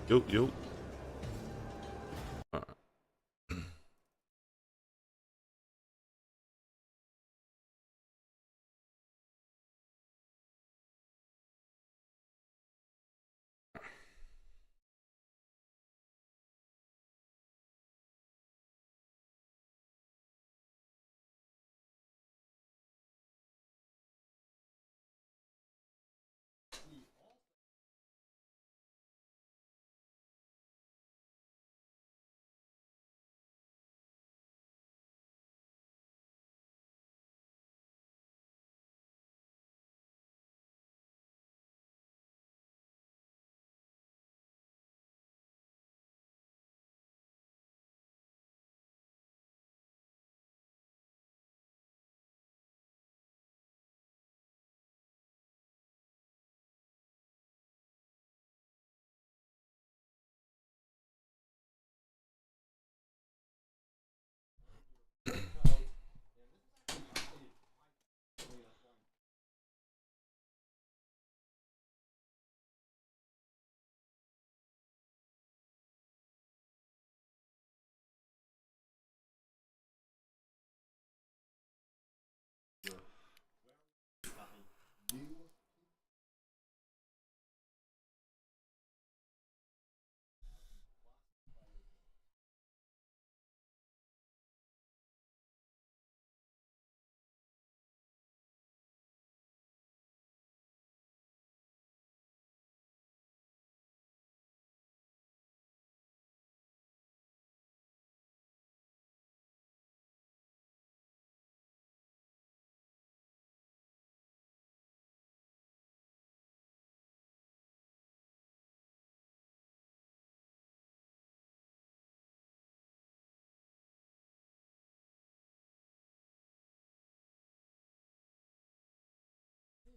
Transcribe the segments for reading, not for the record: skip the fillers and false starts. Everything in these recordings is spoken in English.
Yo, yo.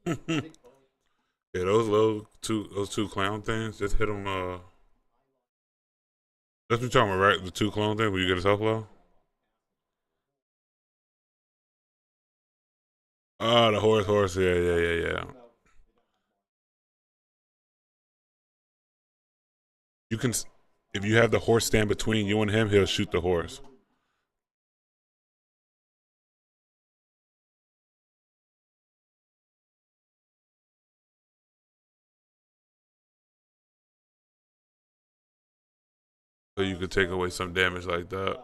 Yeah, those two clown things, just hit them. That's what you're talking about, right? The two clone things where you get a self low. Oh, the horse. Yeah, yeah. You can, if you have the horse stand between you and him, he'll shoot the horse. So you could take away some damage like that.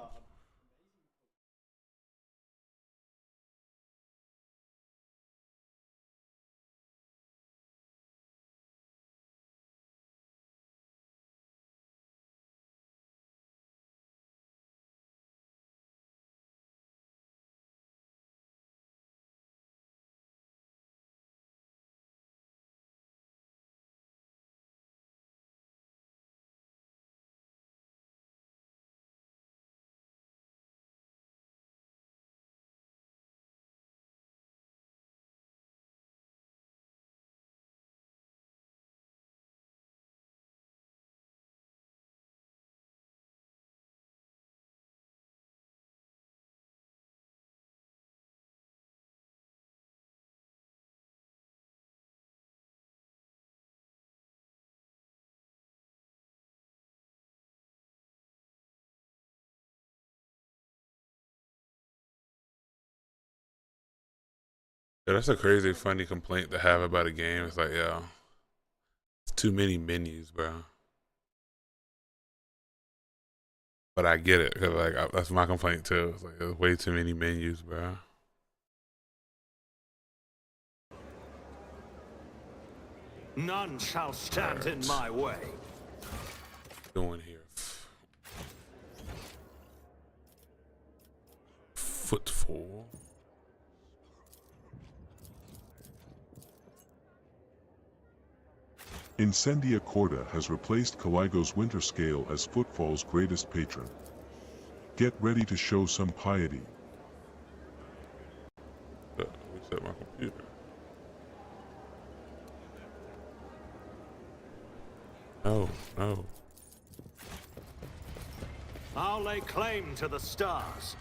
Yeah, that's a crazy, funny complaint to have about a game. It's like, yeah, it's too many menus, bro. But I get it because that's my complaint too. It's like there's way too many menus, bro. None shall stand in my way. Doing here, footfall. Incendia Corda has replaced Kaigo's Winter Scale as Footfall's greatest patron. Get ready to show some piety. Reset my computer. No. I'll lay claim to the stars.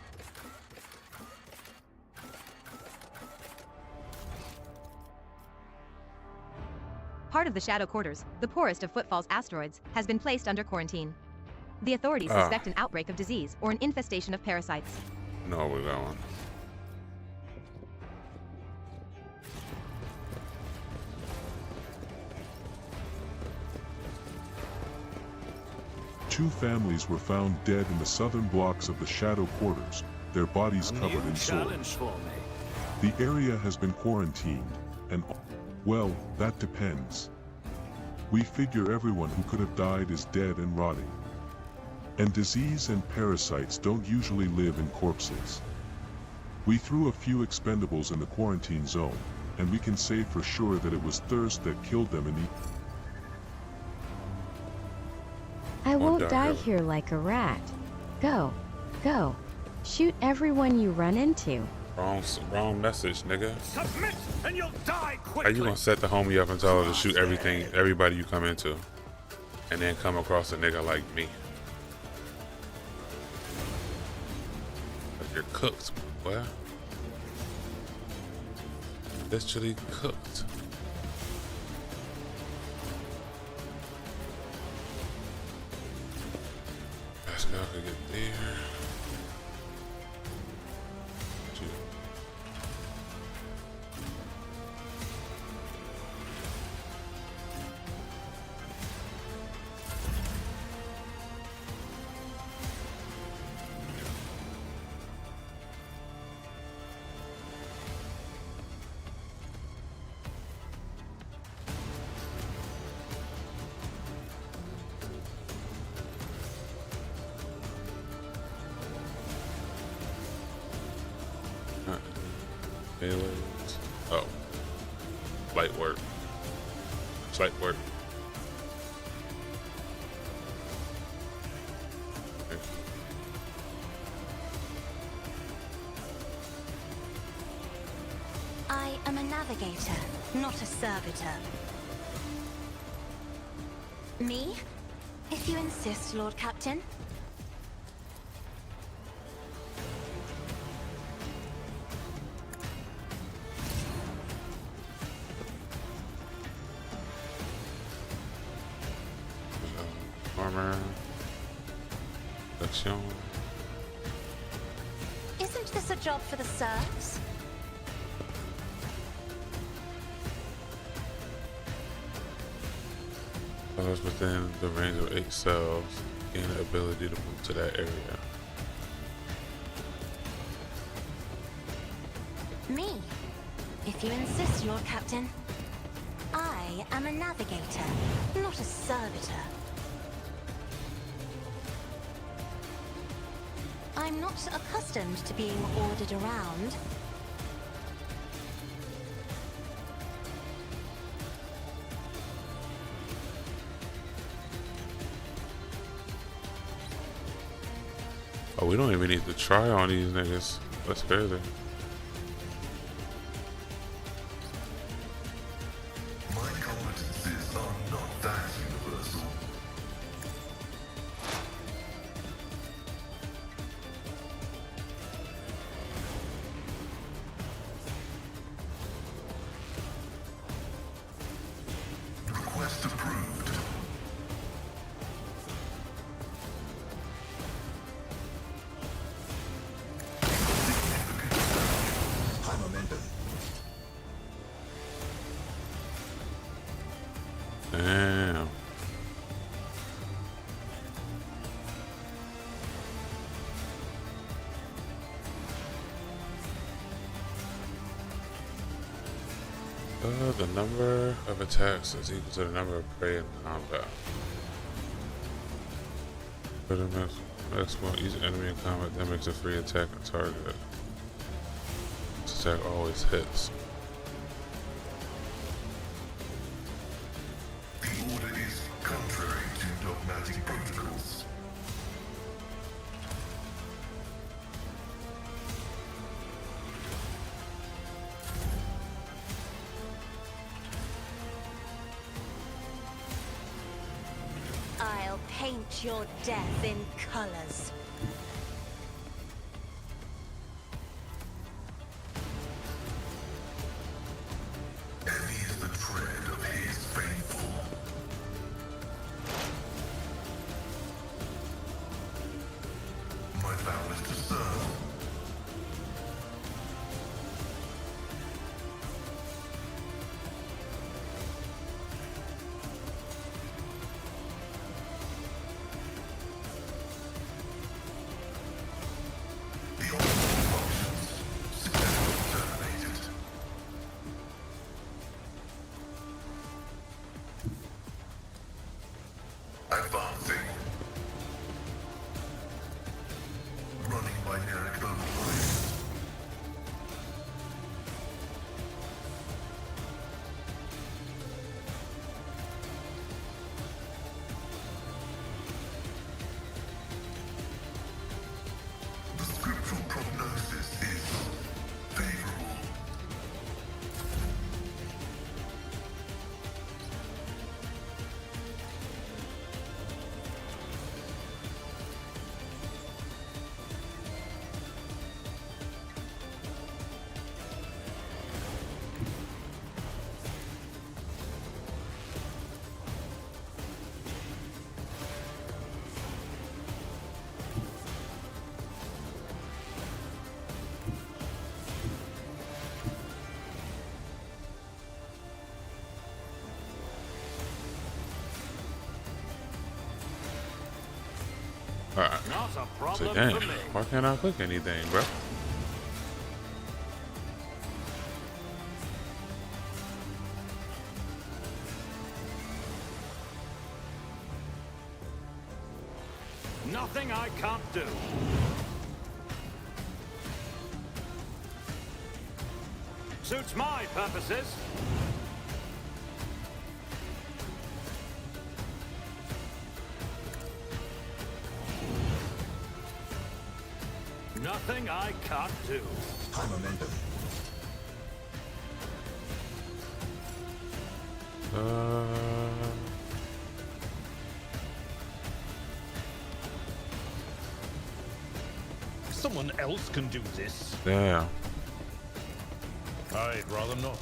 part of the Shadow Quarters, the poorest of Footfall's asteroids, has been placed under quarantine. The authorities suspect an outbreak of disease or an infestation of parasites. No, we're going. Two families were found dead in the southern blocks of the Shadow Quarters, their bodies covered in challenge sores. for me. The area has been quarantined, and, well, that depends. We figure everyone who could have died is dead and rotting. And disease and parasites don't usually live in corpses. We threw a few expendables in the quarantine zone, and we can say for sure that it was thirst that killed them in the... I won't die here like a rat. Go. Go. Shoot everyone you run into. Wrong message, nigga. Submit and you'll die quickly. How you gonna set the homie up and tell her to shoot everybody you come into, and then come across a nigga like me? Like you're cooked, boy. Literally cooked. Pasqal could get there. Oh, light work. Light work. Okay. I am a navigator, not a servitor. Me? If you insist, Lord Captain. Armor. Action. Isn't this a job for the serfs? Those within the range of 8 cells gain the ability to move to that area. Me? If you insist, Lord Captain. I am a navigator, not a servitor. I'm not accustomed to being ordered around. Oh, we don't even need to try on these niggas. That's crazy. My competencies are not that universal. Request approved. High momentum. Damn. The number of attacks is equal to the number of prey in combat. For the maximum each enemy in combat, that makes a free attack and target. This attack always hits. The order is contrary to dogmatic protocols. I'll paint your death in colors. Heavy is the tread of his faithful. Alright. Not a So problem dang, for me. why can't I click anything, bro? Nothing I can't do. Suits my purposes. Nothing I can't do. High momentum. Someone else can do this. Damn. I'd rather not.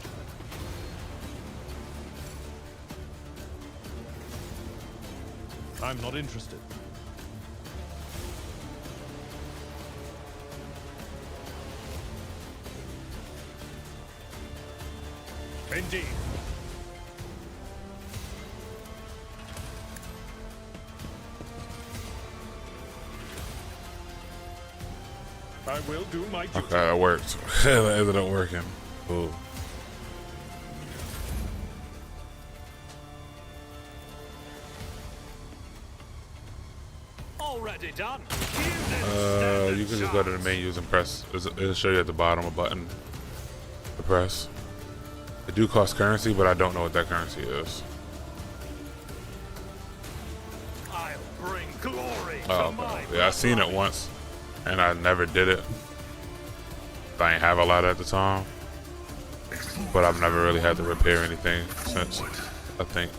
I'm not interested. Indeed. I will do my duty. Okay, that worked. That ended up working. Cool. Already done. You can just go to the menus and press. It'll show you at the bottom a button to press. It do cost currency, but I don't know what that currency is. I'll bring glory Oh, to my okay. Yeah, I seen it once, and I never did it. I ain't have a lot at the time, but I've never really had to repair anything since, I think.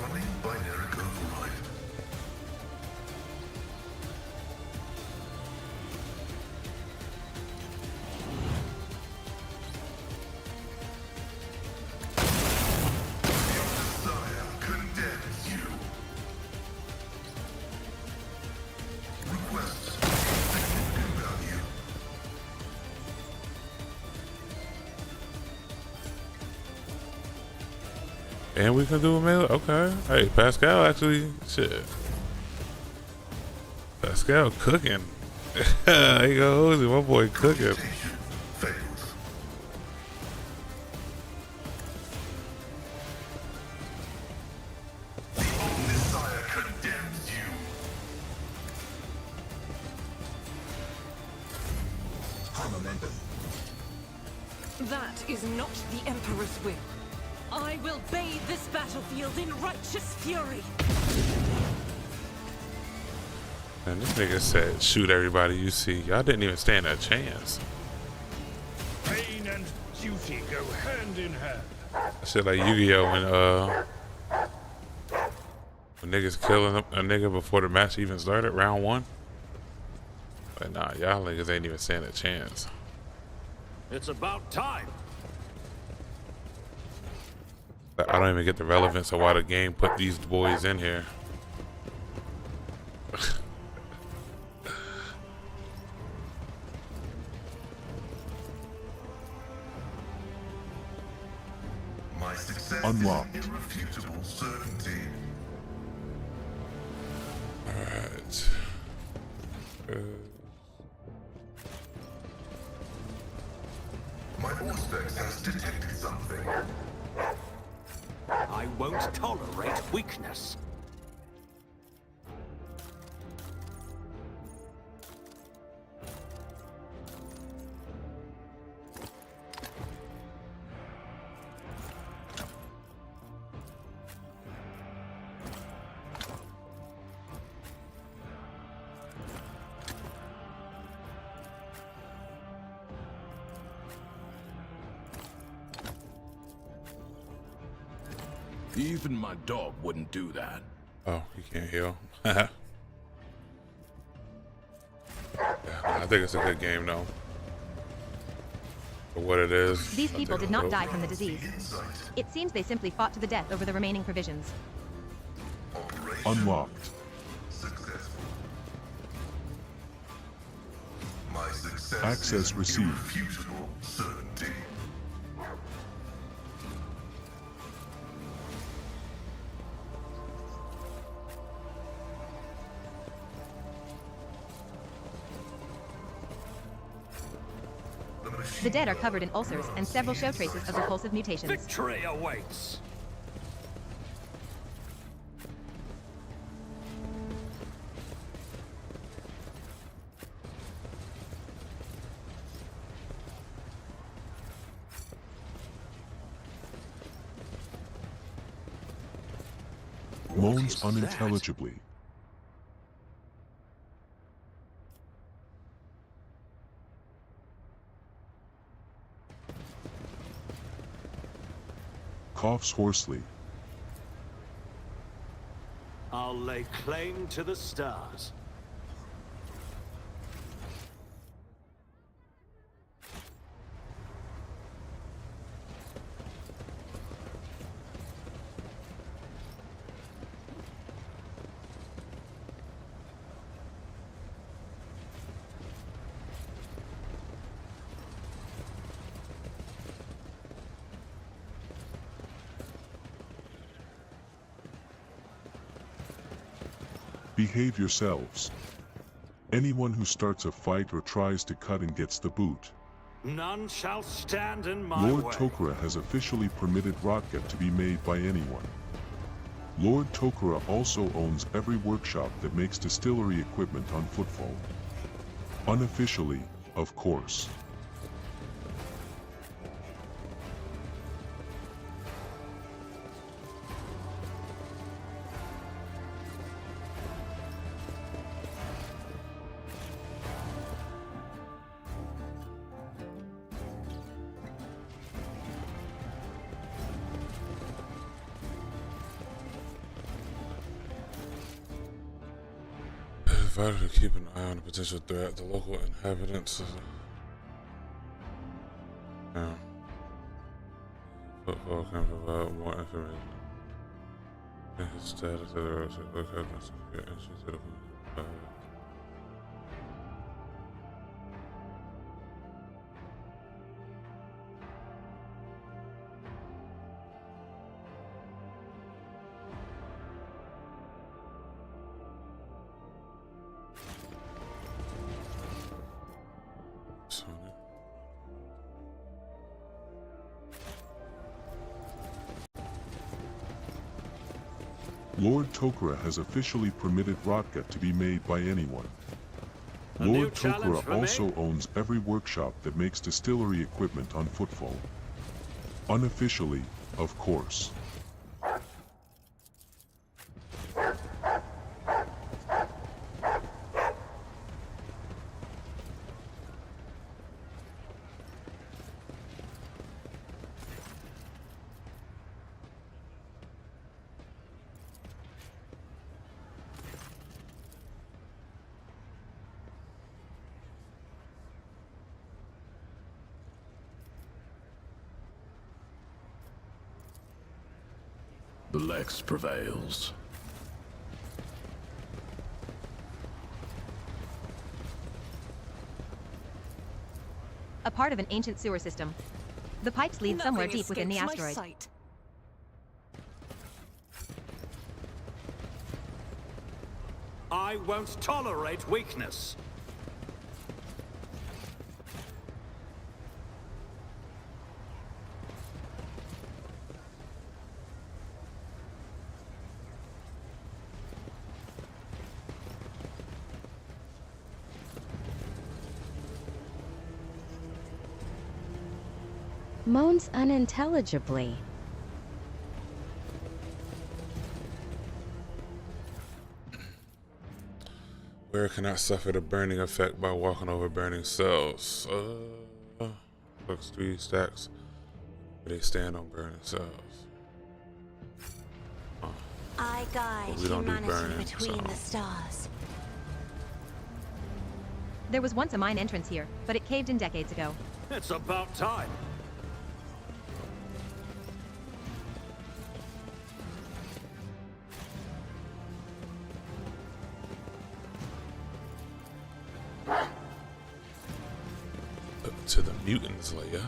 Running binary override. Your desire condemns you. Request significant value. And we can do a melee. Okay. Hey, Pasqal actually, shit. Pasqal cooking. There you go, Uzi, my boy cooking. Rotation fails. The old desire condemns you. High momentum. That is not the Emperor's will. I will bathe this battlefield in righteous fury. And this nigga said, shoot everybody you see. Y'all didn't even stand a chance. Pain and duty go hand in hand. That shit like Yu-Gi-Oh! When niggas killing a nigga before the match even started, round one. But nah, y'all niggas ain't even stand a chance. It's about time. I don't even get the relevance of why the game put these boys in here. My success Unlocked. is irrefutable certainty. Alright. My Auspex has detected something. I won't tolerate weakness. Even my dog wouldn't do that. Oh, you can't heal. Yeah, I think it's a good game though. for what it is. These I people think did not it's die dope. from the disease. It seems they simply fought to the death over the remaining provisions. Unlocked. Successful. My success Access is received. irrefutable certainty. The dead are covered in ulcers and several show traces of repulsive mutations. Victory awaits. Moans unintelligibly. Coughs hoarsely. I'll lay claim to the stars. Behave yourselves. Anyone who starts a fight or tries to cut and gets the boot. None shall stand in my Lord way. Tok'ra has officially permitted Rotgut to be made by anyone. Lord Tok'ra also owns every workshop that makes distillery equipment on Footfall. Unofficially, of course. Vital to keep an eye on the potential threat. The local inhabitants of Footfall can provide more information. And his status of the road to look up and secure entry to the Lord Tok'ra has officially permitted Rotgut to be made by anyone. A new Lord challenge Tok'ra for me? also owns every workshop that makes distillery equipment on Footfall. Unofficially, of course. The Lex prevails. A part of an ancient sewer system. The pipes lead somewhere Nothing deep within the escapes my asteroid. sight. I won't tolerate weakness. Moans unintelligibly. Where can I suffer the burning effect by walking over burning cells? Looks 3 stacks. They stand on burning cells. I guide we don't do humanity burning, between so. the stars. There was once a mine entrance here, but it caved in decades ago. It's about time. Up to the mutants layer.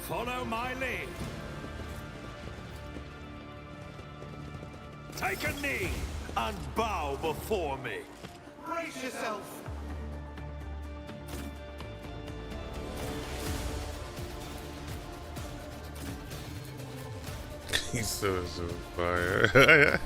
Follow my lead. Take a knee and bow before me. Brace yourself. He's so fire.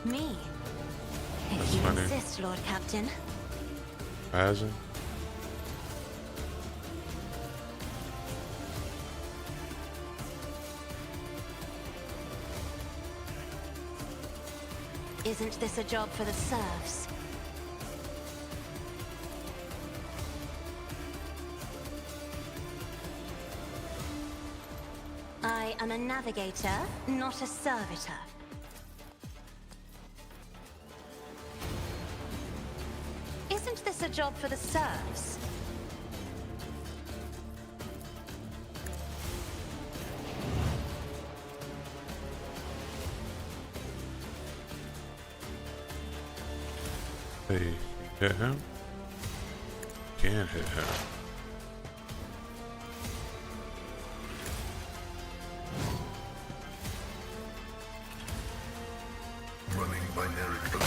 Me? That's If you funny. insist, Lord Captain. Imagine. Isn't this a job for the serfs? I am a navigator, not a servitor. Isn't this a job for the serfs? Hey, hit him? Can hit him. Running binary code.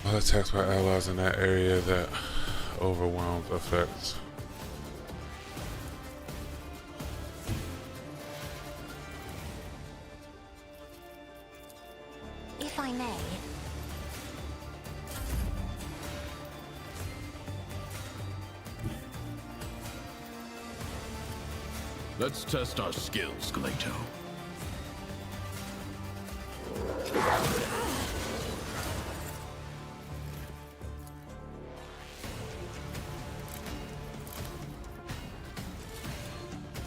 All attacks by allies in that area that overwhelmed effects. If I may. Let's test our skills, Gleito.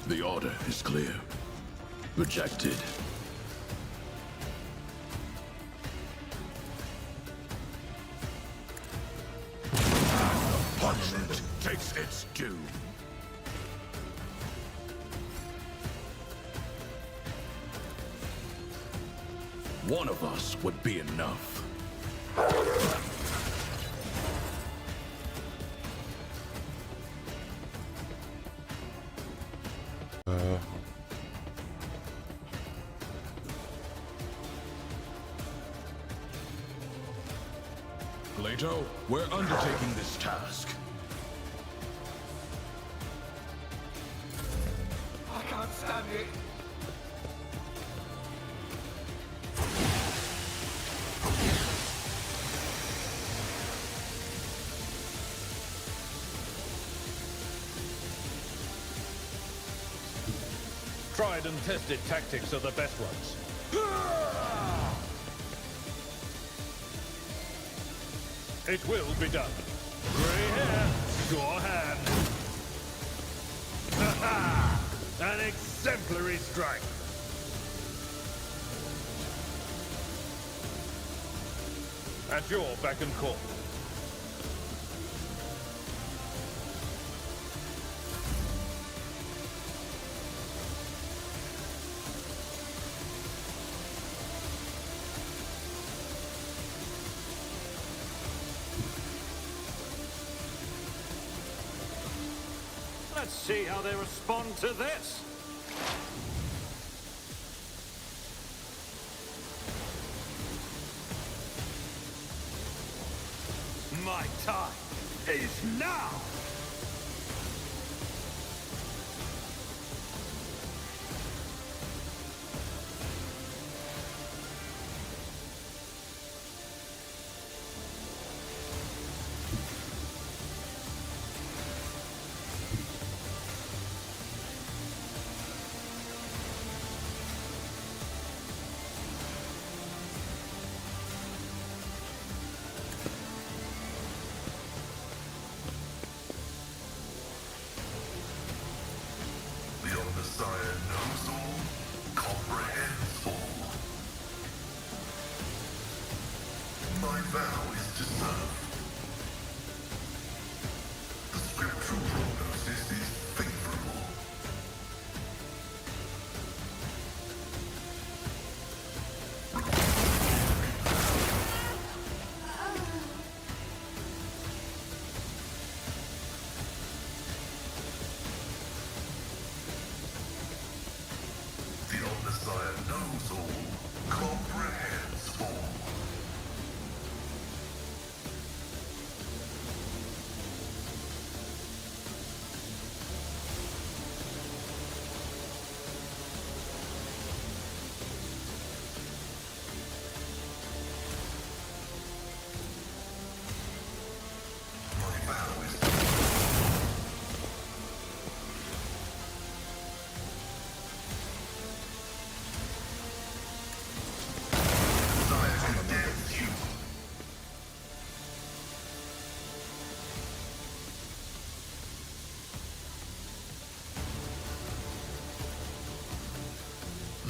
The order is clear. Rejected. Punishment takes its due. One of us would be enough. Gleito, we're undertaking this task. I can't stand it. Tried and tested tactics are the best ones. It will be done. Grey hair, sure hand. Ha ha! An exemplary strike. At your beck and call. Let's see how they respond to this. My time is now!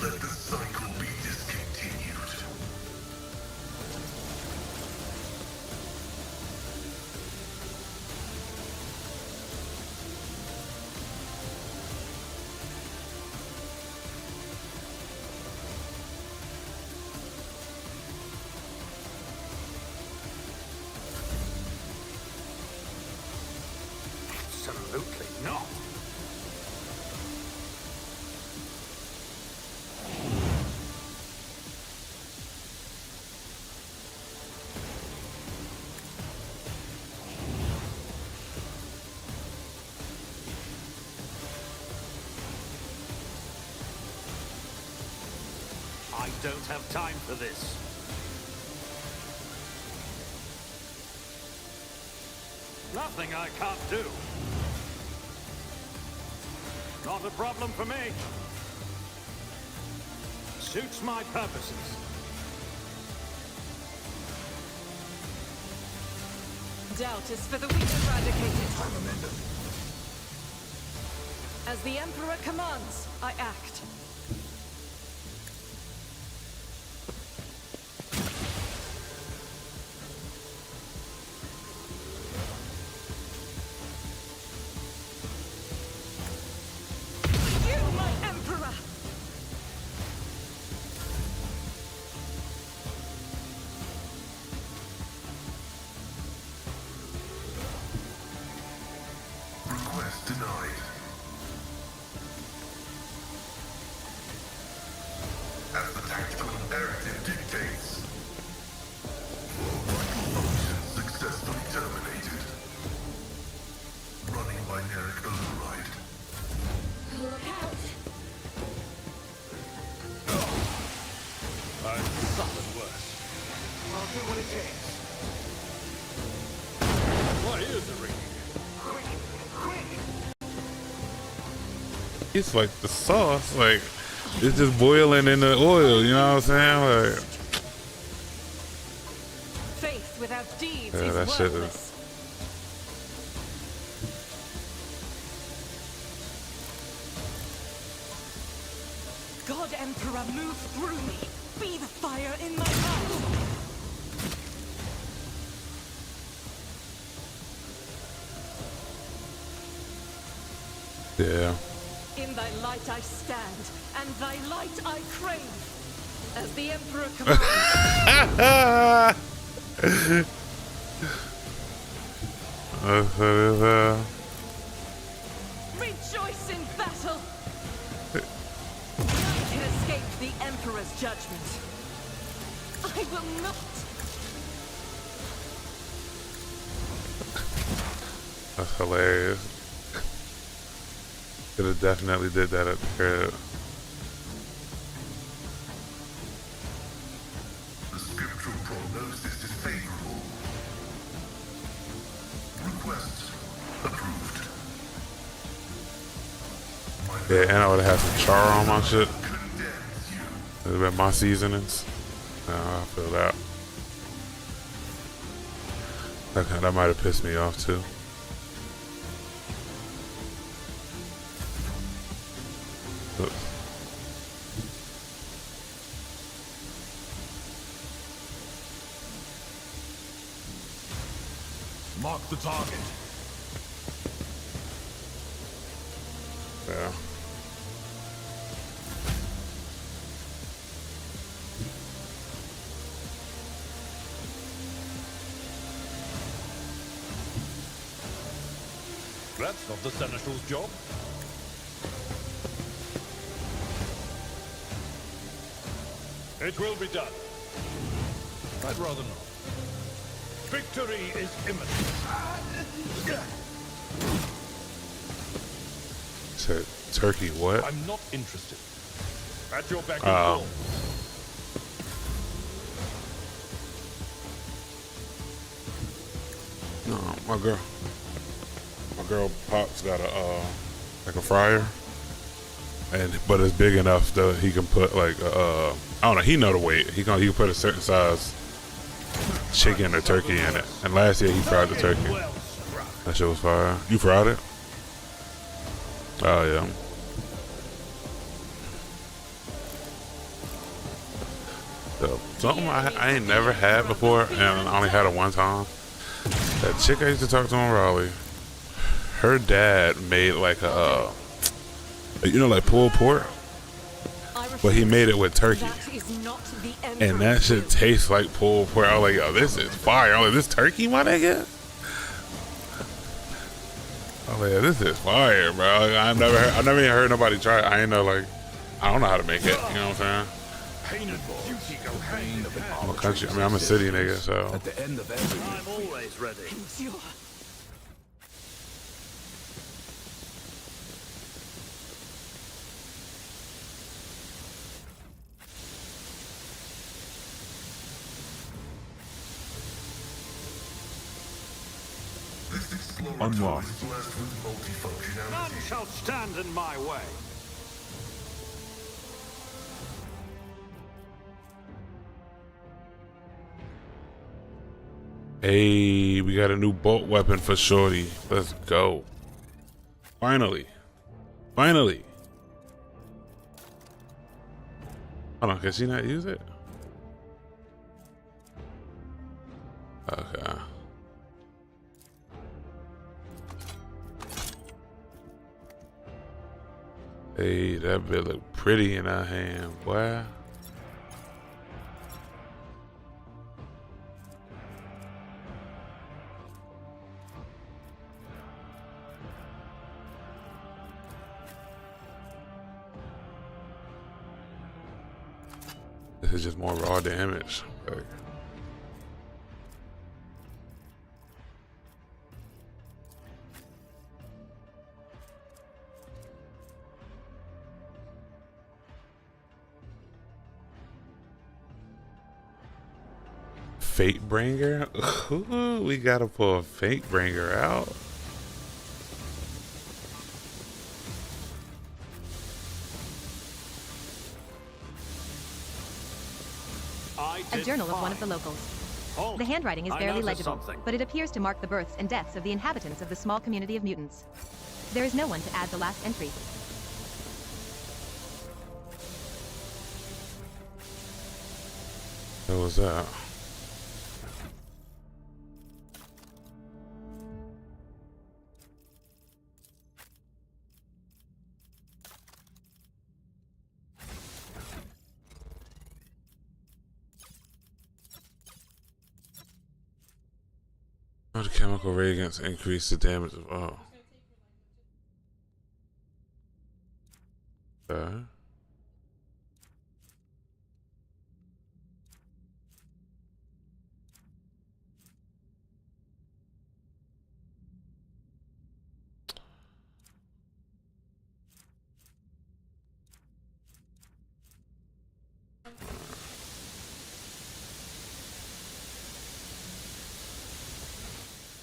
Let the cycle be discontinued. Absolutely not. I don't have time for this. Nothing I can't do. Not a problem for me. Suits my purposes. Doubt is for the weak eradicated. As the Emperor commands, I act. Denied. As the tactical imperative dictates. Function successfully terminated. Running binaric override. Look out! I've suffered worse. I'll do what it takes. My ears are ringing. It's like the sauce, like it's just boiling in the oil, you know what I'm saying? Like, Faith without deeds yeah, is that shit worthless. is. God Emperor, move through me. Be the fire in my heart. Yeah. In thy light I stand, and thy light I crave. As the Emperor commands. judgment. I will not. That's hilarious. Could have definitely did that at the crib. The scriptural prognosis is favorable. Request approved. Yeah, and I would have had some char on my shit. It would have been my seasonings. I feel that. That might have pissed me off too. Oops. Mark the target. Yeah. That's not the Seneschal's job. It will be done. I'd rather not. Victory is imminent. Turkey, what? I'm not interested. At your beck and Oh. call. No, my girl Pop's got a like a fryer, but it's big enough that he can put like I don't know. He know the weight. He can put a certain size chicken or turkey in it. And last year he fried the turkey. That shit was fire. You fried it? Oh yeah. So, something I ain't never had before, and I only had it one time. That chick I used to talk to in Raleigh, her dad made like a, like pulled pork, but he made it with turkey. And that shit tastes like pulled pork. I was like, yo, this is fire. I was like, this turkey, my nigga? I was like, yeah, this is fire, bro. I never even heard nobody try it. I ain't know, like, I don't know how to make it. You know what I'm saying? Pain and beauty go hand in hand. I'm a country. I mean, I'm a city nigga, so. At the end of every I'm always ready. This exploratory Unlocked. is blessed with multifunctionality. None shall stand in my way. Hey, we got a new bolt weapon for Shorty. Let's go. Finally. Finally. Hold on, can she not use it? Okay. Hey, that bit look pretty in our hand, boy. This is just more raw damage. Like, Fatebringer? Ooh, we gotta pull a Fatebringer out. A journal of one of the locals. The handwriting is barely legible, but it appears to mark the births and deaths of the inhabitants of the small community of mutants. There is no one to add the last entry. What was that? Oh, the chemical reagents increase the damage of Okay.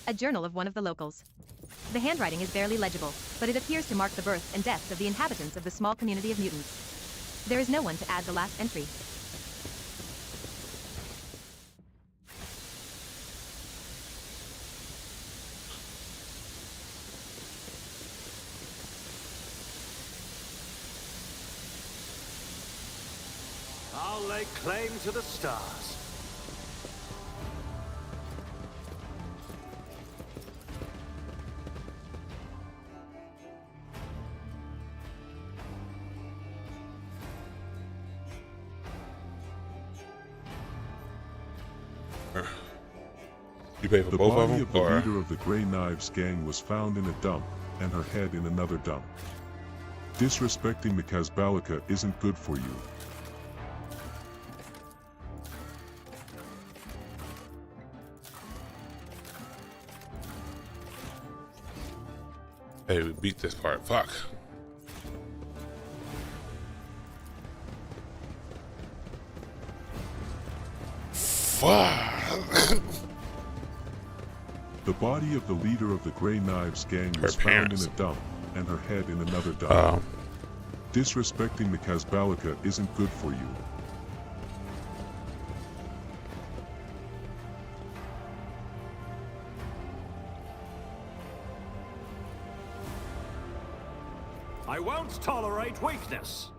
A journal of one of the locals. The handwriting is barely legible, but it appears to mark the births and deaths of the inhabitants of the small community of mutants. There is no one to add the last entry. I'll lay claim to the stars. You pay for The both of body them, of the or leader of the Grey Knives gang was found in a dump, and her head in another dump. Disrespecting the Kazbalika isn't good for you. hey, we beat this part. Fuck. Fuck. The body of the leader of the Grey Knives gang was found in a dump, and her head in another dump. Disrespecting the Kazbalika isn't good for you. I won't tolerate weakness.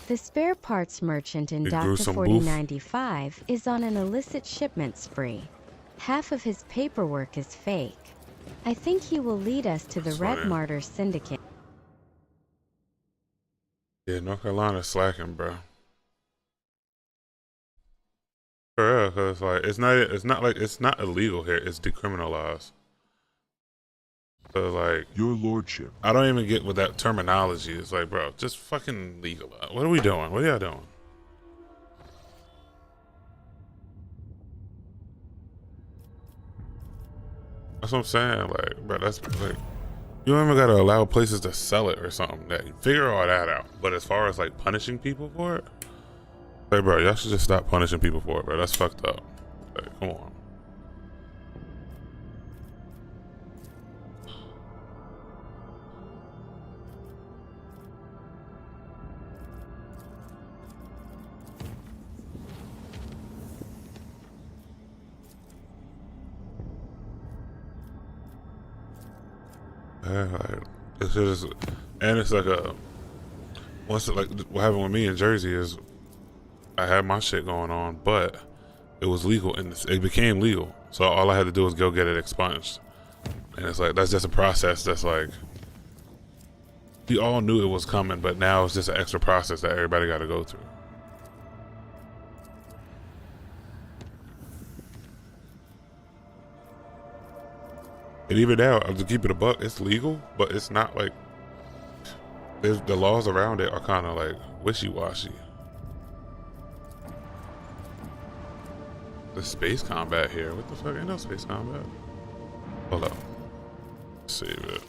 The spare parts merchant in Big Dr. gruesome 4095 is on an illicit shipment spree. Half of his paperwork is fake. I think he will lead us to the That's Red funny. Martyr Syndicate. Yeah, North Carolina's slacking, bro. For real, cause like it's not illegal here. It's decriminalized. So like, Your Lordship, I don't even get what that terminology is. Like, bro, just fucking legalize. What are we doing? What are y'all doing? That's what I'm saying. Like, bro, that's like, you don't even gotta allow places to sell it or something. That figure all that out. But as far as like punishing people for it, like, bro, y'all should just stop punishing people for it, bro. That's fucked up. Like, come on. Yeah, like, it's just, and it's like a, once it, like what happened with me in Jersey is, I had my shit going on, but it was legal and it became legal. So all I had to do was go get it expunged, and it's like that's just a process. That's like we all knew it was coming, but now it's just an extra process that everybody got to go through. And even now, to keep it a buck, it's legal, but it's not like the laws around it are kind of like wishy-washy. The space combat here. What the fuck? Ain't no space combat. Hold up. Save it.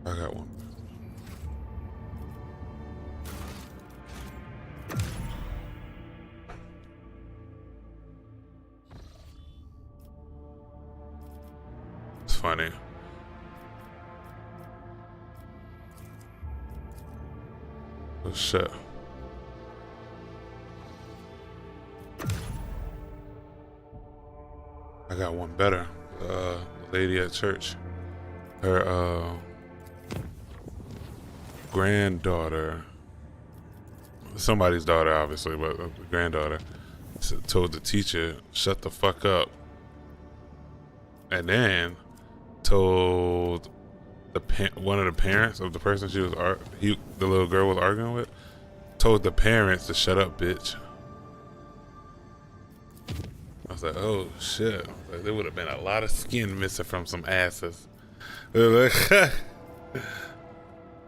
I got one. It's funny. Oh shit. I got one better. Lady at church. Her granddaughter, somebody's daughter obviously, but the granddaughter told the teacher, shut the fuck up, and then told one of the parents of the person she was the little girl was arguing with, told the parents to shut up, bitch. I was like, oh shit. Like, there would have been a lot of skin missing from some asses. Like,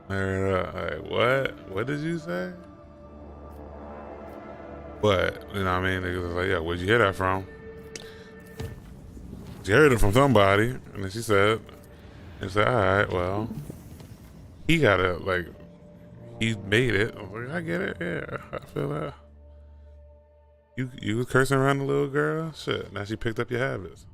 what? What did you say? What? You know what I mean? Niggas was like, yeah, where'd you hear that from? She heard it from somebody. And then she said, alright, well, he got it, like, he made it. I was like, I get it, yeah, I feel that. You was cursing around the little girl? Shit, now she picked up your habits.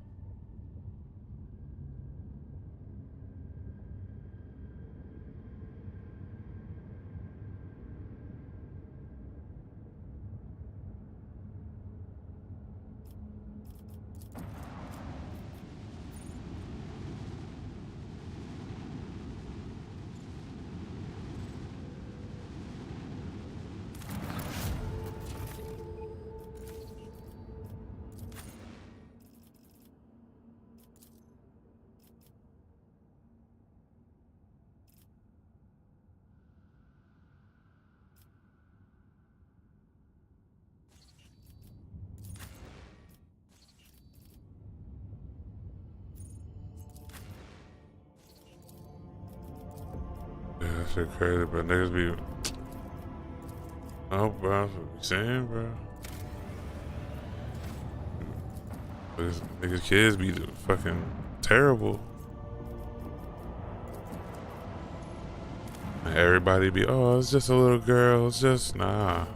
Shit crazy, but niggas be. Oh, bro, that's what we saying, bro. Niggas kids be fucking terrible. And everybody be, oh, it's just a little girl. It's just, nah.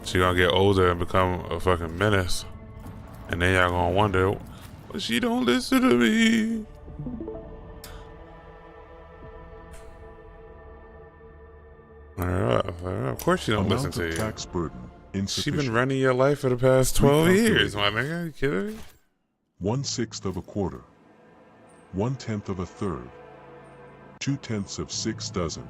She gonna get older and become a fucking menace. And then y'all gonna wonder, well, she don't listen to me. Of course she don't listen to you. Tax burden She been running your life for the past 12 years, my nigga. You kidding me? 1/6 of a quarter. 1/10 of a third. 2/10 of 6 dozen.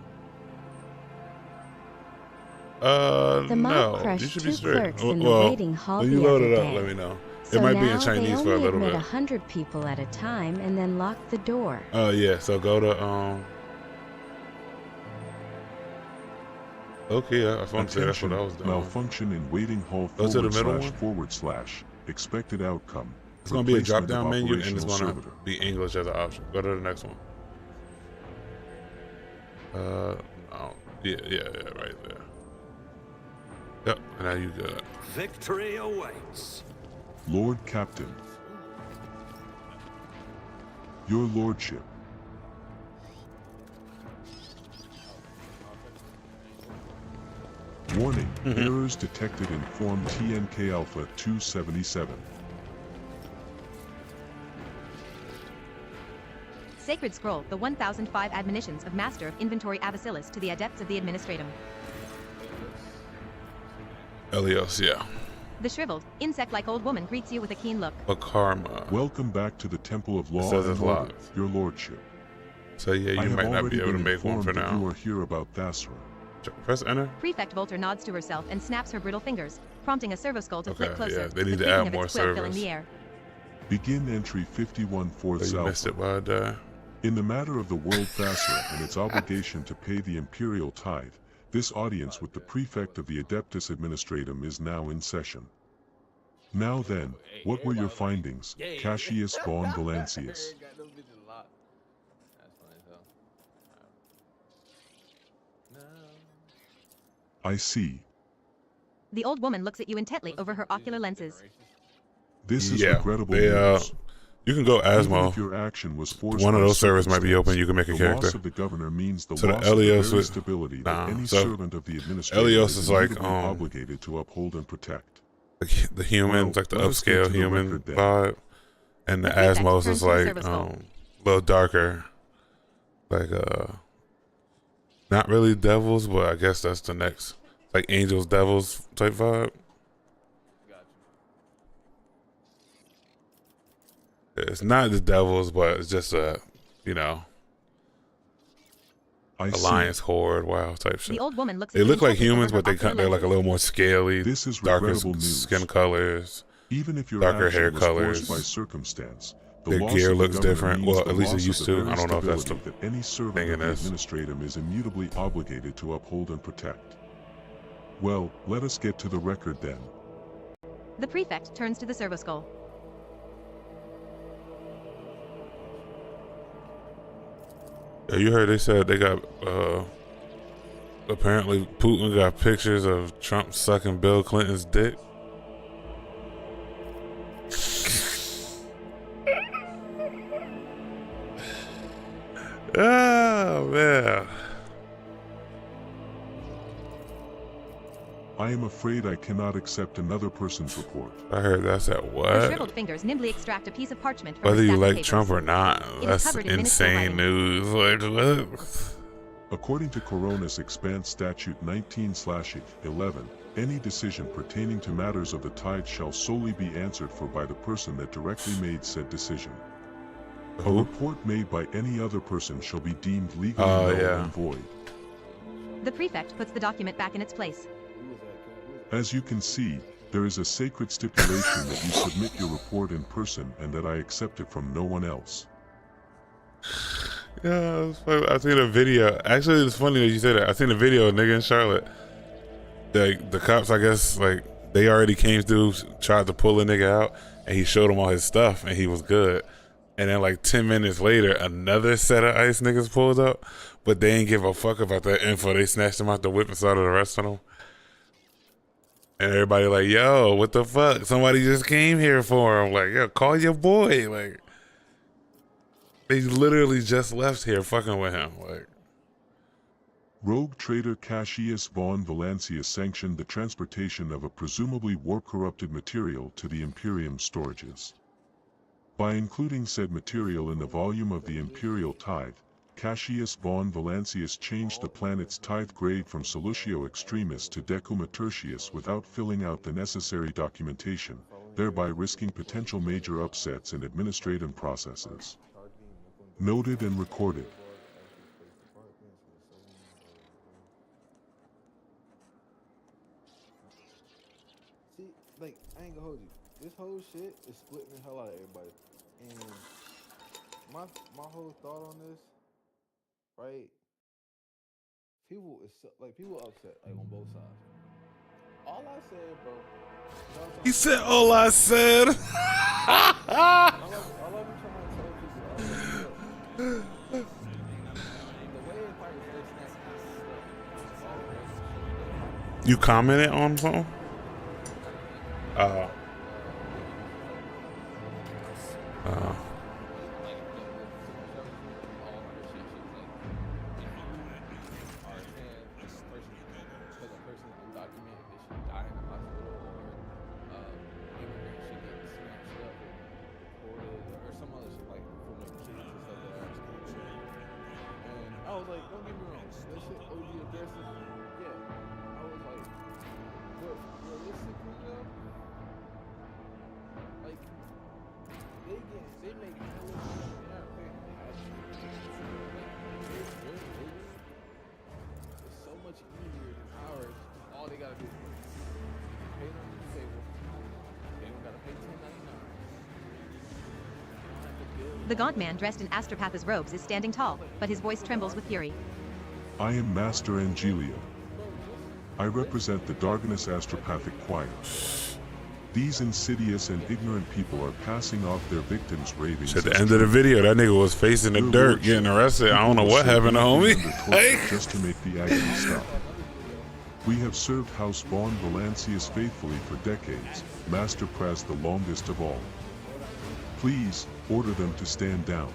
The mob no. crushed You should 2 be straight. clerks in the Well, waiting hall when the you load other it up, day. let me know. So it might be now in Chinese they for a only little admit bit. 100 people at a time and then lock the door. Oh yeah, so go to okay, I want to say that's what I was doing. Malfunction in waiting hall Go to the middle one. // expected outcome. It's gonna be a drop Replacement down of menu and it's operational gonna servitor. be English as an option. Go to the next one. Oh, yeah, right there. Yep, and now you good. Victory awaits. Lord Captain. Your Lordship. Warning, errors detected in Form TNK Alpha 277. Sacred Scroll, the 1005 admonitions of Master of Inventory Avasilis to the Adepts of the Administratum. Elios, yeah. The shriveled, insect-like old woman greets you with a keen look. A karma. Welcome back to the Temple of Law says and it's Order, locked. Your Lordship. So yeah, you might not be able to make one for now. You are here about Thasra. Press enter. Prefect Volter nods to herself and snaps her brittle fingers, prompting a servoskull to flick closer. Yeah, they need the to add creaking of more its quill filling servers. the air. Begin entry 51 4th You missed it while I died. In the matter of the world Thasra and its obligation to pay the imperial tithe, this audience with the prefect of the Adeptus Administratum is now in session. Now then, what were your findings, Cassius von Valancius? I see. The old woman looks at you intently over her ocular lenses. This is regrettable news. You can go Even Asmo. if your action was forced One of by those servers might be open. You can make a the character. loss of the governor means the So the loss of the Elios very is- stability nah, that any so servant of the administration Elios is like, immediately obligated to uphold and protect. The humans, like the let us get to upscale the human record then. vibe, and the prefect Asmos turns is to the like service skull. a little darker, like not really devils, but I guess that's the next, like angels, devils type vibe. It's not the devils, but it's just a, I alliance see. horde, wow type shit. The old woman looks at They you look like intently over humans, her but they're ocular like a little more scaly, This is darker regrettable news. skin colors. Even if your darker action hair was colors. forced by circumstance, the Their loss gear of the looks governor different. means Well, the at least it loss of used the to. very I don't know if that's the stability that any servant thing of in the this. administratum is immutably obligated to uphold and protect. Well, let us get to the record then. The prefect turns to the servo skull. Yeah, you heard they said they got, apparently Putin got pictures of Trump sucking Bill Clinton's dick. Oh, man. I am afraid I cannot accept another person's report. I heard that's at what? Her shriveled fingers nimbly extract a piece of parchment from Whether her you stack of like papers. Trump or not, It is that's covered in minuscule insane writing. news. Like, what? According to Corona's Expanse Statute 19/11, any decision pertaining to matters of the tithe shall solely be answered for by the person that directly made said decision. A Who? report made by any other person shall be deemed legally Oh, null yeah. and void. The prefect puts the document back in its place. As you can see, there is a sacred stipulation that you submit your report in person and that I accept it from no one else. Yeah, it's funny. I seen a video. Actually, it's funny that you said that. I seen a video of a nigga in Charlotte. Like, the cops, I guess, like, they already came through, tried to pull a nigga out, and he showed him all his stuff, and he was good. And then, like, 10 minutes later, another set of ICE niggas pulled up, but they ain't give a fuck about that info. They snatched him out the whip and started arresting him. And everybody like, yo, what the fuck? Somebody just came here for him. Like, yo, call your boy. Like, they literally just left here fucking with him. Like, Rogue trader Cassius von Valancius sanctioned the transportation of a presumably warp-corrupted material to the Imperium storages. By including said material in the volume of the Imperial Tithe, Cassius von Valancius changed the planet's tithe grade from Solutio Extremis to Decuma Tertius without filling out the necessary documentation, thereby risking potential major upsets in administrative processes. Noted and recorded. See, like, I ain't gonna hold you. This whole shit is splitting the hell out of everybody. And my whole thought on this, right? People is like, people upset, like, on both sides. All I said, bro. he said, all I said. All I be trying to tell people, the way it fights very snappy. You commented on something? I was like, don't get me wrong, that shit OD aggressive. Yeah, I was like, but realistically though, like, they make hella money now. It's so much easier than ours. All they gotta do is pay it on the table. They don't gotta pay $10.99. The gaunt man dressed in Astropatha's robes is standing tall, but his voice trembles with fury. I am Master Angelia. I represent the Darganus Astropathic Choir. These insidious and ignorant people are passing off their victims' ravings. At the end of the video, that nigga was facing the dirt, getting arrested. I don't know what happened to homie. Just to make the agony stop. We have served House von Valancius faithfully for decades, Master Praz the longest of all. Please, order them to stand down.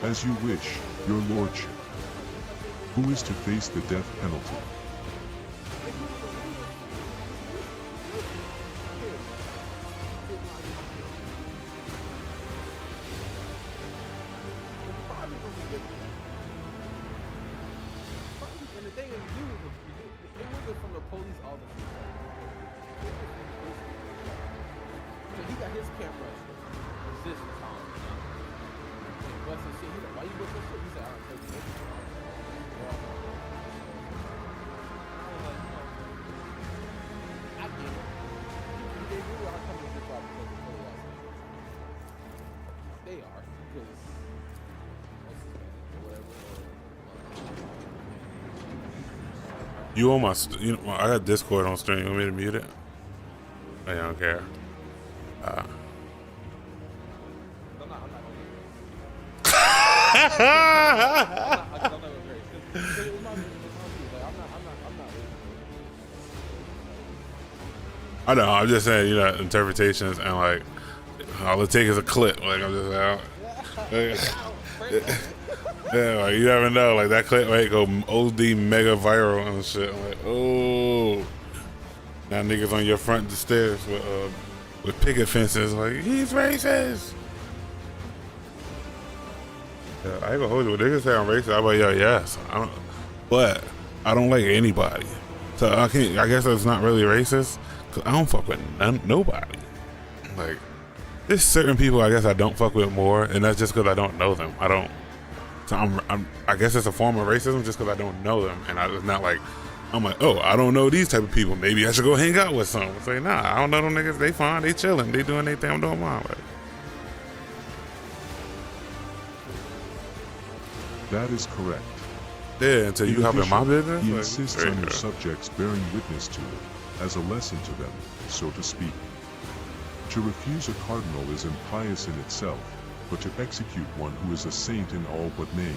As you wish, your lordship. Who is to face the death penalty? you look at shit? He said, I don't take it. I get it. They really are coming to this far because of Philly outside. They are, because what's his name, or whatever. You on my, I got Discord on stream. You want me to mute it? I don't care. I know. I'm just saying, interpretations and like all it takes is a clip. Like I'm just out. Yeah, like you never know. Like that clip might go OD mega viral and shit. I'm like, oh, now niggas on your front the stairs with picket fences. Like he's racist. Yeah, I ain't gonna hold you. When niggas say I'm racist, I'm like, yo, yes. But I don't like anybody. So I guess that's not really racist. Cause I don't fuck with nobody. Like, there's certain people I guess I don't fuck with more, and that's just because I don't know them. So I guess it's a form of racism just because I don't know them, and it's not like I'm like, oh, I don't know these type of people. Maybe I should go hang out with some. It's like, nah, I don't know them niggas. They fine. They chilling. They doing their thing. I'm doing mine. Like, that is correct. Yeah, until you hop in my business. He like, insists on your subjects bearing witness to it, as a lesson to them, so to speak. To refuse a cardinal is impious in itself, but to execute one who is a saint in all but name.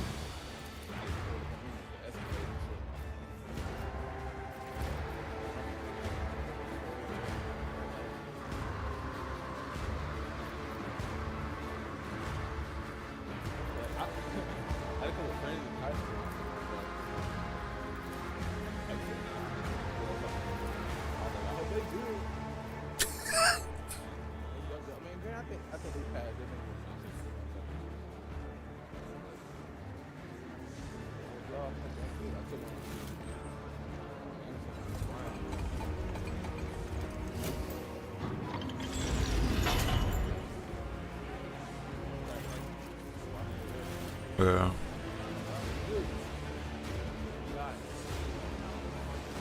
Yeah.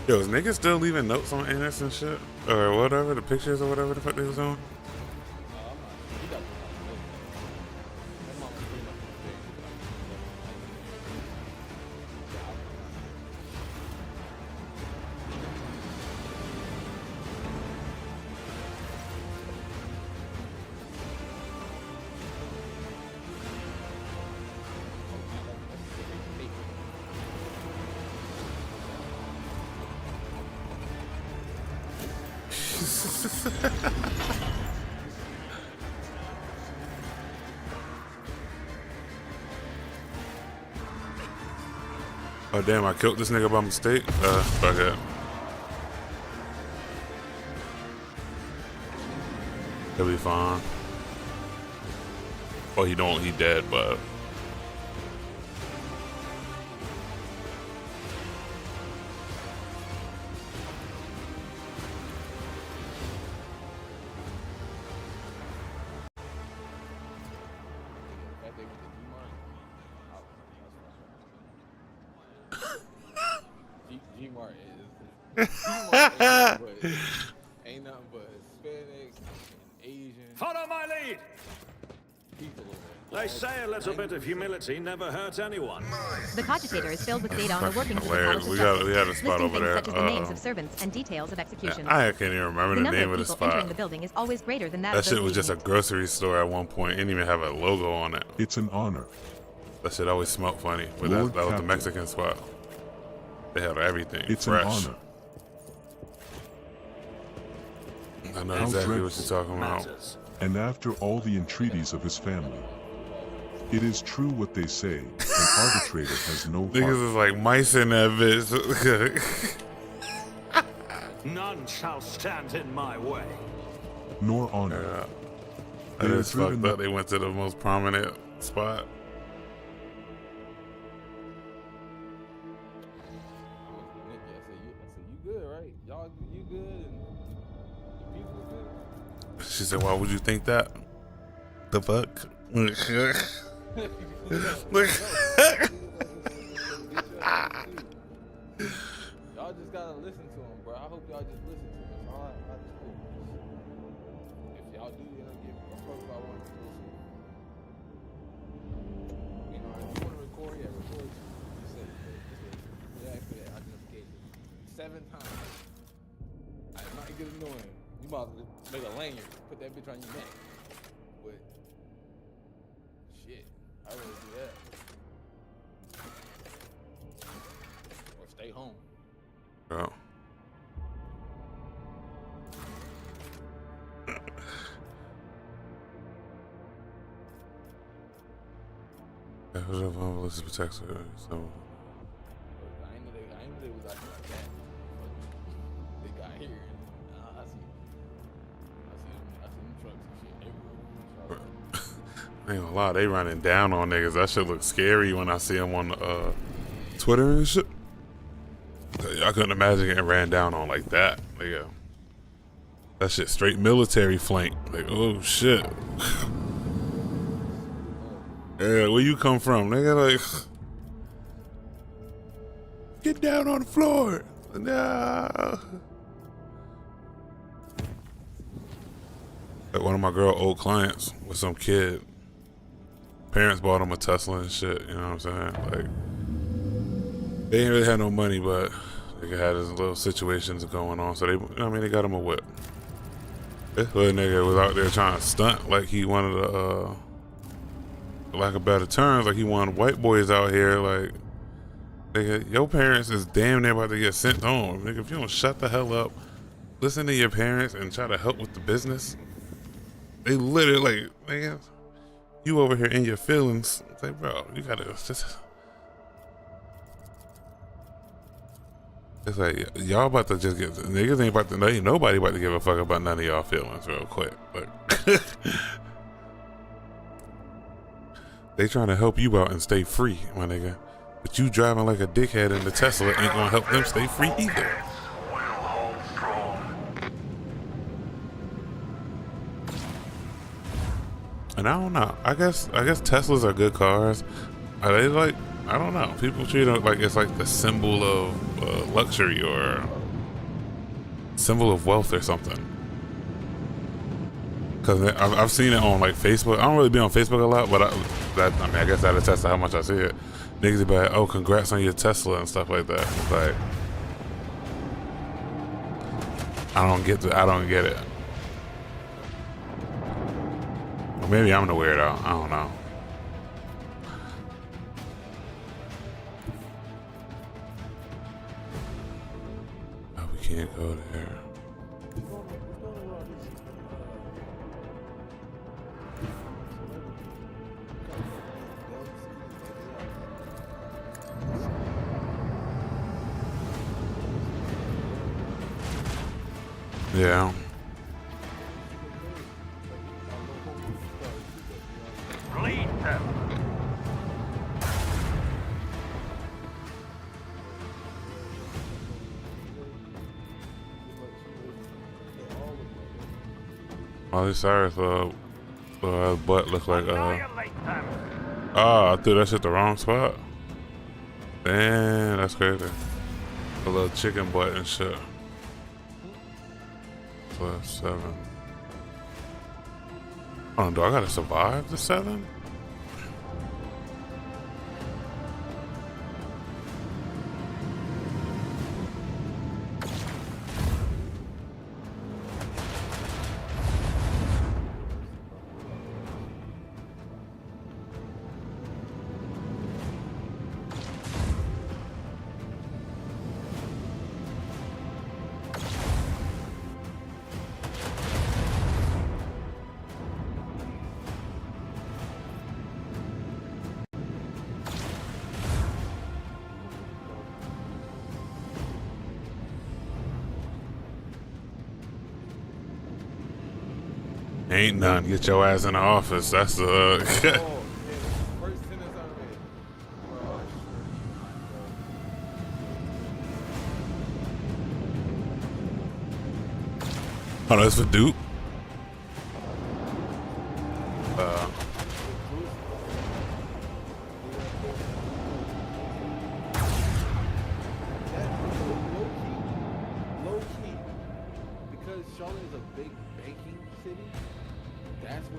Yo, is niggas still leaving notes on innocent shit? Or whatever, the pictures or whatever the fuck they was on? Oh damn, I killed this nigga by mistake? Fuck it. He'll be fine. Oh, he dead, but... Ain't nothing but Hispanics and Asian. Follow my lead! They say a little bit of humility never hurts anyone. The cogitator is filled with data on the workings of the hilarious. palace's We justice, had a spot listing over things there. such as the names of servants and details of executions. I can't even remember the name of the people spot. entering the building is always greater than that That of shit those was just a leaving it. grocery store at one point. It didn't even have a logo on it. It's an honor. That shit always smelled funny. But Lord that was the Captain. Mexican spot. They had everything It's fresh. an honor. I know How exactly what dreadful. you're talking about. And after all the entreaties of his family, it is true what they say, an arbitrator has no Niggas heart. is like mice in that bitch. None shall stand in my way. Nor honor. Yeah. They That are is fucked driven up. They went to the most prominent spot. I said, you good, right? Y'all, you good? And the people good? She said, why would you think that? The fuck? Y'all just gotta listen to him, bro. I hope y'all just listen to him. That's all I just hope. If y'all do, you know, get approached by one, just listen. You know, if you want to record, yeah, record. Just say, just ask for that identification 7 times. It might get annoying. You might make a lanyard, put that bitch on your neck. But shit, I would do that. Or stay home. Oh. That was a vulnerability protector. So. I ain't know they was acting like that. They got here. I see them trucks and shit everywhere. I ain't gonna lie, they running down on niggas. That shit look scary when I see them on Twitter and shit. I couldn't imagine getting ran down on like that. Nigga. That shit straight military flank. Like, oh shit. Yeah, where you come from, nigga? Like, get down on the floor. Nah. Like one of my girl old clients with some kid. Parents bought him a Tesla and shit, you know what I'm saying? Like, they didn't really have no money, but they had his little situations going on, so they got him a whip. This little nigga was out there trying to stunt like he wanted to, lack of better terms, like he wanted white boys out here. Like, nigga, your parents is damn near about to get sent home. Nigga, if you don't shut the hell up, listen to your parents and try to help with the business. They literally, like, nigga, you over here in your feelings. It's like, bro, you gotta just. It's like, y'all about to just get, niggas ain't about to, ain't nobody about to give a fuck about none of y'all feelings real quick. Like, they trying to help you out and stay free, my nigga. But you driving like a dickhead in the Tesla ain't gonna help them stay free either. And I don't know. I guess Teslas are good cars. Are they like? I don't know. People treat it like it's like the symbol of luxury or symbol of wealth or something. Cause I've seen it on like Facebook. I don't really be on Facebook a lot, but I guess that attests to how much I see it. Niggas be like, "Oh, congrats on your Tesla" and stuff like that. It's like, I don't get it. Or maybe I'm the weirdo. I don't know. Oh, we can't go there. Yeah. Lead them. Molly Cyrus, butt look like I threw that shit the wrong spot. Damn, that's crazy. A little chicken butt and shit. +7. Oh, do I gotta survive the 7? Ain't none. Get your ass in the office. That's the. Oh, that's for Duke.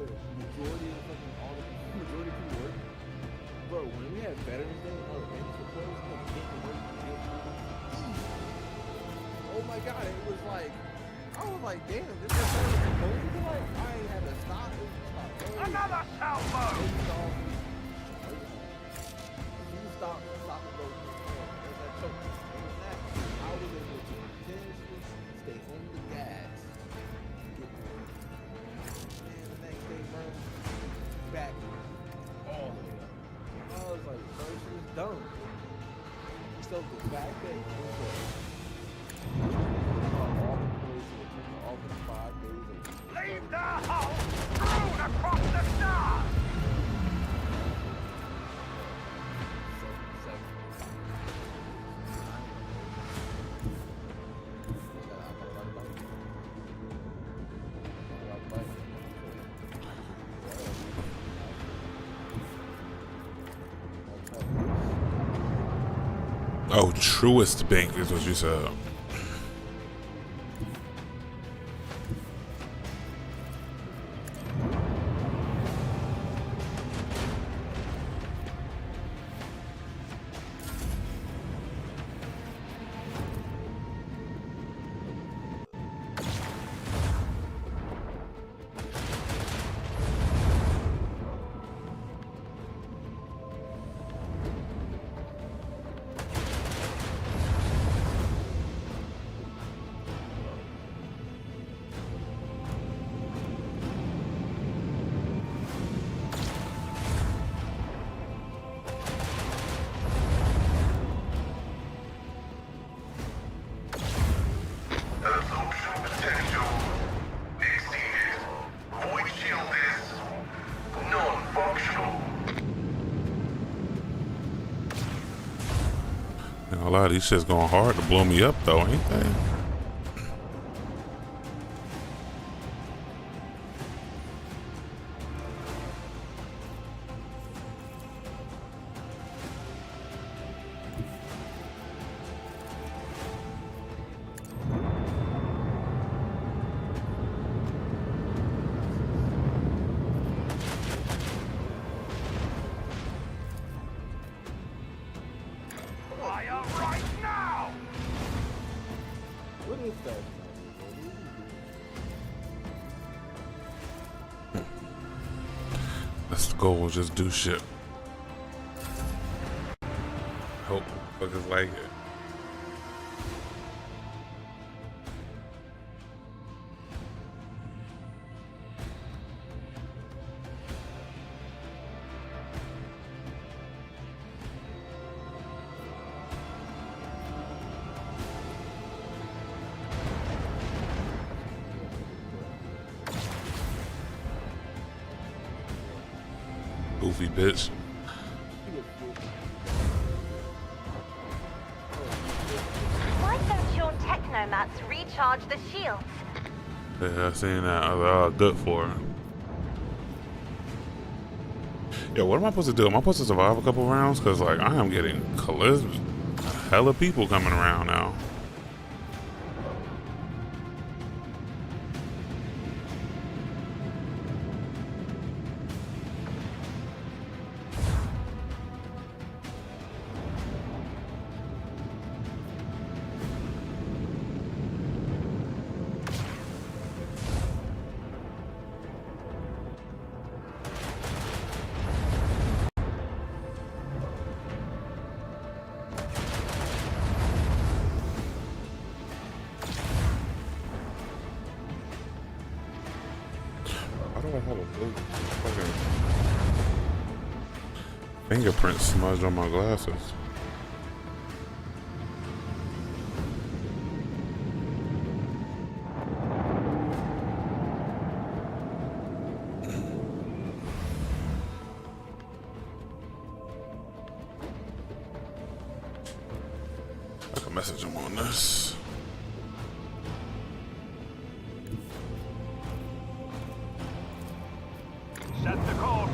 the majority of fucking all the majority of people work. Bro, when we had Veterans Day and all the banks were closed, you know, getting to work, oh my god, it was like, I was like, damn, this is what it's supposed to be like. I ain't had to stop. It was just like, hey, Another salvo! You stop and go. There's that choke. Other than that, I was able to continuously stay on the gas. And the next day, bro, back all the way up. I was like, bro, this is dumb. So the fact that it was all employees who attended all the 5 days a week. Leave the hole! Thrown across the stars! Oh, truest bank is what you said. A lot of these shit's going hard to blow me up though, ain't they? That's the goal, just do shit. Hope fuckers like it. Goofy bitch. Why don't your technomats recharge the shields? Yeah, I seen that. They're all good for it. Yeah, what am I supposed to do? Am I supposed to survive a couple rounds? Cause like I am getting hella people coming around now. Fingerprints smudged on my glasses. I can message him on this. Set the course.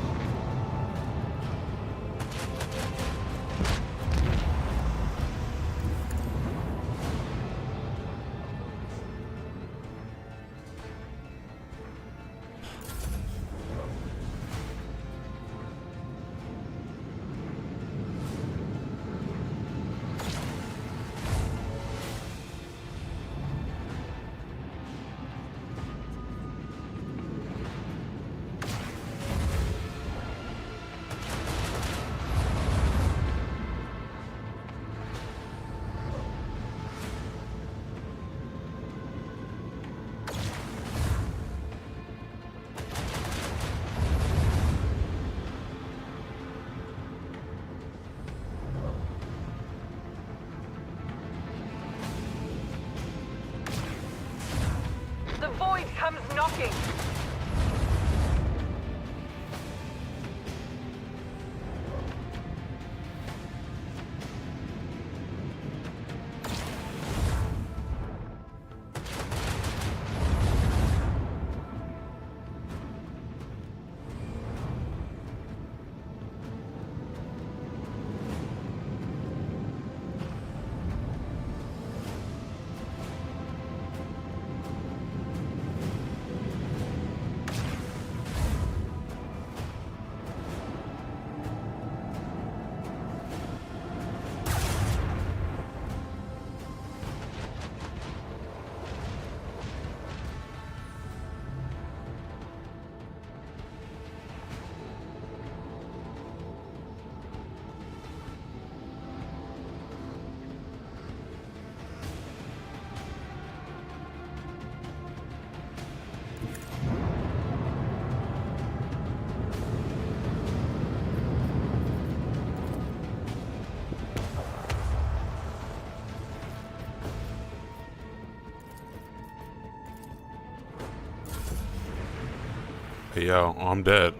Hey, yo, I'm dead.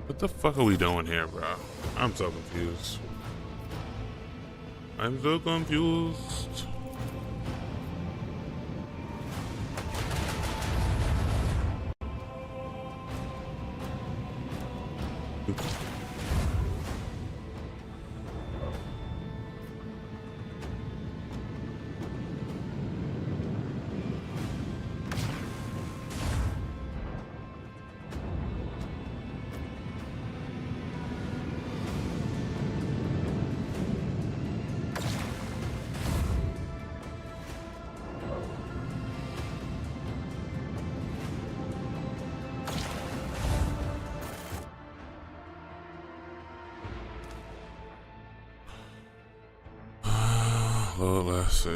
What the fuck are we doing here, bro? I'm so confused. I'm so confused. Lord, let's see.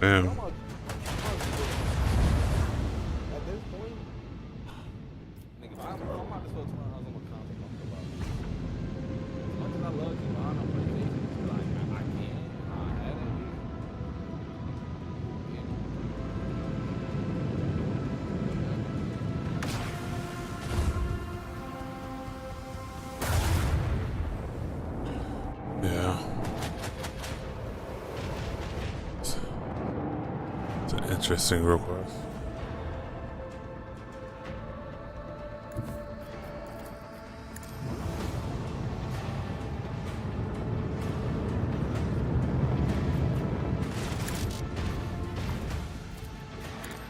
Damn. At this point, nigga, I'm about to spend 200 hours on my content. As much as I love you, on PlayStation, like I can't. I had it. Yeah. It's an interesting request.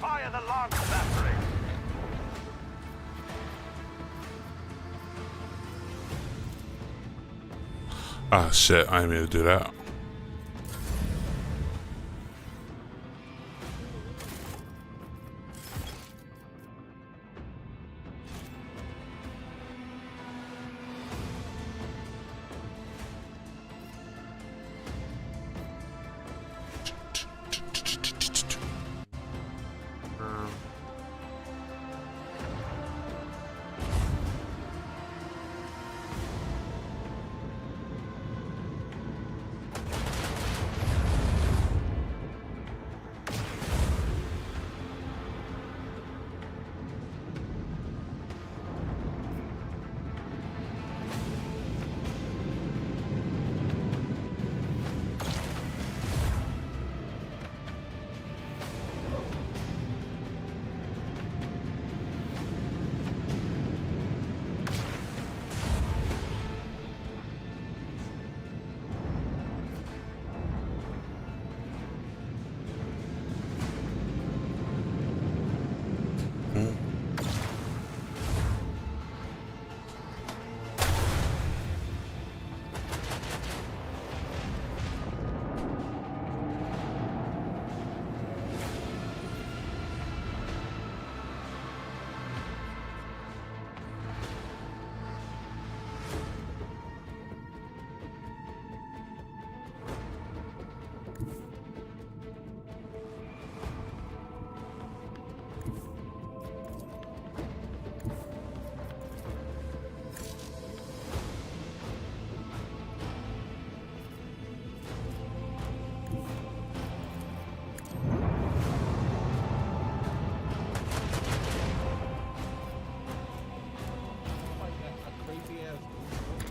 Fire the launch battery. Ah, shit, I didn't mean to do that.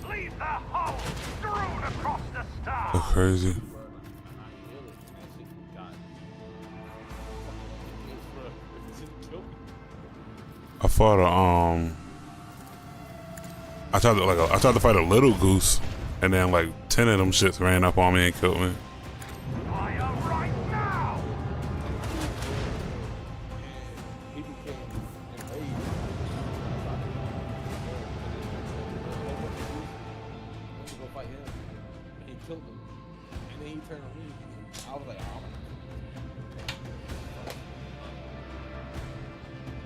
Leave the hull strewn across the stars. That's crazy. I fought a I tried to fight a little goose, and then like 10 of them shits ran up on me and killed me. Fire right now.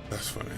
That's funny.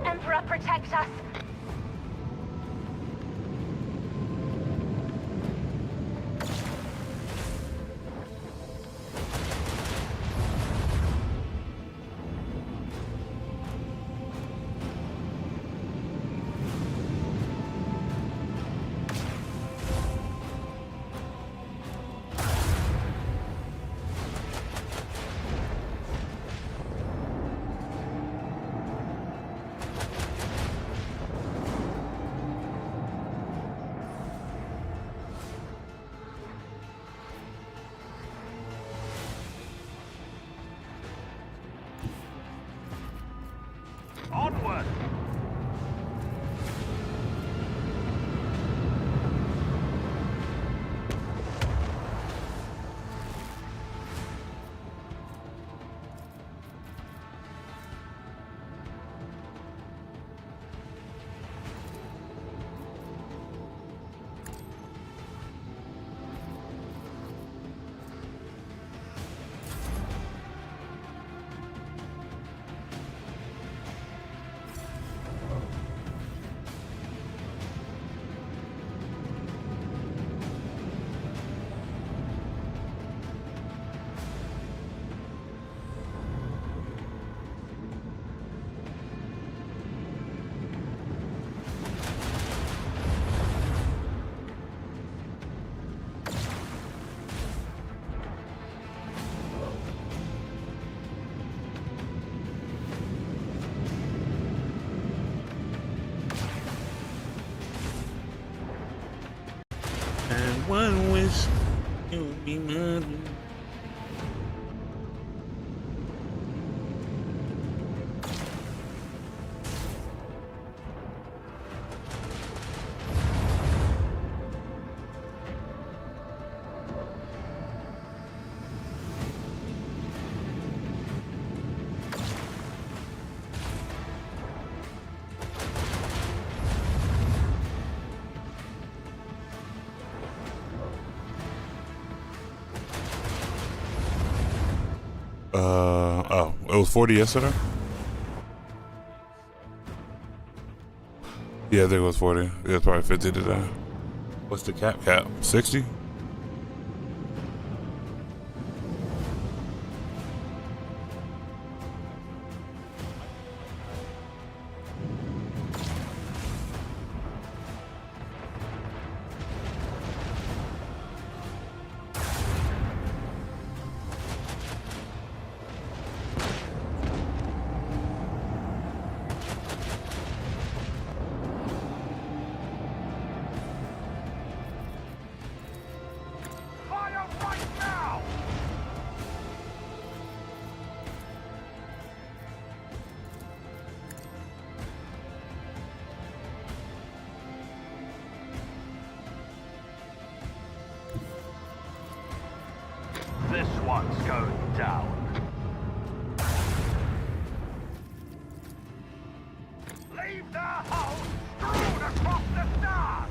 Emperor, protect us! Onward! And one wish it would be mine. Oh, it was 40 yesterday? Yeah, I think it was 40. Yeah, it's probably 50 today. What's the cap? 60? This one's going down. Leave their hulls strewn across the stars!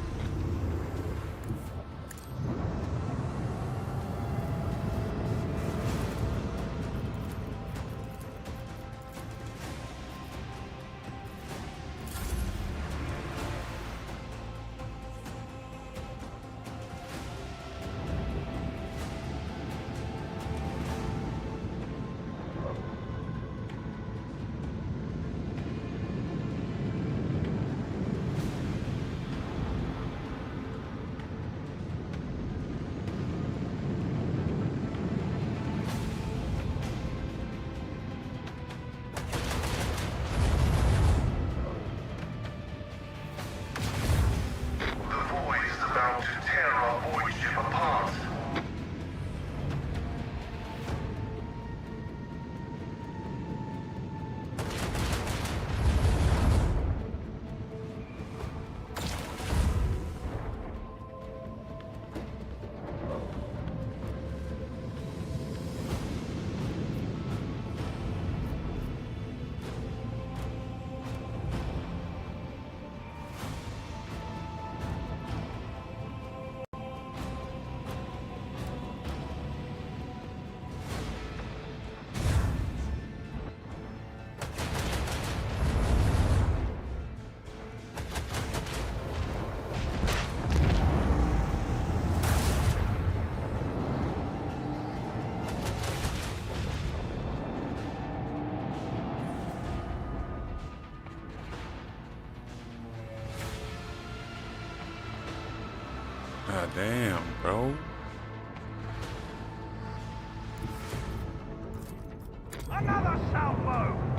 God damn, bro. Another salvo!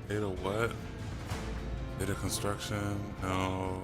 Data what? Data construction? No.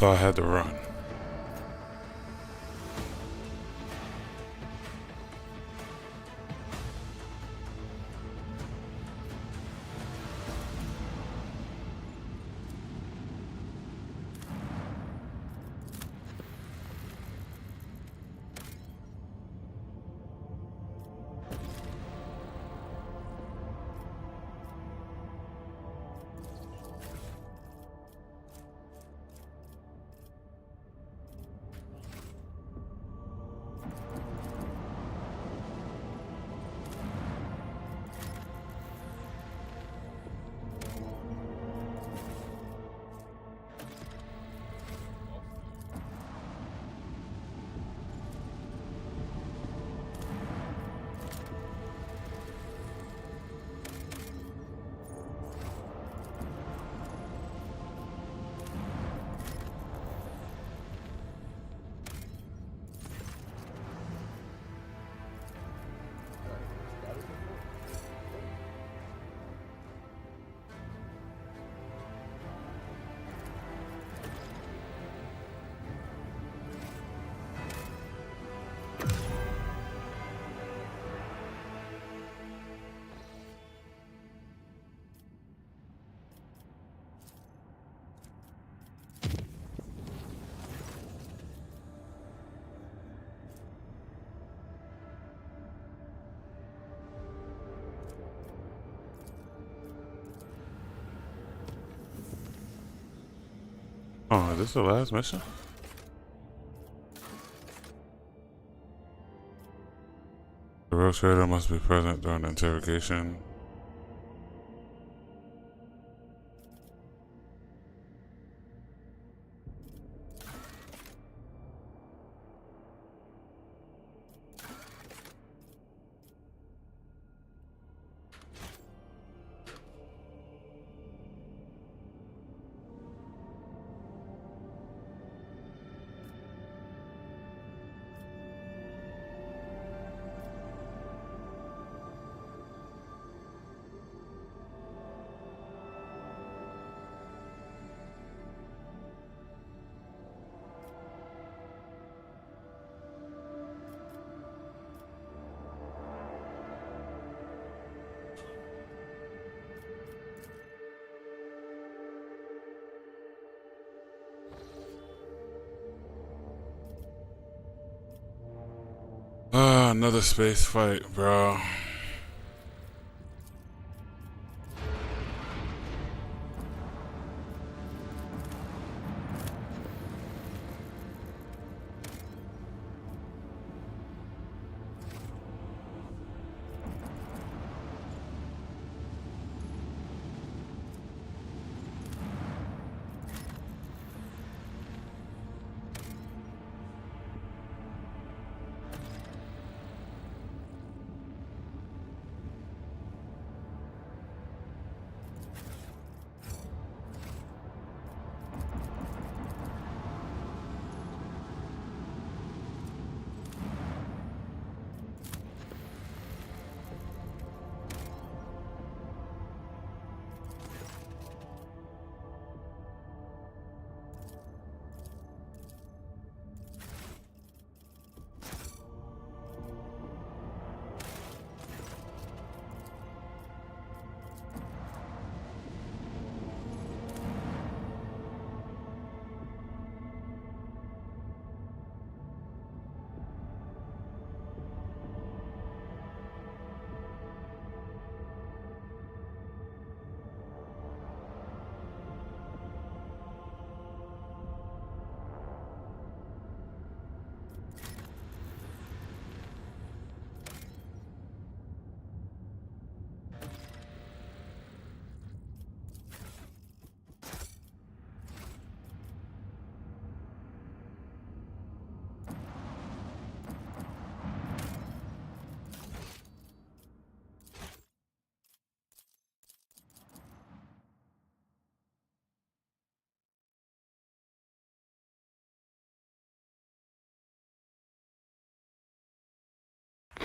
So I had to run. Oh, is this the last mission? The road trader must be present during the interrogation. Another space fight, bro.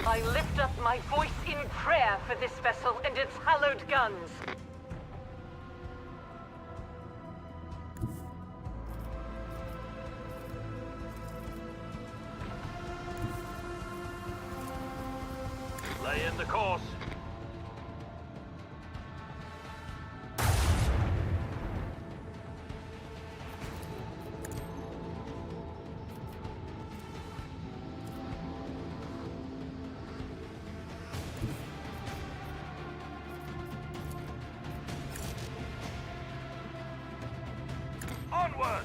I lift up my voice in prayer for this vessel and its hallowed guns. Lay in the course. Onward!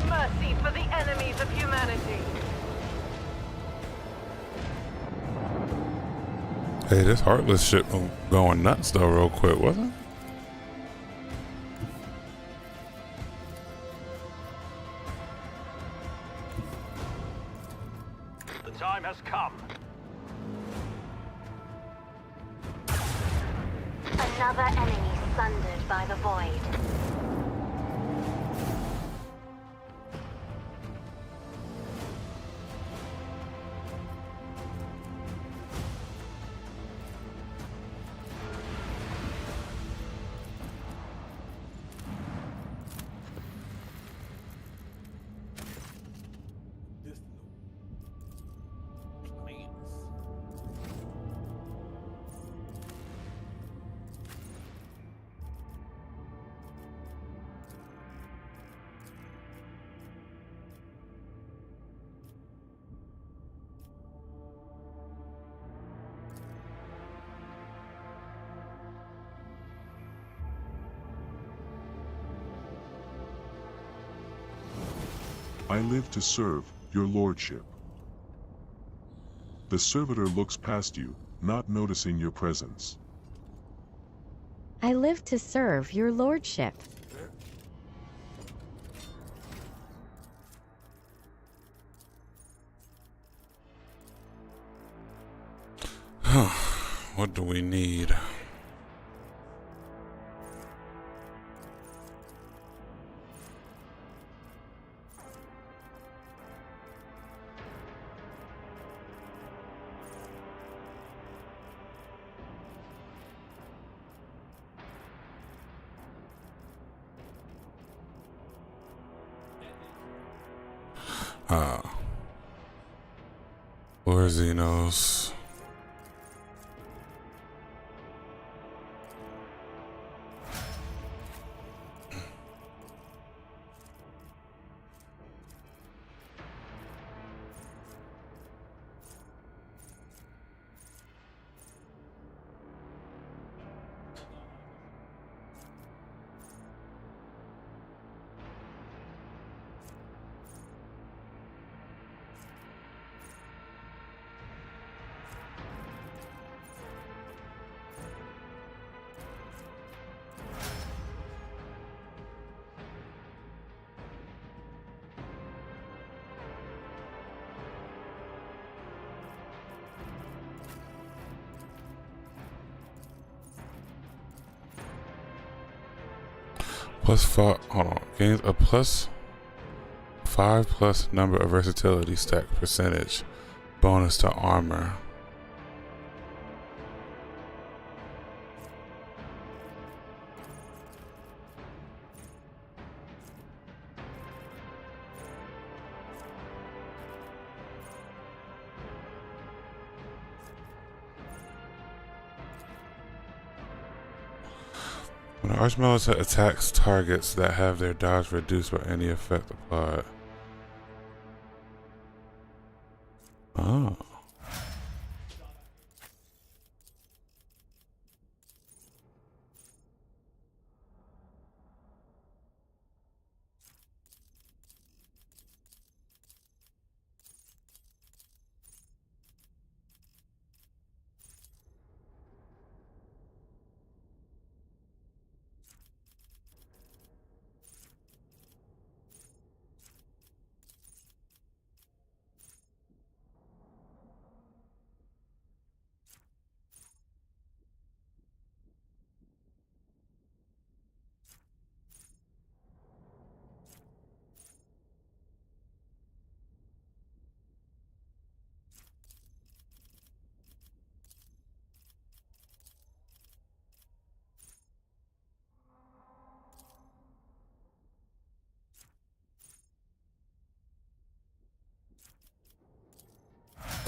Mercy for the enemies of humanity. Hey, this Heartless shit going nuts though real quick, wasn't it? The time has come. Another enemy sundered by the void. I live to serve, your lordship. The servitor looks past you, not noticing your presence. I live to serve, your lordship. What do we need? Where's Xenos? +5, hold on, gains a +5 number of versatility stack percentage bonus to armor. When an Archmilitant attacks targets that have their dodge reduced by any effect applied. Oh.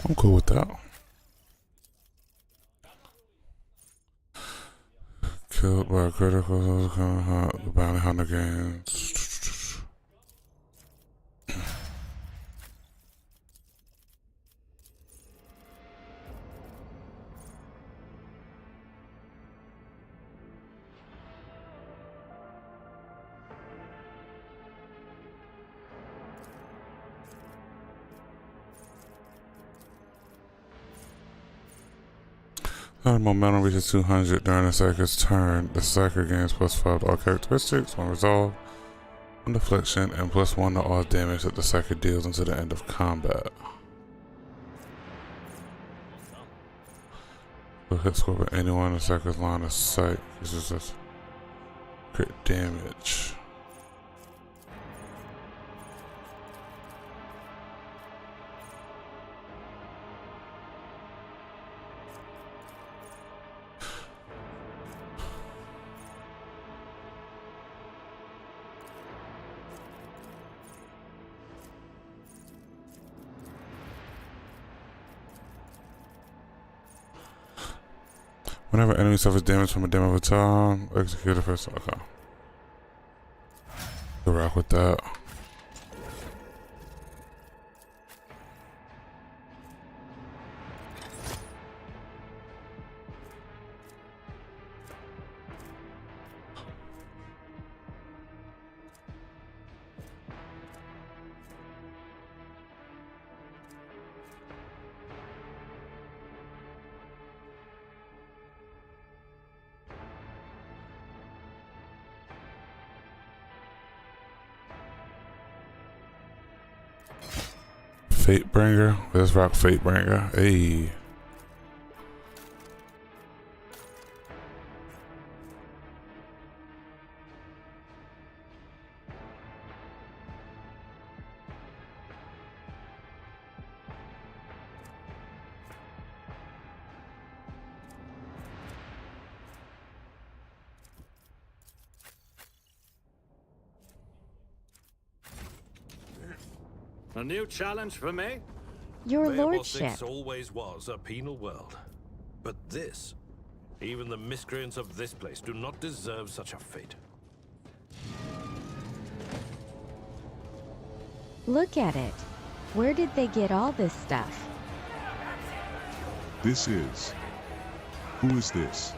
I'm cool with that. Killed by a critical the bounty hunter gains. Momentum reaches 200 during the Psyker's turn. The Psyker gains +5 to all characteristics, 1 resolve, 1 deflection, and +1 to all damage that the Psyker deals until the end of combat. The hit score for anyone in the Psyker's line of sight uses this crit damage. Whenever enemy suffers damage from a dim of a time, execute the first. Okay. Go rock with that. Fatebringer. Let's rock Fatebringer. Hey. A new challenge for me? Your Variable lordship. 6 always was a penal world. But this, even the miscreants of this place do not deserve such a fate. Look at it. Where did they get all this stuff? This is... Who is this?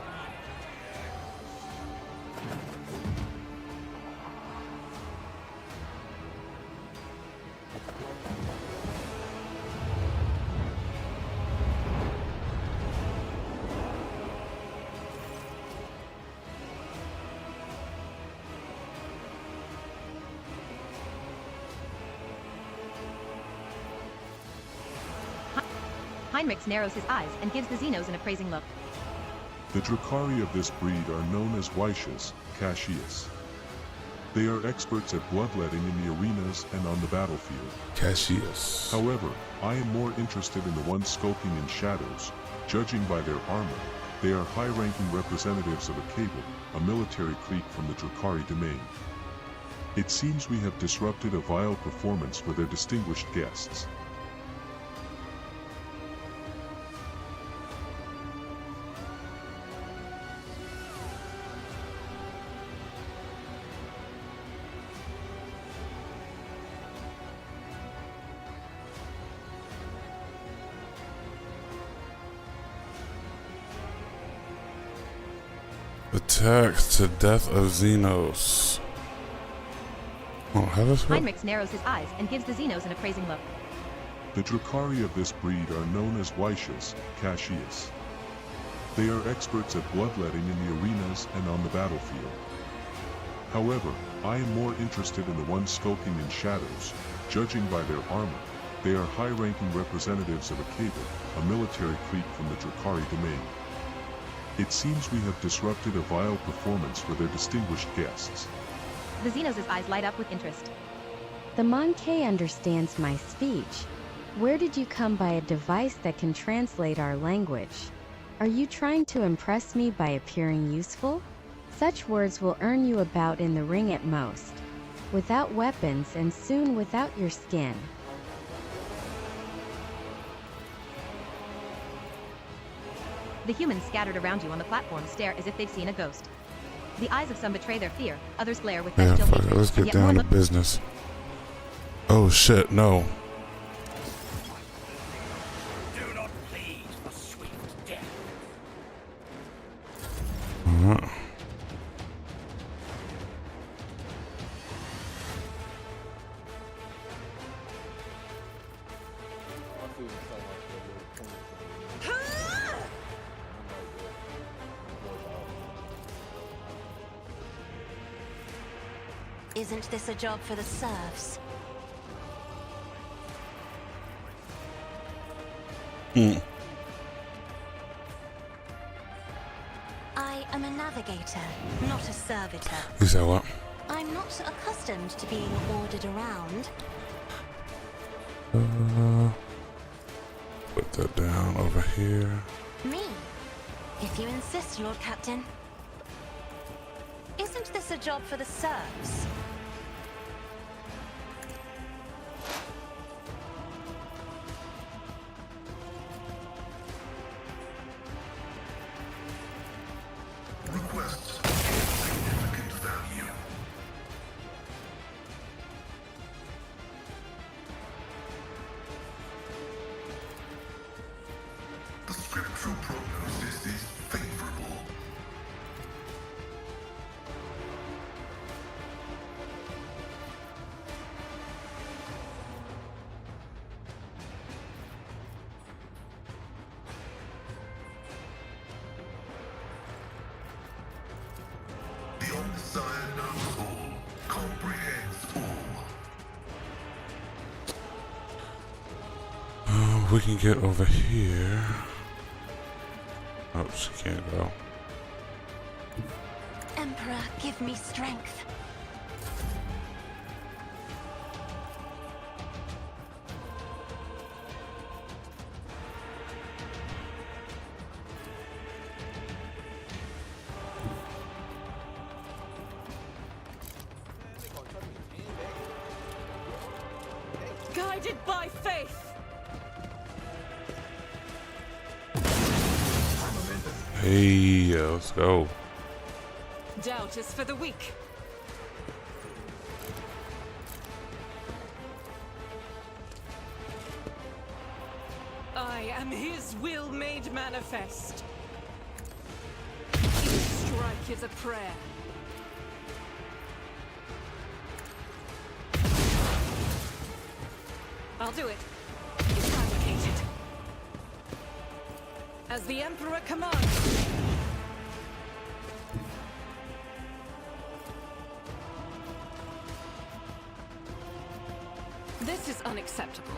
Heinrich narrows his eyes and gives the Xenos an appraising look. The Drakari of this breed are known as Waishas, Cassius. They are experts at bloodletting in the arenas and on the battlefield. Cassius. However, I am more interested in the ones skulking in shadows. Judging by their armor, they are high-ranking representatives of a cable, a military clique from the Drakari domain. It seems we have disrupted a vile performance for their distinguished guests. attack to death of Xenos. Oh, how does that? Heinrich narrows his eyes and gives the Xenos an appraising look. The Drakari of this breed are known as Waishas, Cashias. They are experts at bloodletting in the arenas and on the battlefield. However, I am more interested in the ones skulking in shadows. Judging by their armor, they are high-ranking representatives of a Cable, a military clique from the Drakari domain. It seems we have disrupted a vile performance for their distinguished guests. The Xenos' eyes light up with interest. The Monkey understands my speech. Where did you come by a device that can translate our language? Are you trying to impress me by appearing useful? Such words will earn you a bout in the ring at most. Without weapons and soon without your skin. The humans scattered around you on the platform stare as if they've seen a ghost. The eyes of some betray their fear, others glare with Yeah, bestial fuck it. hatred, Let's and get yet more down to look- business. Oh shit, no. Do not plead for sweet death. Uh-huh. Isn't this a job for the serfs? I am a navigator, not a servitor. You said what? I'm not accustomed to being ordered around. Put that down over here. Me? If you insist, Lord Captain. Isn't this a job for the serfs? Requests significant value. The scriptural prognosis is favorable. The Omniscient knows all, comprehends all. We can get over here. Oh, she can't go. Emperor, give me strength. Guided by faith. Hey, let's go. Doubt is for the weak. I am his will made manifest. Each strike is a prayer. I'll do it. It's fabricated. As the Emperor commands. This is unacceptable.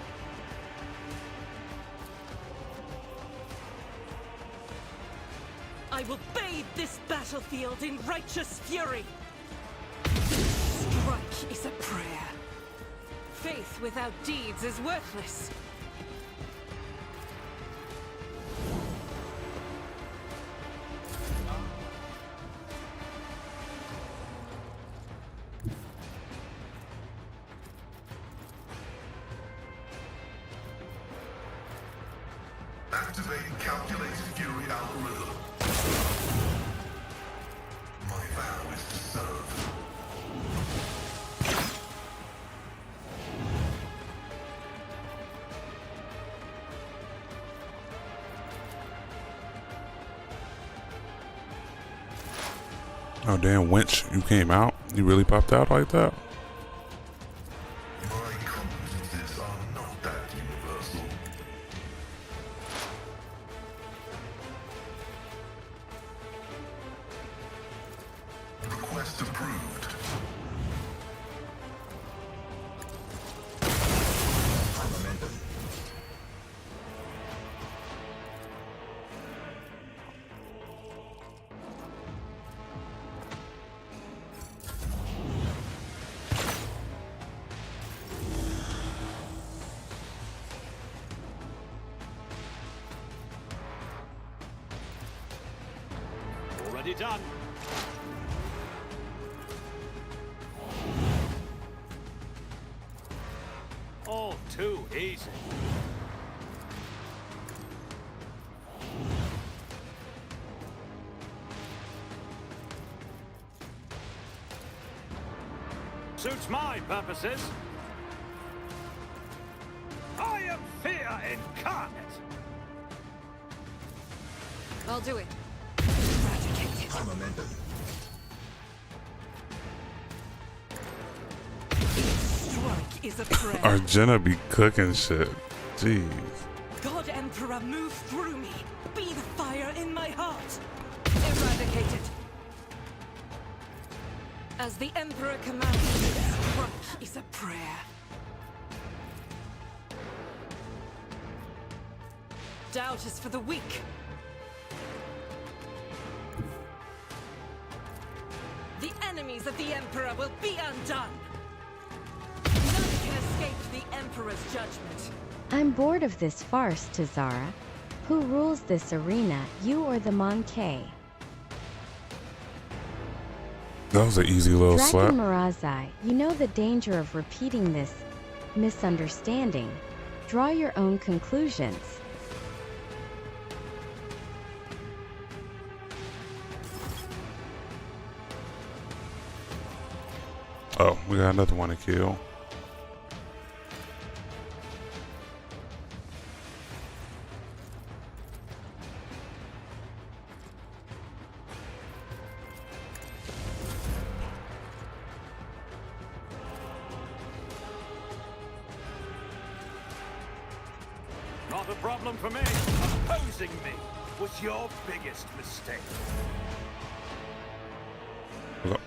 I will bathe this battlefield in righteous fury. Strike is a prayer. Faith without deeds is worthless. Activate calculated fury algorithm. My vow is to serve. Oh damn, Winch, you came out? You really popped out like that? My competences are not that universal. Request approved. Momentum. Already done. All too easy. Suits my purposes. I am fear incarnate. I'll do it. Momentum. Strike is a prayer. Argenna be cooking shit. Jeez. God Emperor, move through me. Be the fire in my heart. Eradicate it. As the Emperor commands, strike is a prayer. Doubt is for the weak. The enemies of the Emperor will be undone. None can escape the Emperor's judgment. I'm bored of this farce, Tazara. Who rules this arena, you or the Monkey? That was an easy little slap. Dragon Marazai, you know the danger of repeating this misunderstanding. Draw your own conclusions. Oh, we got another one to kill. Not a problem for me. Opposing me was your biggest mistake. Look.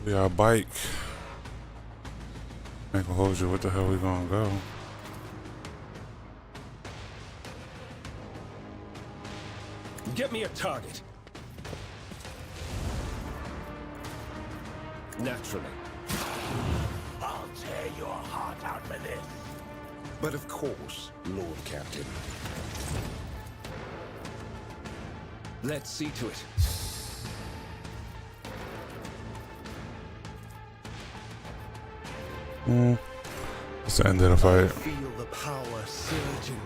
be our bike. Ain't gonna hold you. What the hell we gonna go? Get me a target. Naturally. I'll tear your heart out for this. But of course, Lord Captain. Let's see to it. It's the end of the fight. Feel the power surging.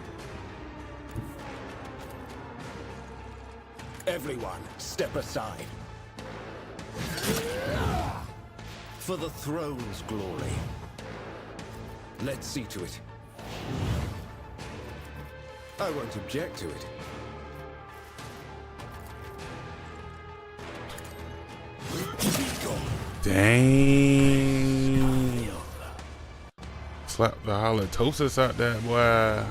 Everyone, step aside. For the throne's glory. Let's see to it. I won't object to it. Dang. Slap the halitosis out that boy.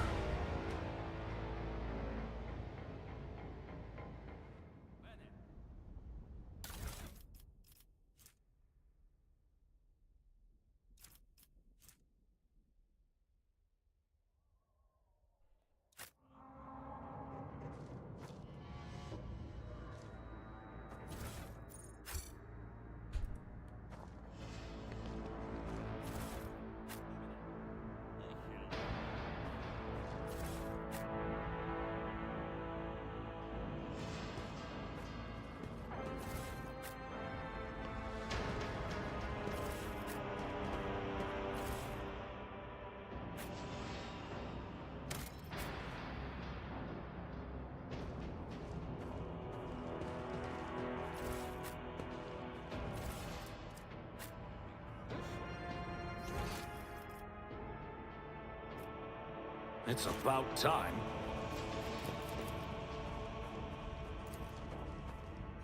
It's about time.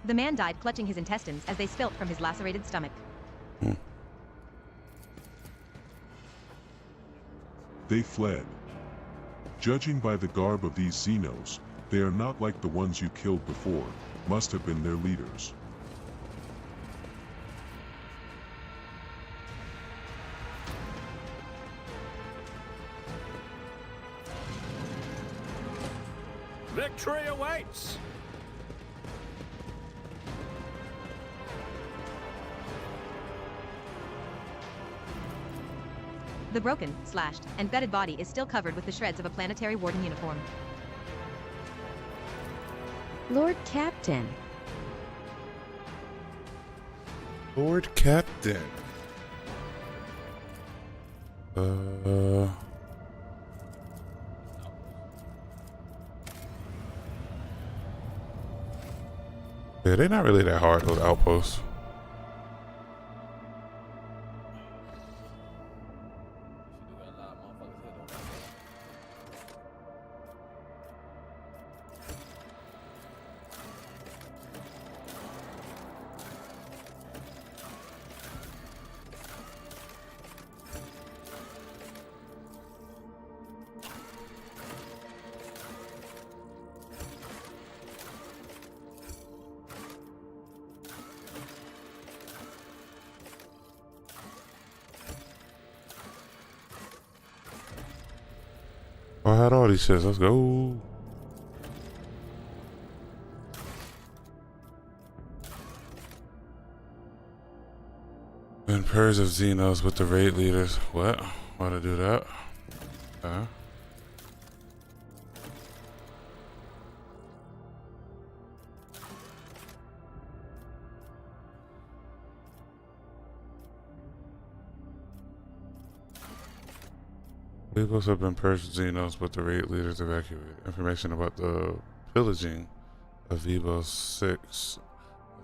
The man died clutching his intestines as they spilt from his lacerated stomach. They fled. Judging by the garb of these Xenos, they are not like the ones you killed before. Must have been their leaders. Victory awaits! The broken, slashed, and gutted body is still covered with the shreds of a planetary warden uniform. Lord Captain. Lord Captain. Yeah, they're not really that hard, those outposts. I had all these shits. Let's go. And pairs of Xenos with the raid leaders. What? Why to do that? Vehicles have been purged Xenos, but the raid leaders evacuated. Information about the pillaging of Evo 6 has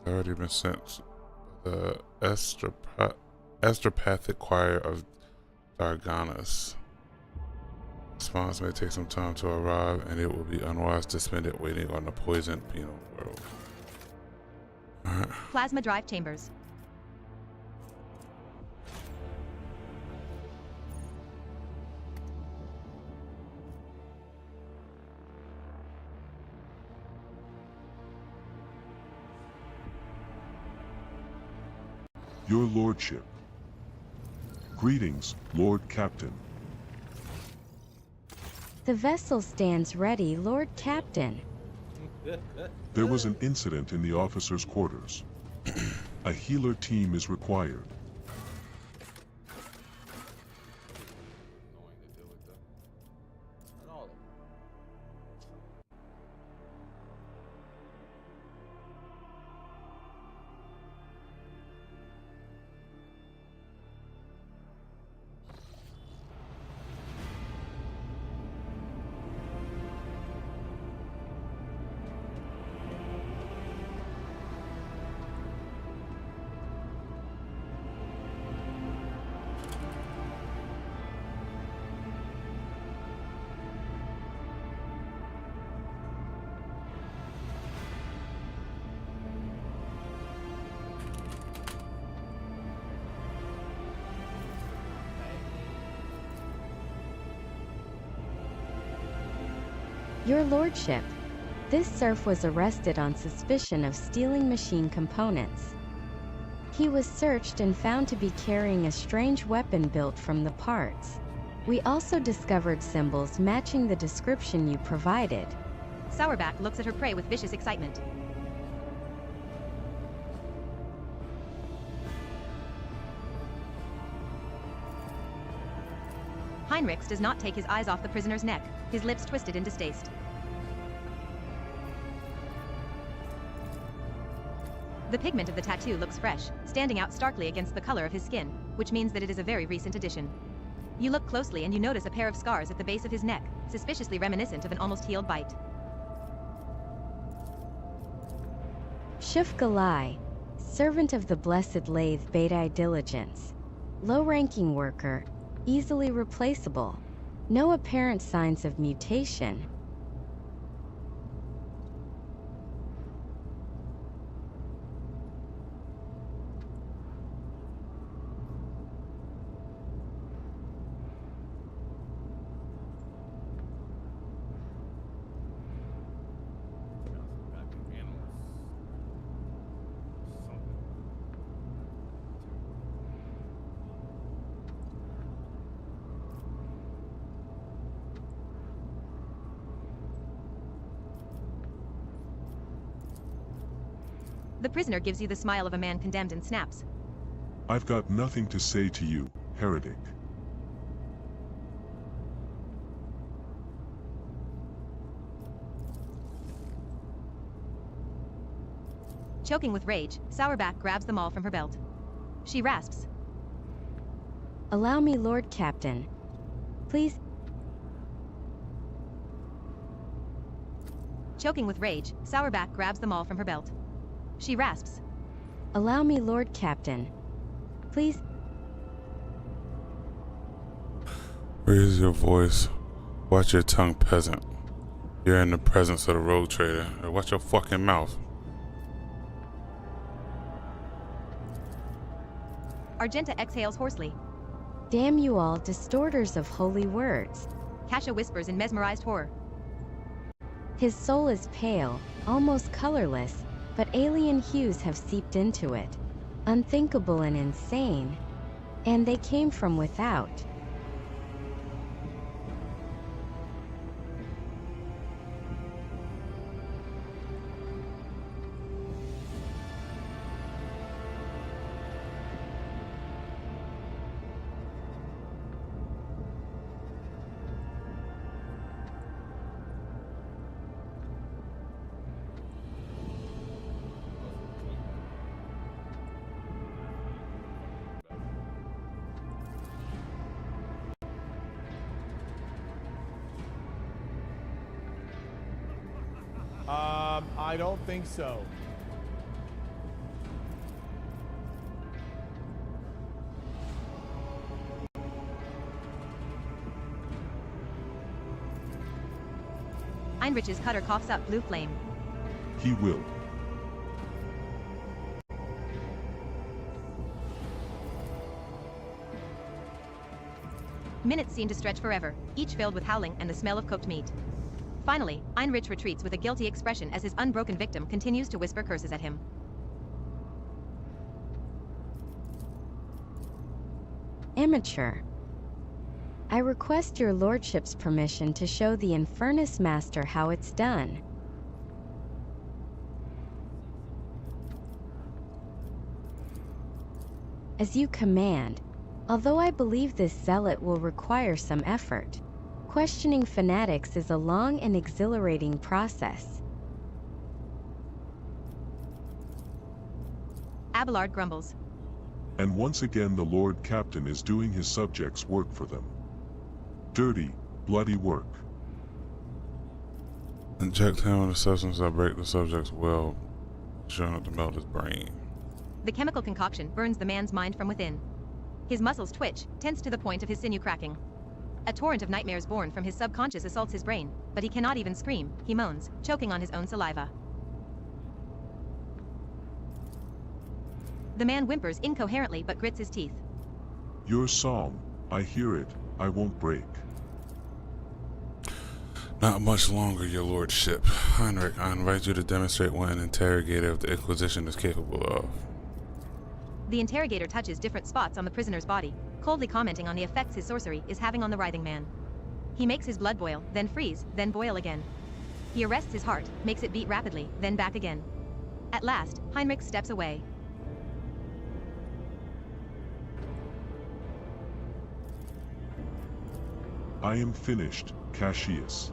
already been sent by the astropathic choir of Darganas. Response may take some time to arrive, and it will be unwise to spend it waiting on the poisoned penal world. Alright. Plasma drive chambers. Your Lordship. Greetings, Lord Captain. The vessel stands ready, Lord Captain. There was an incident in the officers' quarters. A healer team is required. Your Lordship, this serf was arrested on suspicion of stealing machine components. He was searched and found to be carrying a strange weapon built from the parts. We also discovered symbols matching the description you provided. Sourback looks at her prey with vicious excitement. Heinrichs does not take his eyes off the prisoner's neck, his lips twisted in distaste. The pigment of the tattoo looks fresh, standing out starkly against the color of his skin, which means that it is a very recent addition. You look closely and you notice a pair of scars at the base of his neck, suspiciously reminiscent of an almost healed bite. Shuf Galai, servant of the Blessed Lathe Beti Diligence. Low-ranking worker, easily replaceable. No apparent signs of mutation. The prisoner gives you the smile of a man condemned and snaps. I've got nothing to say to you, heretic. Choking with rage, Sourback grabs the maul from her belt. She rasps. Allow me, Lord Captain. Please. Choking with rage, Sourback grabs the maul from her belt. She rasps. Allow me, Lord Captain. Please. Raise your voice. Watch your tongue, peasant. You're in the presence of the rogue trader. Watch your fucking mouth. Argenta exhales hoarsely. Damn you all, distorters of holy words. Kasha whispers in mesmerized horror. His soul is pale, almost colorless, but alien hues have seeped into it. Unthinkable and insane. And they came from without. I don't think so. Heinrich's cutter coughs up blue flame. He will. Minutes seem to stretch forever, each filled with howling and the smell of cooked meat. Finally, Heinrich retreats with a guilty expression as his unbroken victim continues to whisper curses at him. Amateur. I request your lordship's permission to show the Infernus Master how it's done. As you command, although I believe this zealot will require some effort. Questioning fanatics is a long and exhilarating process. Abelard grumbles. And once again the Lord Captain is doing his subjects' work for them. Dirty, bloody work. Inject him with a substance that break the subject's will, sure not to melt his brain. The chemical concoction burns the man's mind from within. His muscles twitch, tense to the point of his sinew cracking. A torrent of nightmares born from his subconscious assaults his brain, but he cannot even scream. He moans, choking on his own saliva. The man whimpers incoherently but grits his teeth. Your song, I hear it, I won't break. Not much longer, your lordship. Heinrich, I invite you to demonstrate what an interrogator of the Inquisition is capable of. The interrogator touches different spots on the prisoner's body, coldly commenting on the effects his sorcery is having on the writhing man. He makes his blood boil, then freeze, then boil again. He arrests his heart, makes it beat rapidly, then back again. At last, Heinrich steps away. I am finished, Cassius.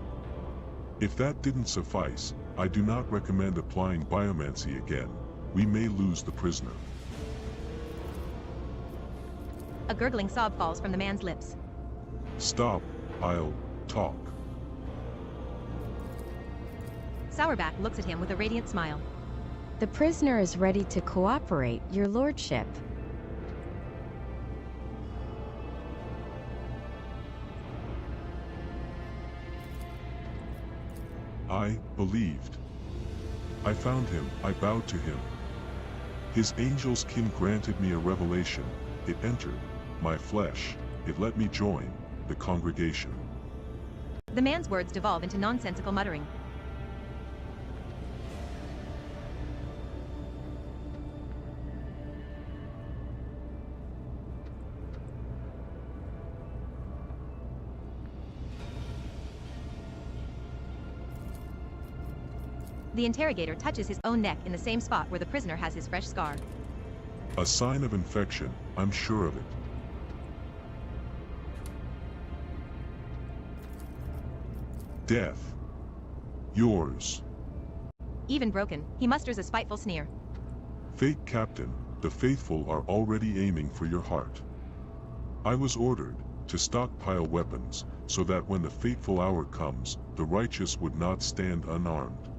If that didn't suffice, I do not recommend applying biomancy again. We may lose the prisoner. A gurgling sob falls from the man's lips. Stop, I'll talk. Sourback looks at him with a radiant smile. The prisoner is ready to cooperate, your lordship. I believed. I found him, I bowed to him. His angel's kin granted me a revelation. It entered my flesh. It let me join the congregation. The man's words devolve into nonsensical muttering. The interrogator touches his own neck in the same spot where the prisoner has his fresh scar. A sign of infection, I'm sure of it. Death. Yours. Even broken, he musters a spiteful sneer. Fate Captain, the faithful are already aiming for your heart. I was ordered to stockpile weapons, so that when the fateful hour comes, the righteous would not stand unarmed.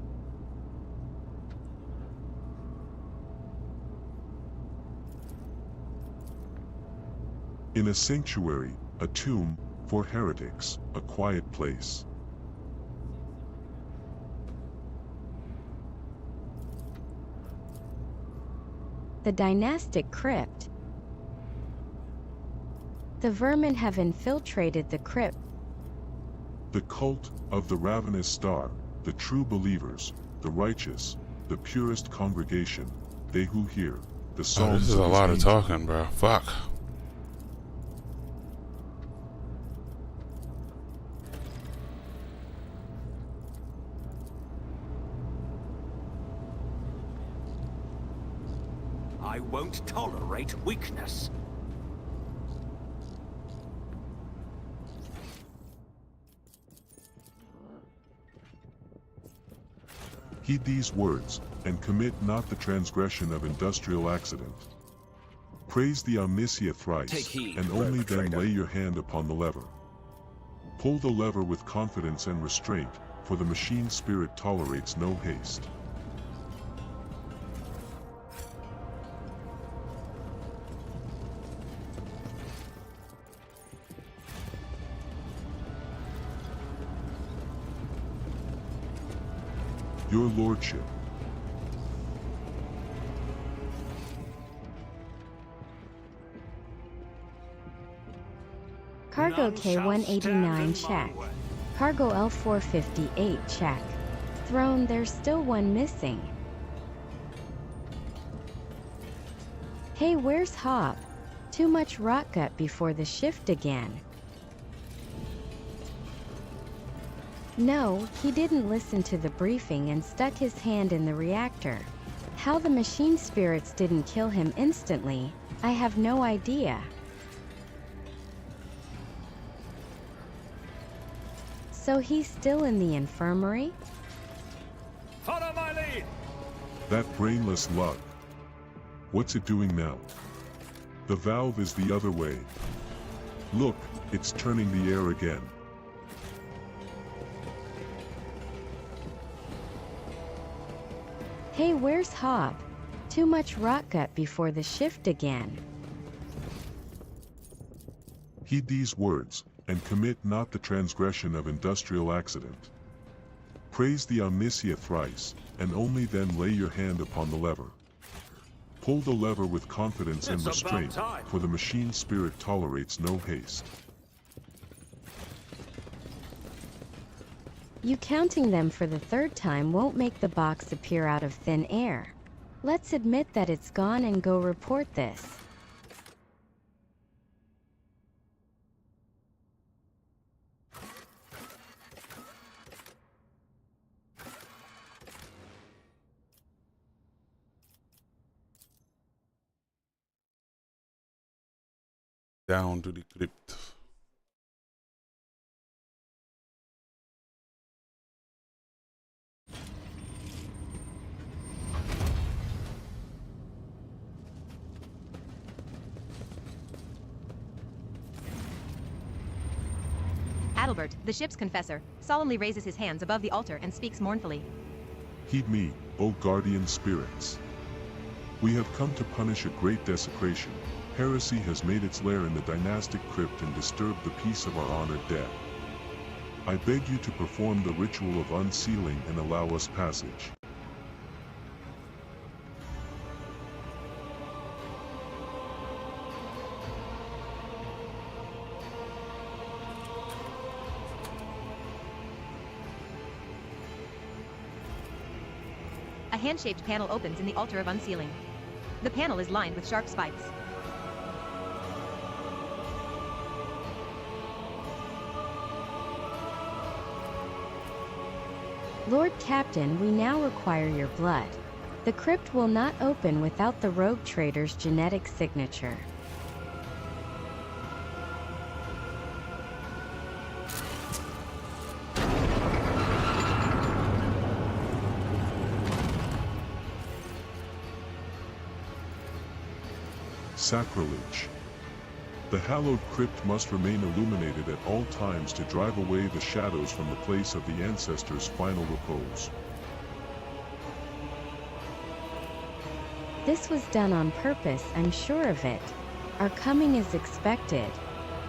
In a sanctuary, a tomb, for heretics, a quiet place. The dynastic crypt. The vermin have infiltrated the crypt. The cult of the ravenous star, the true believers, the righteous, the purest congregation, they who hear the psalms. This is a lot of talking, bro. Fuck. I won't tolerate weakness. Heed these words, and commit not the transgression of industrial accident. Praise the Omniscient thrice, and only then lay your hand upon the lever. Pull the lever with confidence and restraint, for the machine spirit tolerates no haste. Your Lordship. Cargo K-189 check. Cargo L-458 check. Throne, there's still one missing. Hey, where's Hop? Too much rotgut before the shift again. No, he didn't listen to the briefing and stuck his hand in the reactor. How the machine spirits didn't kill him instantly, I have no idea. So he's still in the infirmary? Follow my lead! That brainless lug. What's it doing now? The valve is the other way. Look, it's turning the air again. Hey, where's Hob? Too much rotgut before the shift again. Heed these words, and commit not the transgression of industrial accident. Praise the omniscient thrice, and only then lay your hand upon the lever. Pull the lever with confidence and It's about restraint, time. for the machine spirit tolerates no haste. You counting them for the third time won't make the box appear out of thin air. Let's admit that it's gone and go report this. Down to the crypt. Adalbert, the ship's confessor, solemnly raises his hands above the altar and speaks mournfully. Heed me, O guardian spirits. We have come to punish a great desecration. Heresy has made its lair in the dynastic crypt and disturbed the peace of our honored dead. I beg you to perform the ritual of unsealing and allow us passage. A hand-shaped panel opens in the altar of unsealing. The panel is lined with sharp spikes. Lord Captain, we now require your blood. The crypt will not open without the rogue trader's genetic signature. Sacrilege. The hallowed crypt must remain illuminated at all times to drive away the shadows from the place of the ancestors' final repose. This was done on purpose, I'm sure of it. Our coming is expected.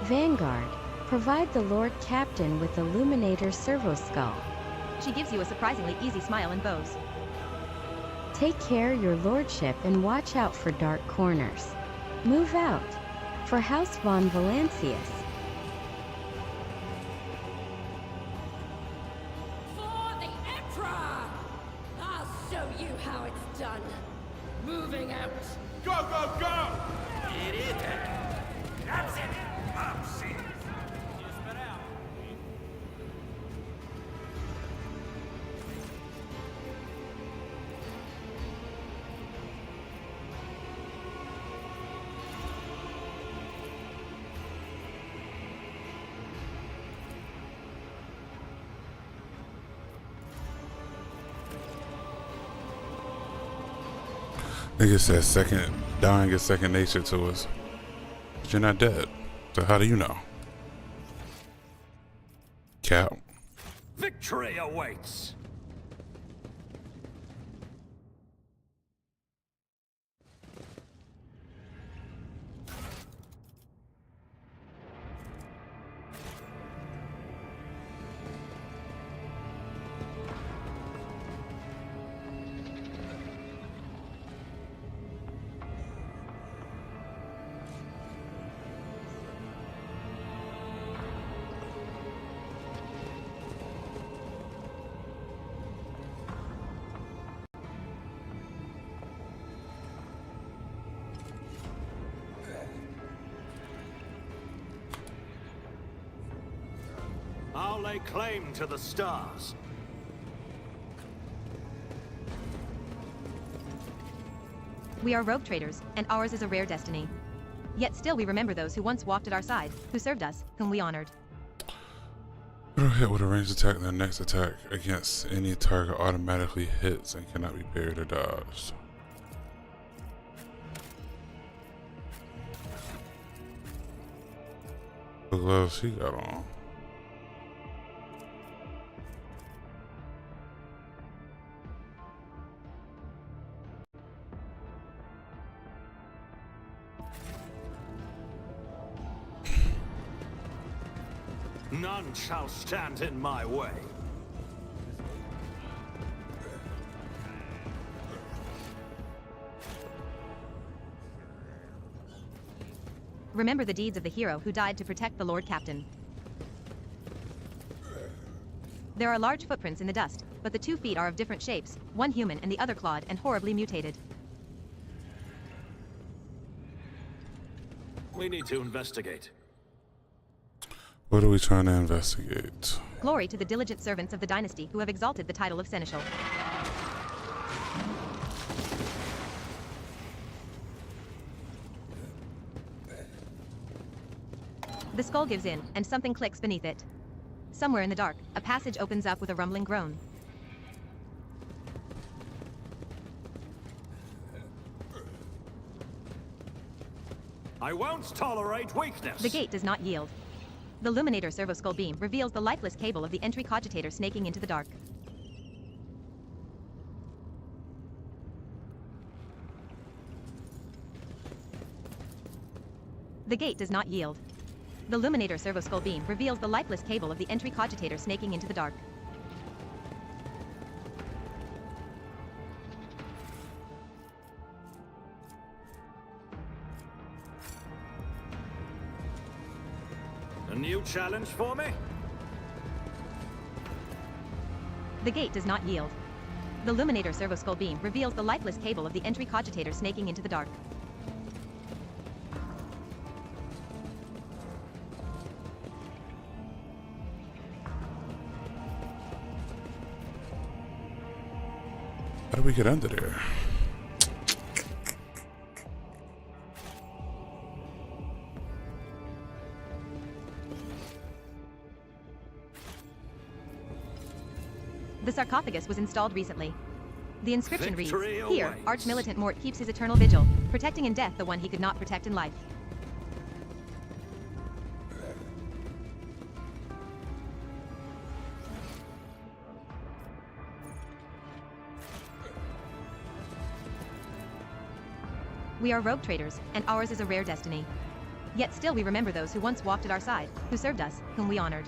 Vanguard, provide the Lord Captain with Illuminator Servo Skull. She gives you a surprisingly easy smile and bows. Take care, your lordship, and watch out for dark corners. Move out. For House von Valancius. For the Emperor! I'll show you how it's done. Moving out. Go, go, go! It is that. That's it. I'm seeing. Nigga said second dying is second nature to us. But you're not dead. So how do you know? Cap. Victory awaits! I'll lay claim to the stars. We are rogue traders, and ours is a rare destiny. Yet still we remember those who once walked at our side, who served us, whom we honored. Auto hit with a ranged attack, the next attack against any target automatically hits and cannot be parried or dodged. The gloves he got on. None shall stand in my way. Remember the deeds of the hero who died to protect the Lord Captain. There are large footprints in the dust, but the 2 feet are of different shapes, one human and the other clawed and horribly mutated. We need to investigate. What are we trying to investigate? Glory to the diligent servants of the dynasty who have exalted the title of seneschal. The skull gives in, and something clicks beneath it. Somewhere in the dark, a passage opens up with a rumbling groan. I won't tolerate weakness. The gate does not yield. The Luminator servo skull beam reveals the lifeless cable of the entry cogitator snaking into the dark. The gate does not yield. The Luminator servo skull beam reveals the lifeless cable of the entry cogitator snaking into the dark. A new challenge for me? The gate does not yield. The Luminator servo skull beam reveals the lifeless cable of the entry cogitator snaking into the dark. How do we get under there? The sarcophagus was installed recently. The inscription reads, Victory "Here, awaits." Arch-Militant Mort keeps his eternal vigil, protecting in death the one he could not protect in life." We are rogue traders, and ours is a rare destiny. Yet still we remember those who once walked at our side, who served us, whom we honored.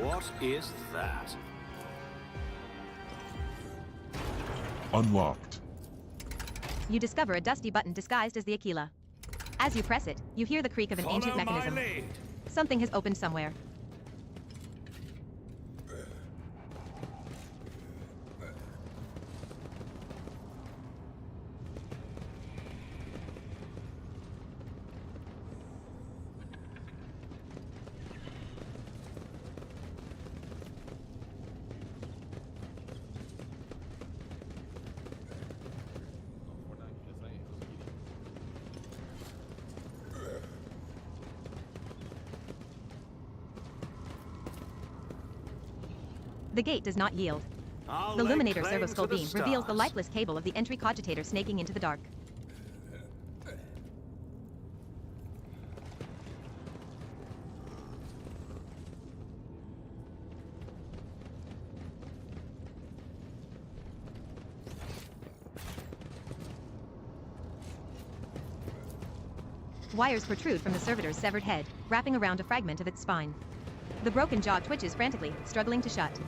What is that? Unlocked. You discover a dusty button disguised as the Aquila. As you press it, you hear the creak of an ancient Follow my mechanism. lead. Something has opened somewhere. The gate does not yield. I'll The lay Luminator claim servo to skull the beam reveals the stars. lifeless cable of the entry cogitator snaking into the dark. Wires protrude from the servitor's severed head, wrapping around a fragment of its spine. The broken jaw twitches frantically, struggling to shut.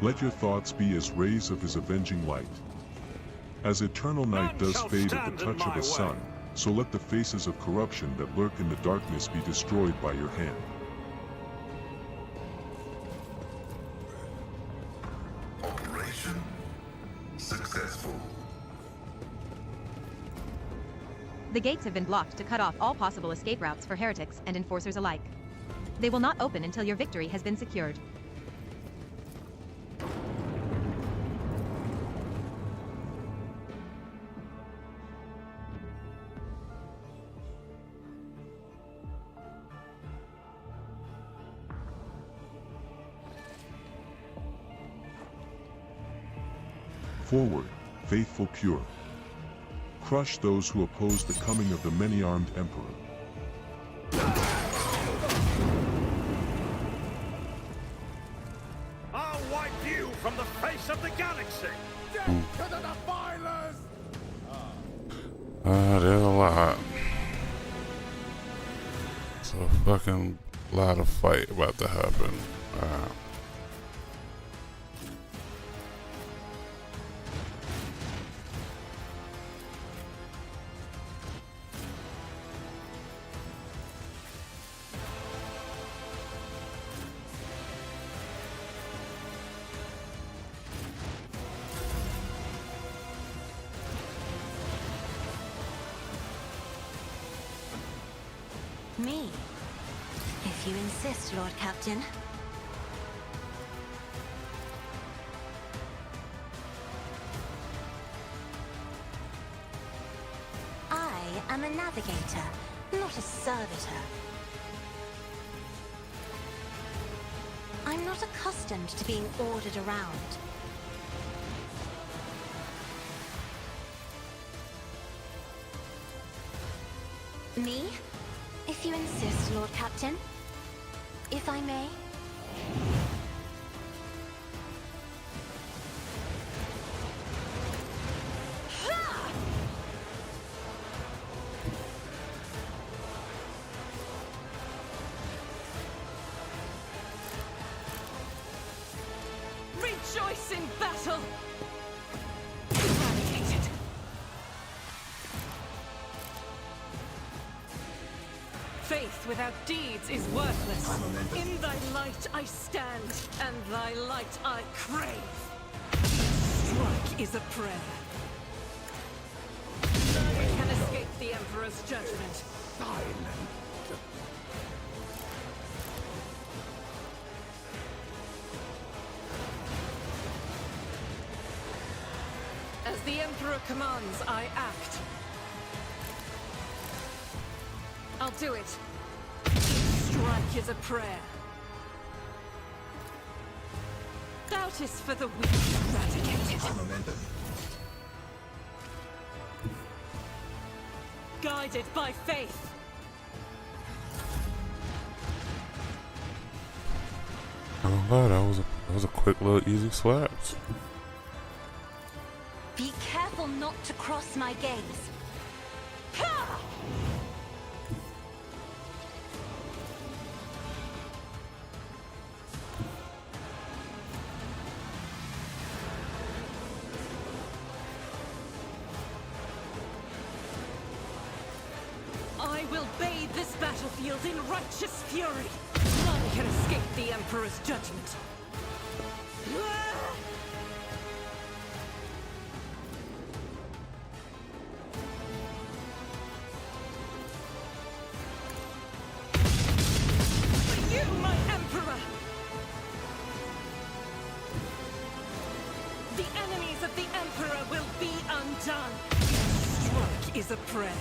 Let your thoughts be as rays of his avenging light. As eternal night does shall fade at stand the in touch of my the sun, way. so let the faces of corruption that lurk in the darkness be destroyed by your hand. Operation successful. The gates have been blocked to cut off all possible escape routes for heretics and enforcers alike. They will not open until your victory has been secured. Forward, faithful pure. Crush those who oppose the coming of the many-armed Emperor. I'll wipe you from the face of the galaxy! Death to the defilers! There's a lot. It's a fucking lot of fight about to happen. Me? If you insist, Lord Captain. I am a navigator, not a servitor. I'm not accustomed to being ordered around. Me? If you insist, Lord Captain. If I may. Rejoice in battle! Eradicated! Faith without deeds is worthless. In thy light I stand, and thy light I crave. Strike is a prayer. None can escape the Emperor's judgment. As the Emperor commands, I act. I'll do it. Strike is a prayer. Doubt is for the weak. Eradicated. Guided by faith. Oh wow, that was a quick little easy slaps. Be careful not to cross my gaze. Ha! I will bathe this battlefield in righteous fury. None can escape the Emperor's judgment. For you, my Emperor! The enemies of the Emperor will be undone. Strike is a prayer.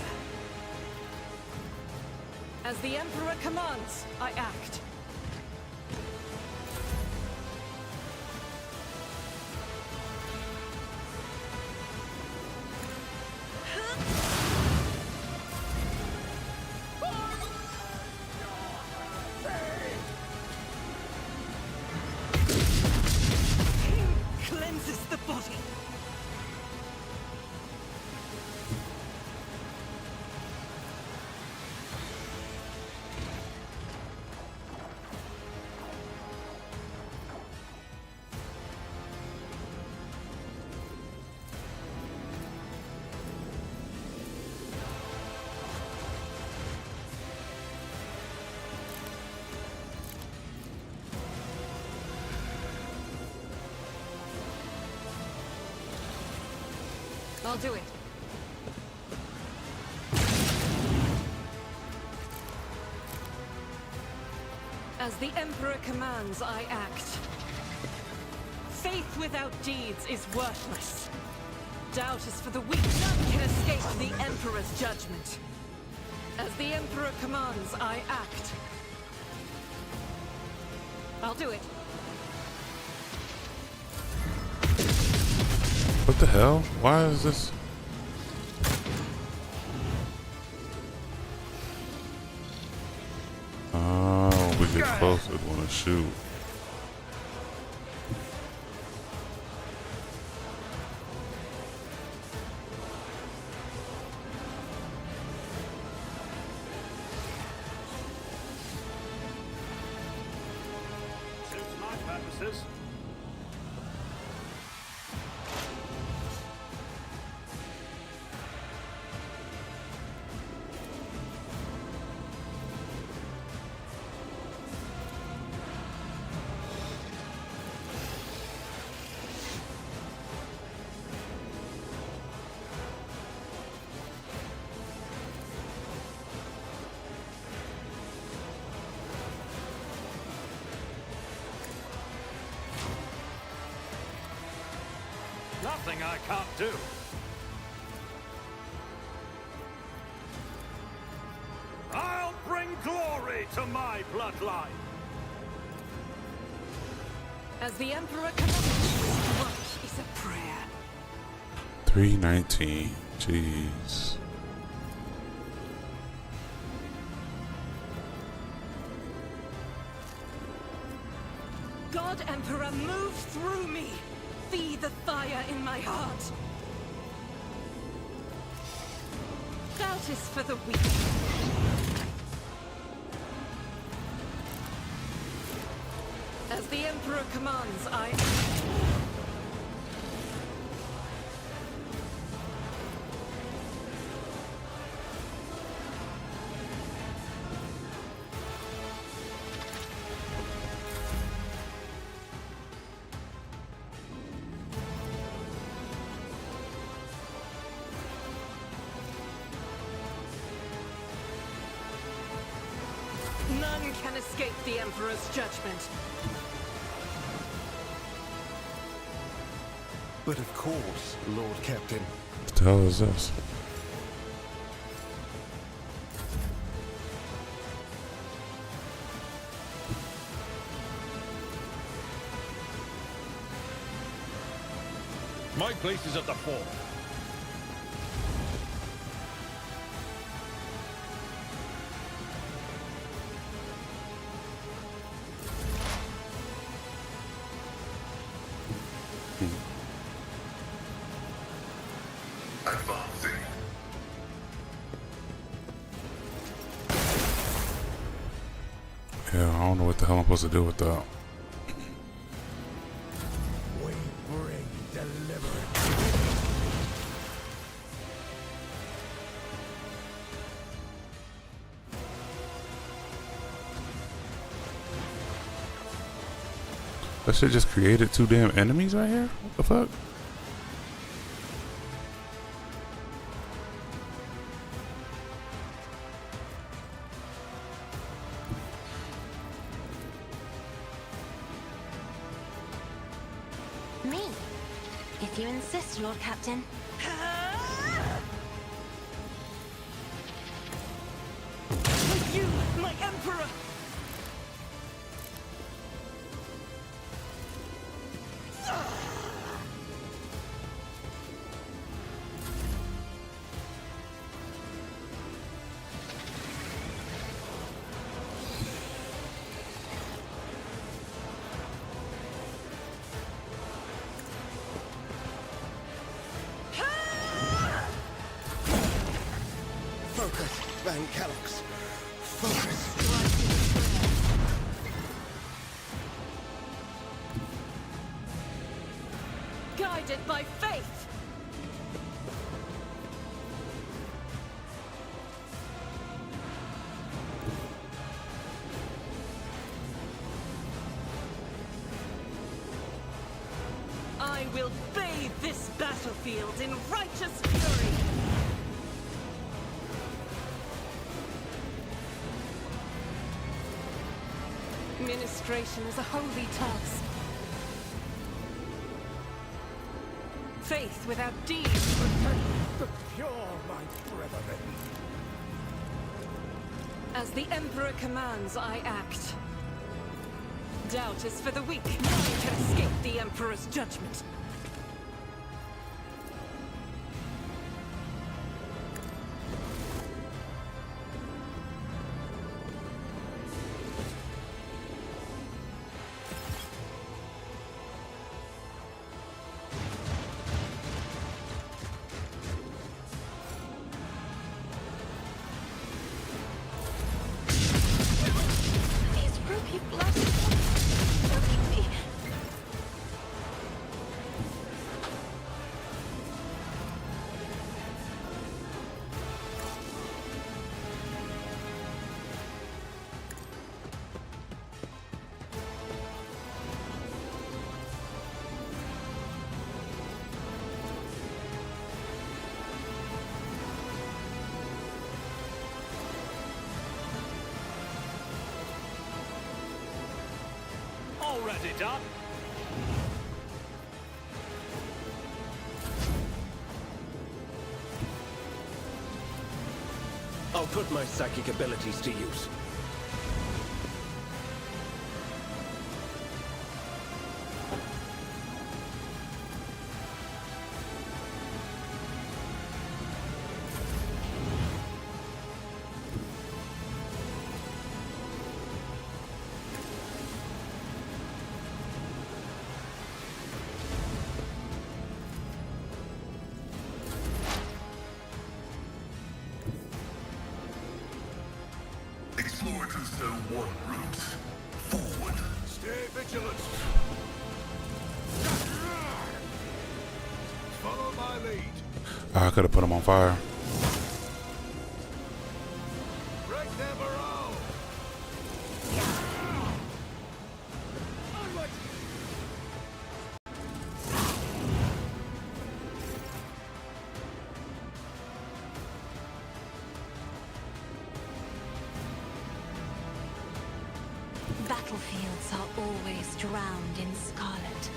As the Emperor commands, I act. Cleanses the body. I'll do it. As the Emperor commands, I act. Faith without deeds is worthless. Doubt is for the weak. None can escape the Emperor's judgment. As the Emperor commands, I act. I'll do it. What the hell? Why is this? Oh, we get closer, want to shoot. Suits my purposes. Nothing I can't do. I'll bring glory to my bloodline. As the Emperor commands, what is a prayer? 319. Jeez. God Emperor, move through me. Feed the fire in my heart. Doubt is for the weak. As the Emperor commands, I... None can escape the Emperor's judgment. But of course, Lord Captain. What the hell is this? My place is at the fort. Yeah, I don't know what the hell I'm supposed to do with that. We bring deliverance. That shit just created two damn enemies right here? What the fuck? Me, if you insist, Lord Captain. For you, my Emperor! Focus, Van Calix. Focus. Guided by faith! I will bathe this battlefield in righteous fury! Administration is a holy task. Faith without deeds. Protect the pure, my brethren. As the Emperor commands, I act. Doubt is for the weak. None can escape the Emperor's judgment. Already done. I'll put my psychic abilities to use. Stay vigilant. Follow my lead. I could have put him on fire. Break their morale. Onward. Battlefields are always drowned in scarlet.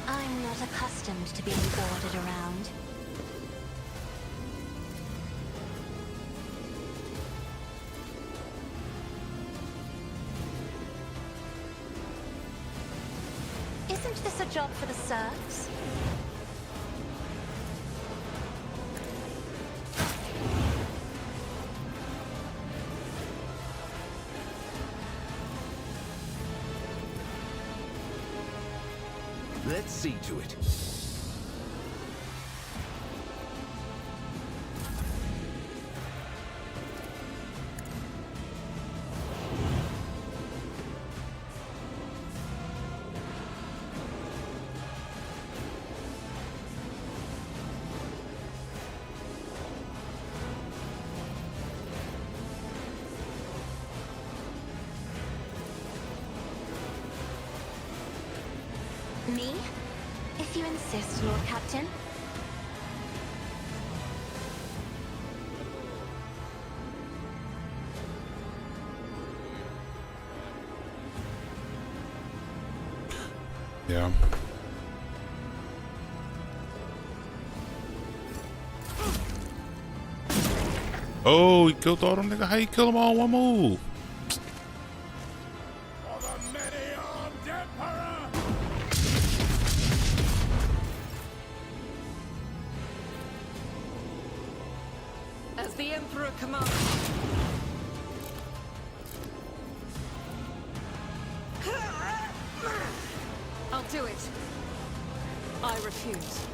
I'm not accustomed to being ordered around. Isn't this a job for the serfs? Let's see to it. Me? If you insist, Lord Captain. Yeah. Oh, he killed all them niggas. How you kill them all in one move? For the many-armed Emperor! As the Emperor commands. I'll do it. I refuse.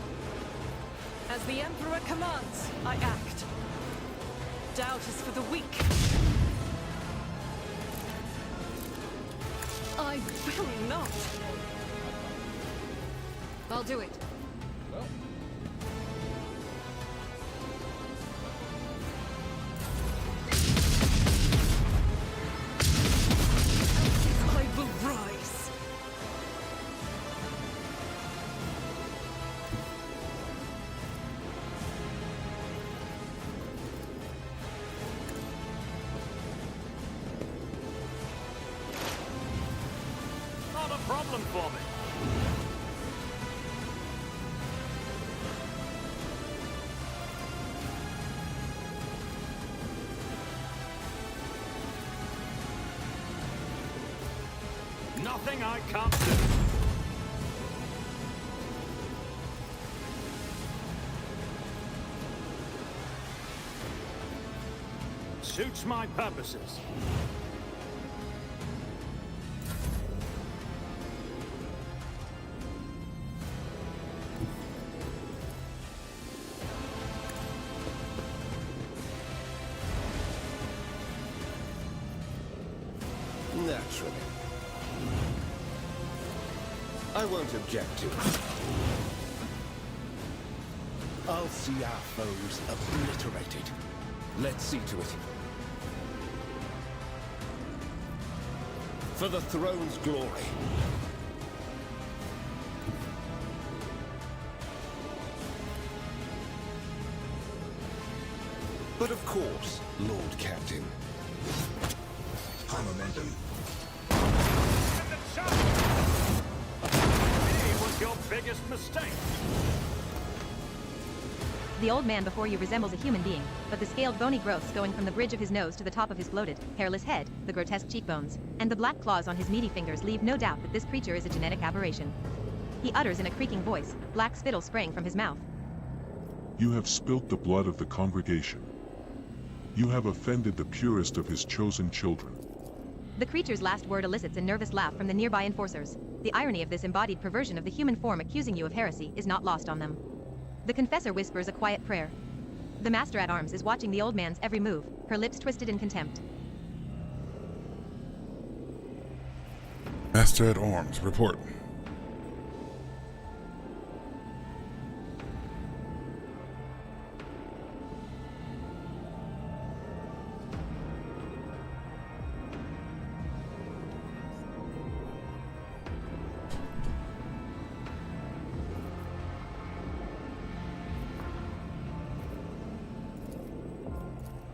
As the Emperor commands, I act. Doubt is for the weak. I will not. I'll do it. I will rise. for me. Nothing I can't do. Suits my purposes. Naturally. I won't object to it. I'll see our foes obliterated. Let's see to it. For the throne's glory. But of course, Lord Captain. High momentum. Your biggest mistake. The old man before you resembles a human being, but the scaled bony growths going from the bridge of his nose to the top of his bloated, hairless head, the grotesque cheekbones, and the black claws on his meaty fingers leave no doubt that this creature is a genetic aberration. He utters in a creaking voice, black spittle spraying from his mouth. You have spilt the blood of the congregation. You have offended the purest of his chosen children. The creature's last word elicits a nervous laugh from the nearby enforcers. The irony of this embodied perversion of the human form accusing you of heresy is not lost on them. The confessor whispers a quiet prayer. The master-at-arms is watching the old man's every move, her lips twisted in contempt. Master-at-arms, report.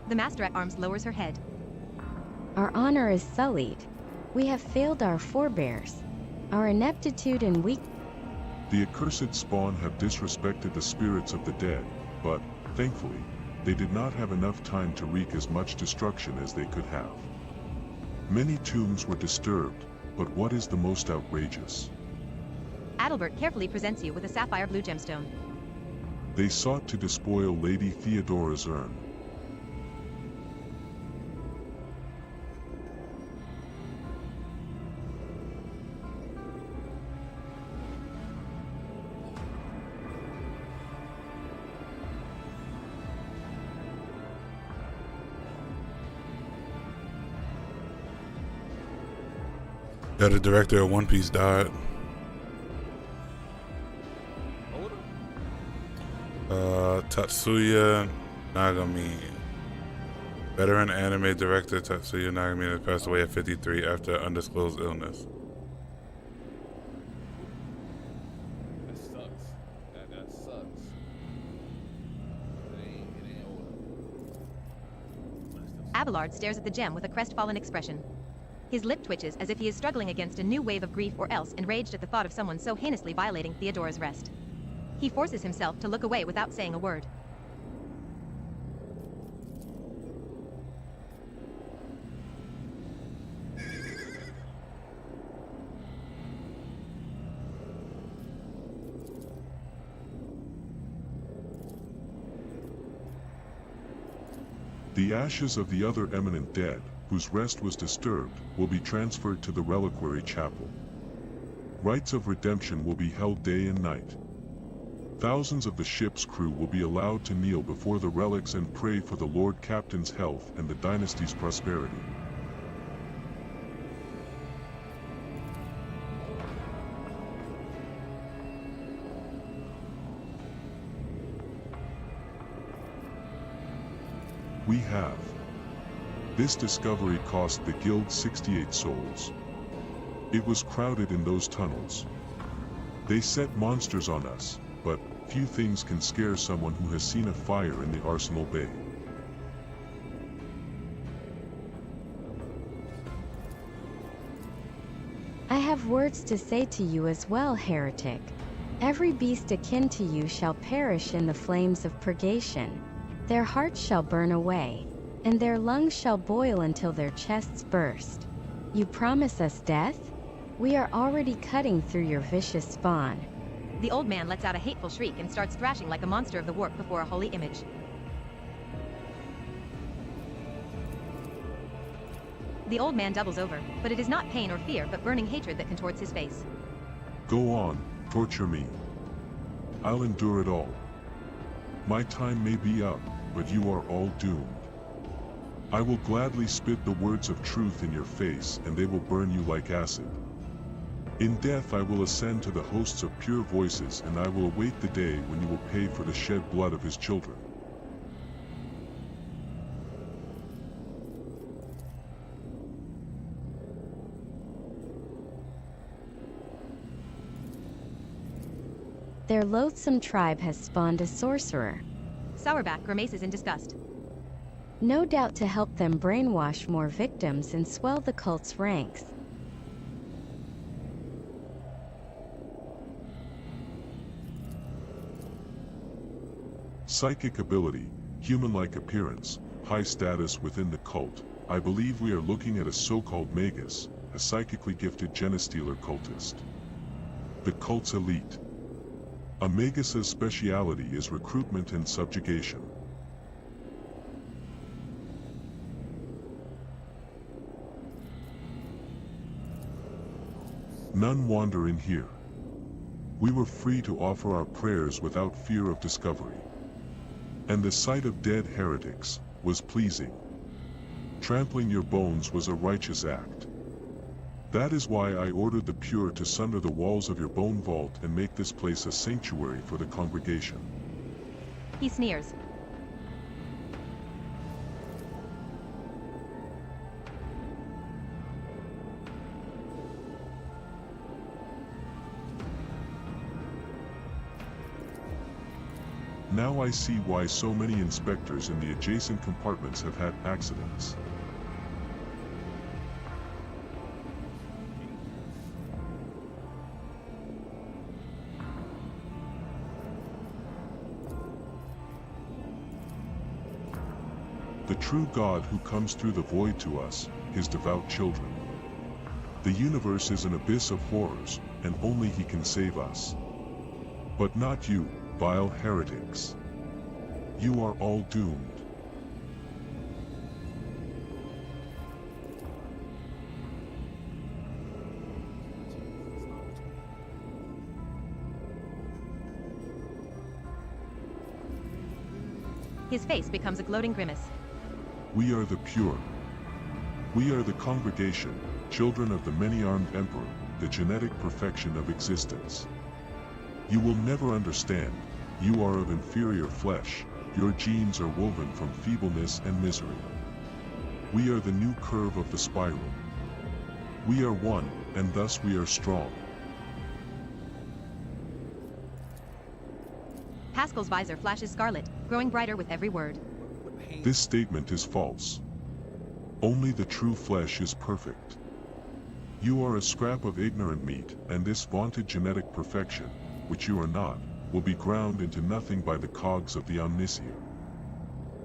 The master-at-arms lowers her head. Our honor is sullied. We have failed our forebears. Our ineptitude and weak... The accursed spawn have disrespected the spirits of the dead, but, thankfully, they did not have enough time to wreak as much destruction as they could have. Many tombs were disturbed, but what is the most outrageous? Adalbert carefully presents you with a sapphire blue gemstone. They sought to despoil Lady Theodora's urn. Yeah, the director of One Piece died. Tatsuya Nagami. Veteran anime director Tatsuya Nagami has passed away at 53 after undisclosed illness. That sucks. That sucks. It ain't over. Abelard stares at the gem with a crestfallen expression. His lip twitches as if he is struggling against a new wave of grief or else enraged at the thought of someone so heinously violating Theodora's rest. He forces himself to look away without saying a word. The ashes of the other eminent dead, whose rest was disturbed, will be transferred to the reliquary chapel. Rites of redemption will be held day and night. Thousands of the ship's crew will be allowed to kneel before the relics and pray for the Lord Captain's health and the dynasty's prosperity. We have. This discovery cost the guild 68 souls. It was crowded in those tunnels. They set monsters on us, but few things can scare someone who has seen a fire in the Arsenal Bay. I have have words to say to you as well, heretic. Every beast akin to you shall perish in the flames of purgation. Their hearts shall burn away, and their lungs shall boil until their chests burst. You promise us death? We are already cutting through your vicious spawn. The old man lets out a hateful shriek and starts thrashing like a monster of the warp before a holy image. The old man doubles over, but it is not pain or fear but burning hatred that contorts his face. Go on, torture me. I'll endure it all. My time may be up, but you are all doomed. I will gladly spit the words of truth in your face, and they will burn you like acid. In death I will ascend to the hosts of pure voices, and I will await the day when you will pay for the shed blood of his children. Their loathsome tribe has spawned a sorcerer. Sourback grimaces in disgust. No doubt to help them brainwash more victims and swell the cult's ranks. Psychic ability, human-like appearance, high status within the cult. I believe we are looking at a so-called magus, a psychically gifted genestealer cultist. The cult's elite. A magus's speciality is recruitment and subjugation. None wander in here. We were free to offer our prayers without fear of discovery. And the sight of dead heretics was pleasing. Trampling your bones was a righteous act. That is why I ordered the pure to sunder the walls of your bone vault and make this place a sanctuary for the congregation. He sneers. Now I see why so many inspectors in the adjacent compartments have had accidents. The true God who comes through the void to us, his devout children. The universe is an abyss of horrors, and only he can save us. But not you, vile heretics. You are all doomed. His face becomes a gloating grimace. We are the pure. We are the congregation, children of the many-armed emperor, the genetic perfection of existence. You will never understand. You are of inferior flesh. Your genes are woven from feebleness and misery. We are the new curve of the spiral. We are one, and thus we are strong. Pasqal's visor flashes scarlet, growing brighter with every word. This statement is false. Only the true flesh is perfect. You are a scrap of ignorant meat, and this vaunted genetic perfection, which you are not, will be ground into nothing by the cogs of the omniscient.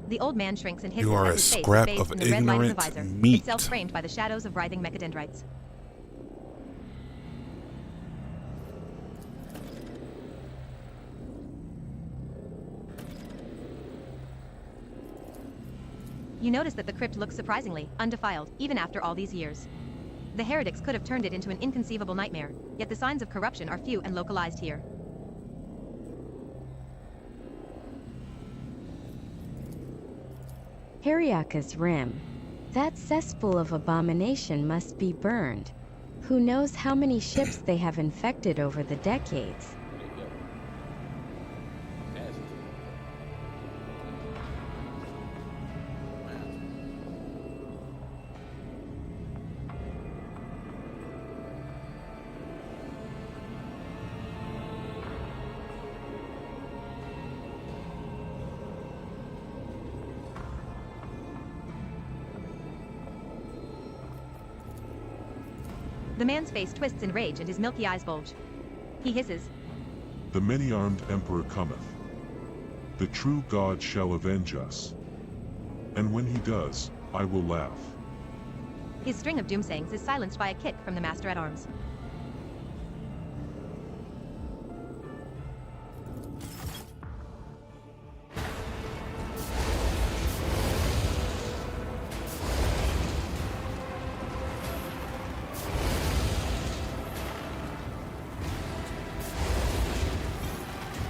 The old man shrinks and hisses You are as a his face scrap bathed of in the red light of the ignorant visor, meat. itself framed by the shadows of writhing mechadendrites. You notice that the crypt looks surprisingly undefiled, even after all these years. The heretics could have turned it into an inconceivable nightmare, yet the signs of corruption are few and localized here. Heriaka's rim. That cesspool of abomination must be burned. Who knows how many ships they have infected over the decades? The man's face twists in rage and his milky eyes bulge. He hisses, The many-armed Emperor cometh. The true God shall avenge us. And when he does, I will laugh. His string of doomsayings is silenced by a kick from the Master-at-Arms.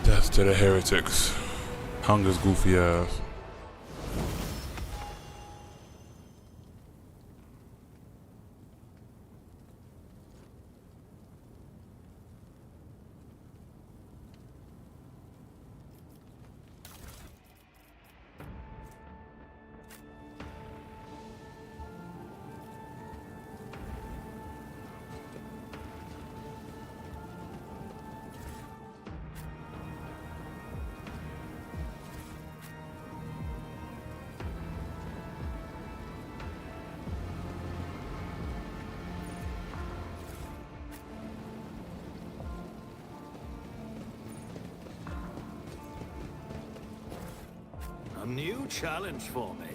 Death to the heretics. Hunger's goofy ass. A new challenge for me.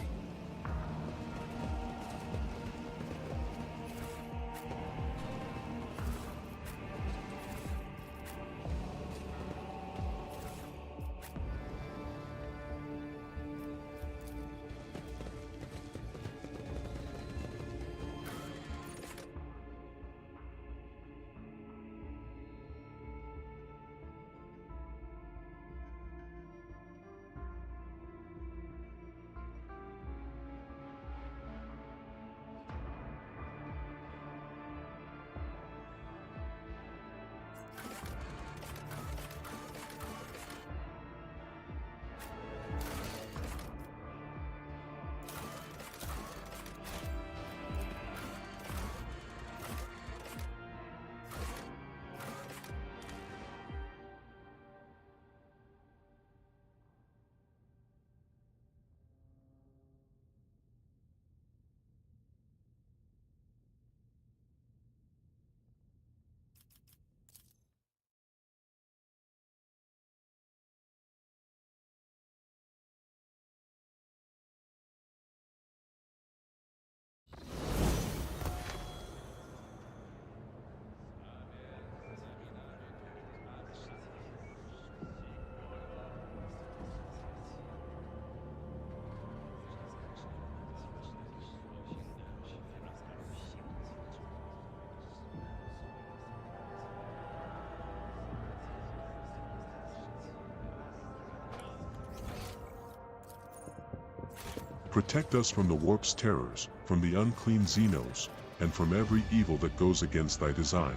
Protect us from the warp's terrors, from the unclean Xenos, and from every evil that goes against thy design.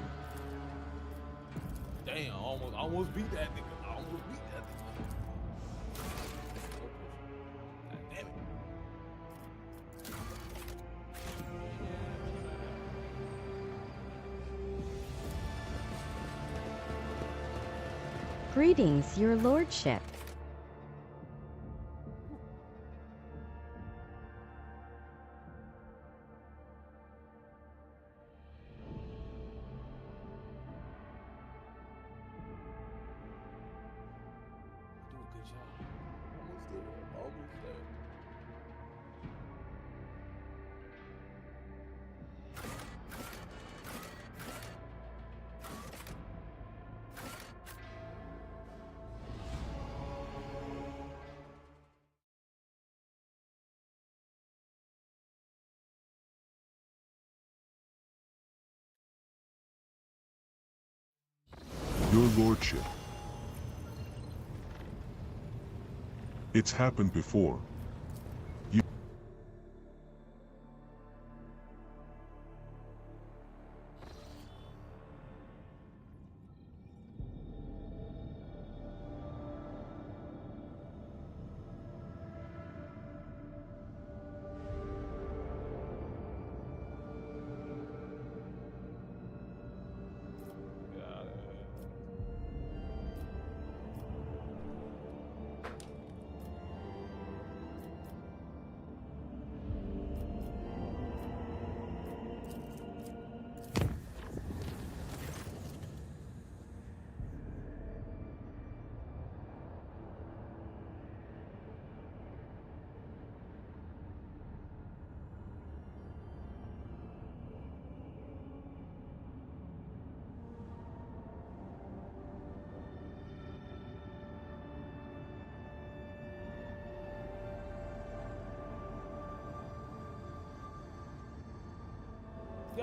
Damn, almost beat that nigga. I almost beat that nigga. God damn it. Greetings, your lordship. Your lordship. It's happened before.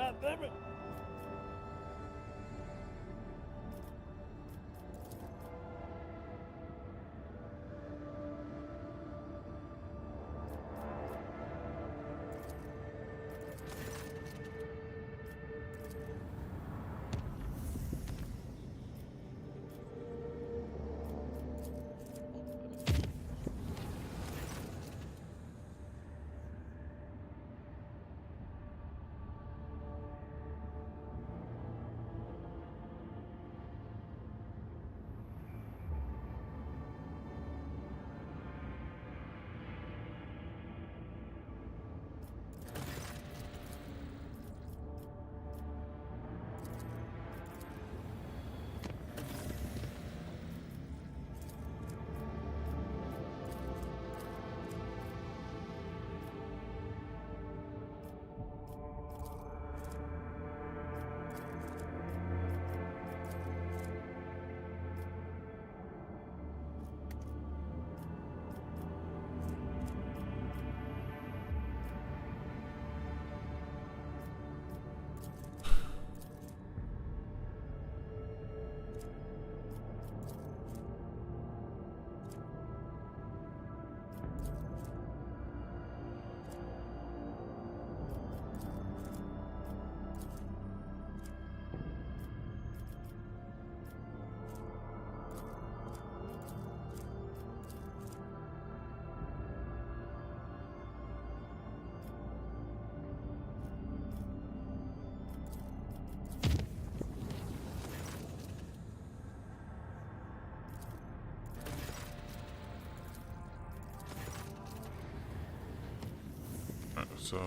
God damn it! So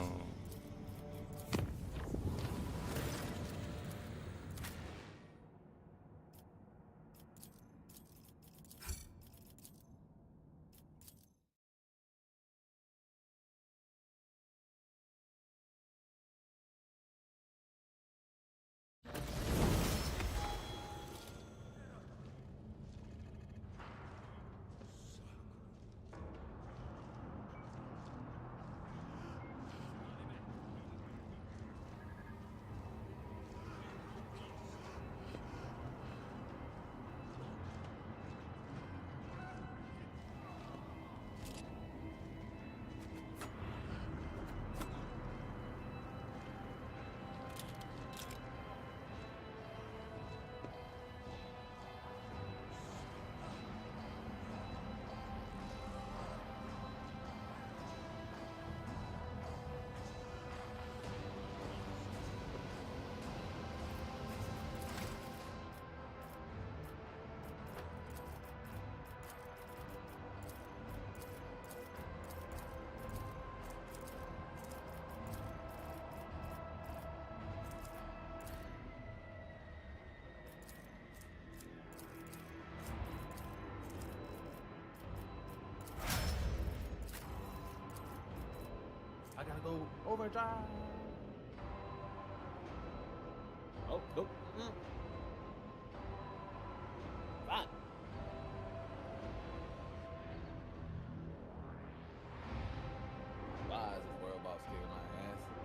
I gotta go overdrive. Oh, nope. Fuck. Why is this world boss kicking my ass?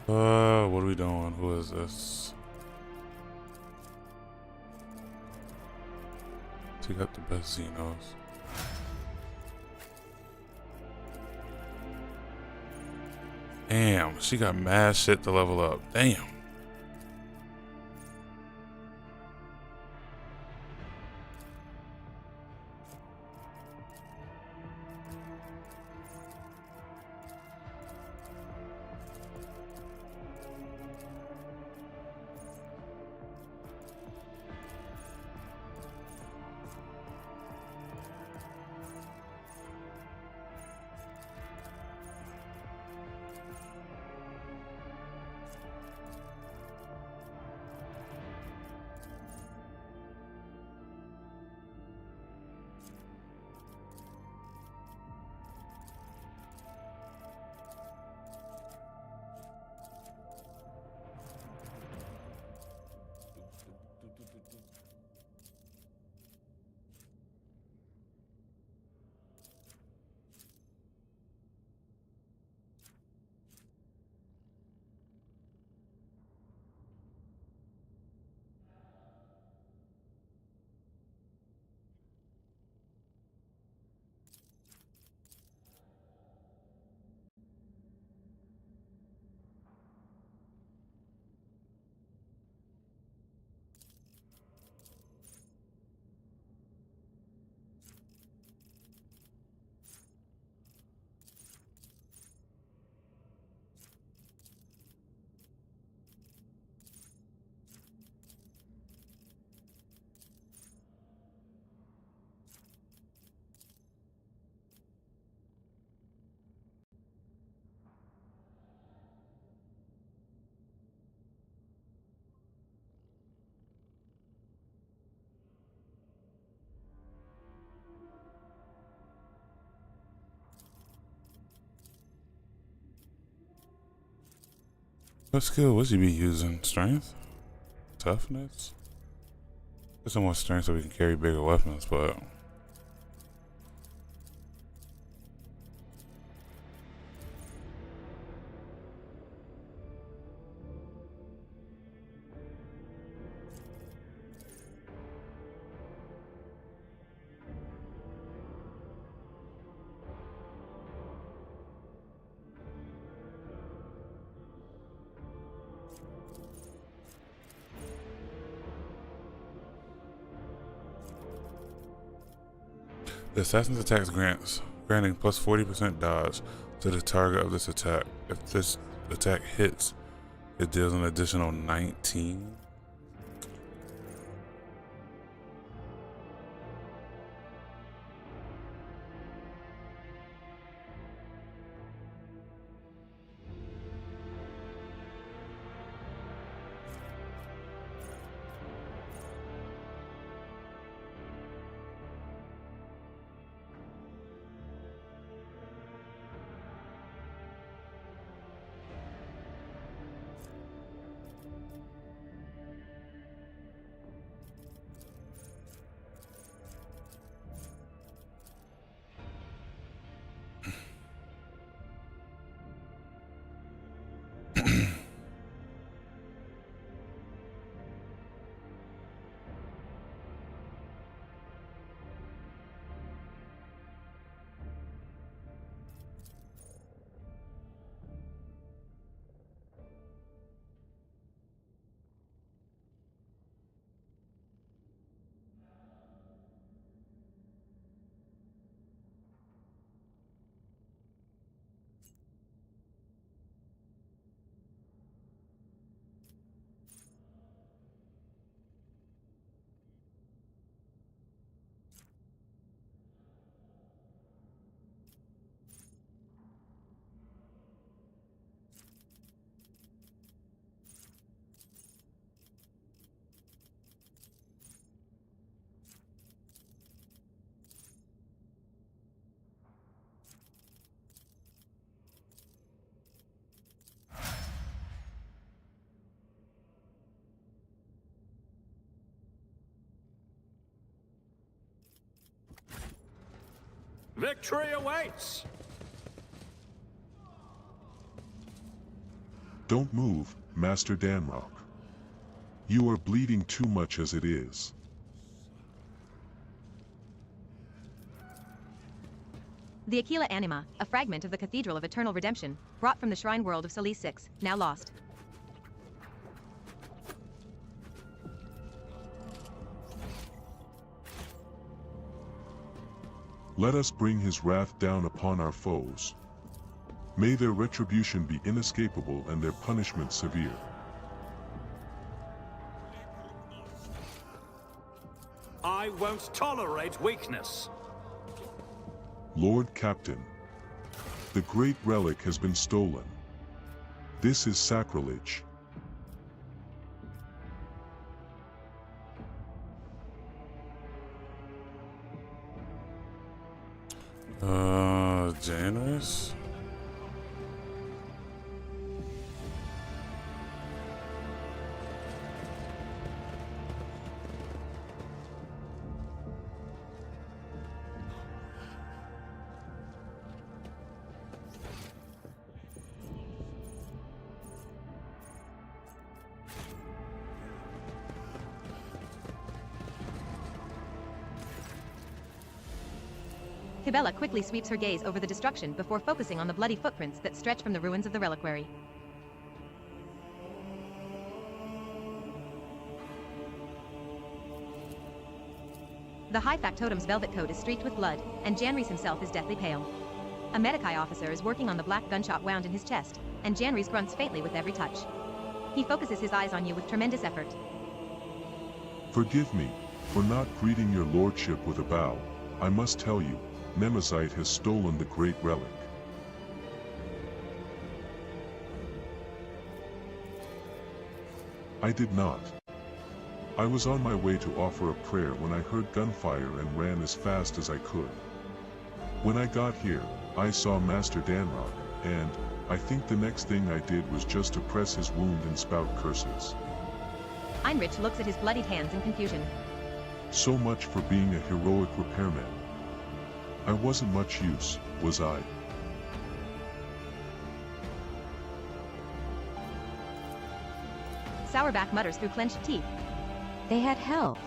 What are we doing? Who is this? She got the best Xenos. Damn, she got mad shit to level up. Damn. What skill would you be using? Strength? Toughness? Get some more strength so we can carry bigger weapons, but the assassin's attacks granting plus 40% dodge to the target of this attack. If this attack hits, it deals an additional 19. Victory awaits! Don't move, Master Danrock. You are bleeding too much as it is. The Aquila Anima, a fragment of the Cathedral of Eternal Redemption, brought from the Shrine World of Solis 6, now lost. Let us bring his wrath down upon our foes. May their retribution be inescapable and their punishment severe. I won't tolerate weakness. Lord Captain, the great relic has been stolen. This is sacrilege. Janice? Hibella quickly sweeps her gaze over the destruction before focusing on the bloody footprints that stretch from the ruins of the reliquary. The High Factotum's velvet coat is streaked with blood, and Janrys himself is deathly pale. A Medicae officer is working on the black gunshot wound in his chest, and Janrys grunts faintly with every touch. He focuses his eyes on you with tremendous effort. Forgive me for not greeting your lordship with a bow. I must tell you, Nemesite has stolen the great relic. I did not. I was on my way to offer a prayer when I heard gunfire and ran as fast as I could. When I got here, I saw Master Danrock, and I think the next thing I did was just to press his wound and spout curses. Heinrich looks at his bloodied hands in confusion. So much for being a heroic repairman. I wasn't much use, was I? Sourback mutters through clenched teeth. They had help.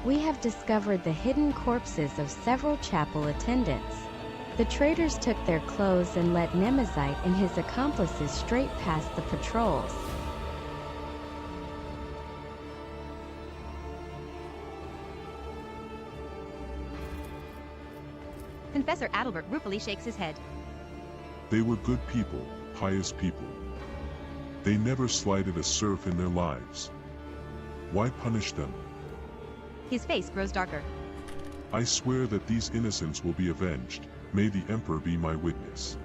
We have discovered the hidden corpses of several chapel attendants. The traitors took their clothes and led Nemesite and his accomplices straight past the patrols. Confessor Adalbert ruefully shakes his head. They were good people, pious people. They never slighted a serf in their lives. Why punish them? His face grows darker. I swear that these innocents will be avenged. May the Emperor be my witness.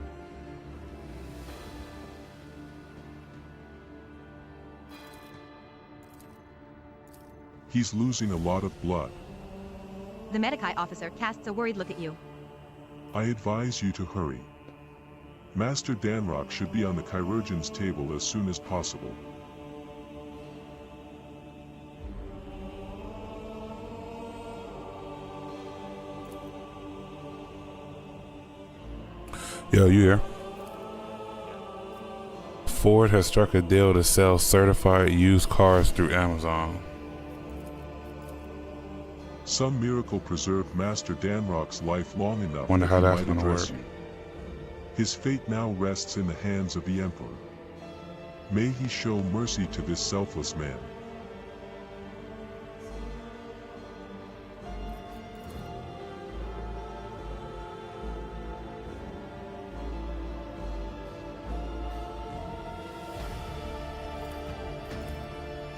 He's losing a lot of blood. The Medicae officer casts a worried look at you. I advise you to hurry. Master Danrock should be on the chirurgeon's table as soon as possible. Yo, you here? Ford has struck a deal to sell certified used cars through Amazon. Some miracle preserved Master Danrock's life long enough Wonder that how he that's might gonna address work. you. His fate now rests in the hands of the Emperor. May he show mercy to this selfless man.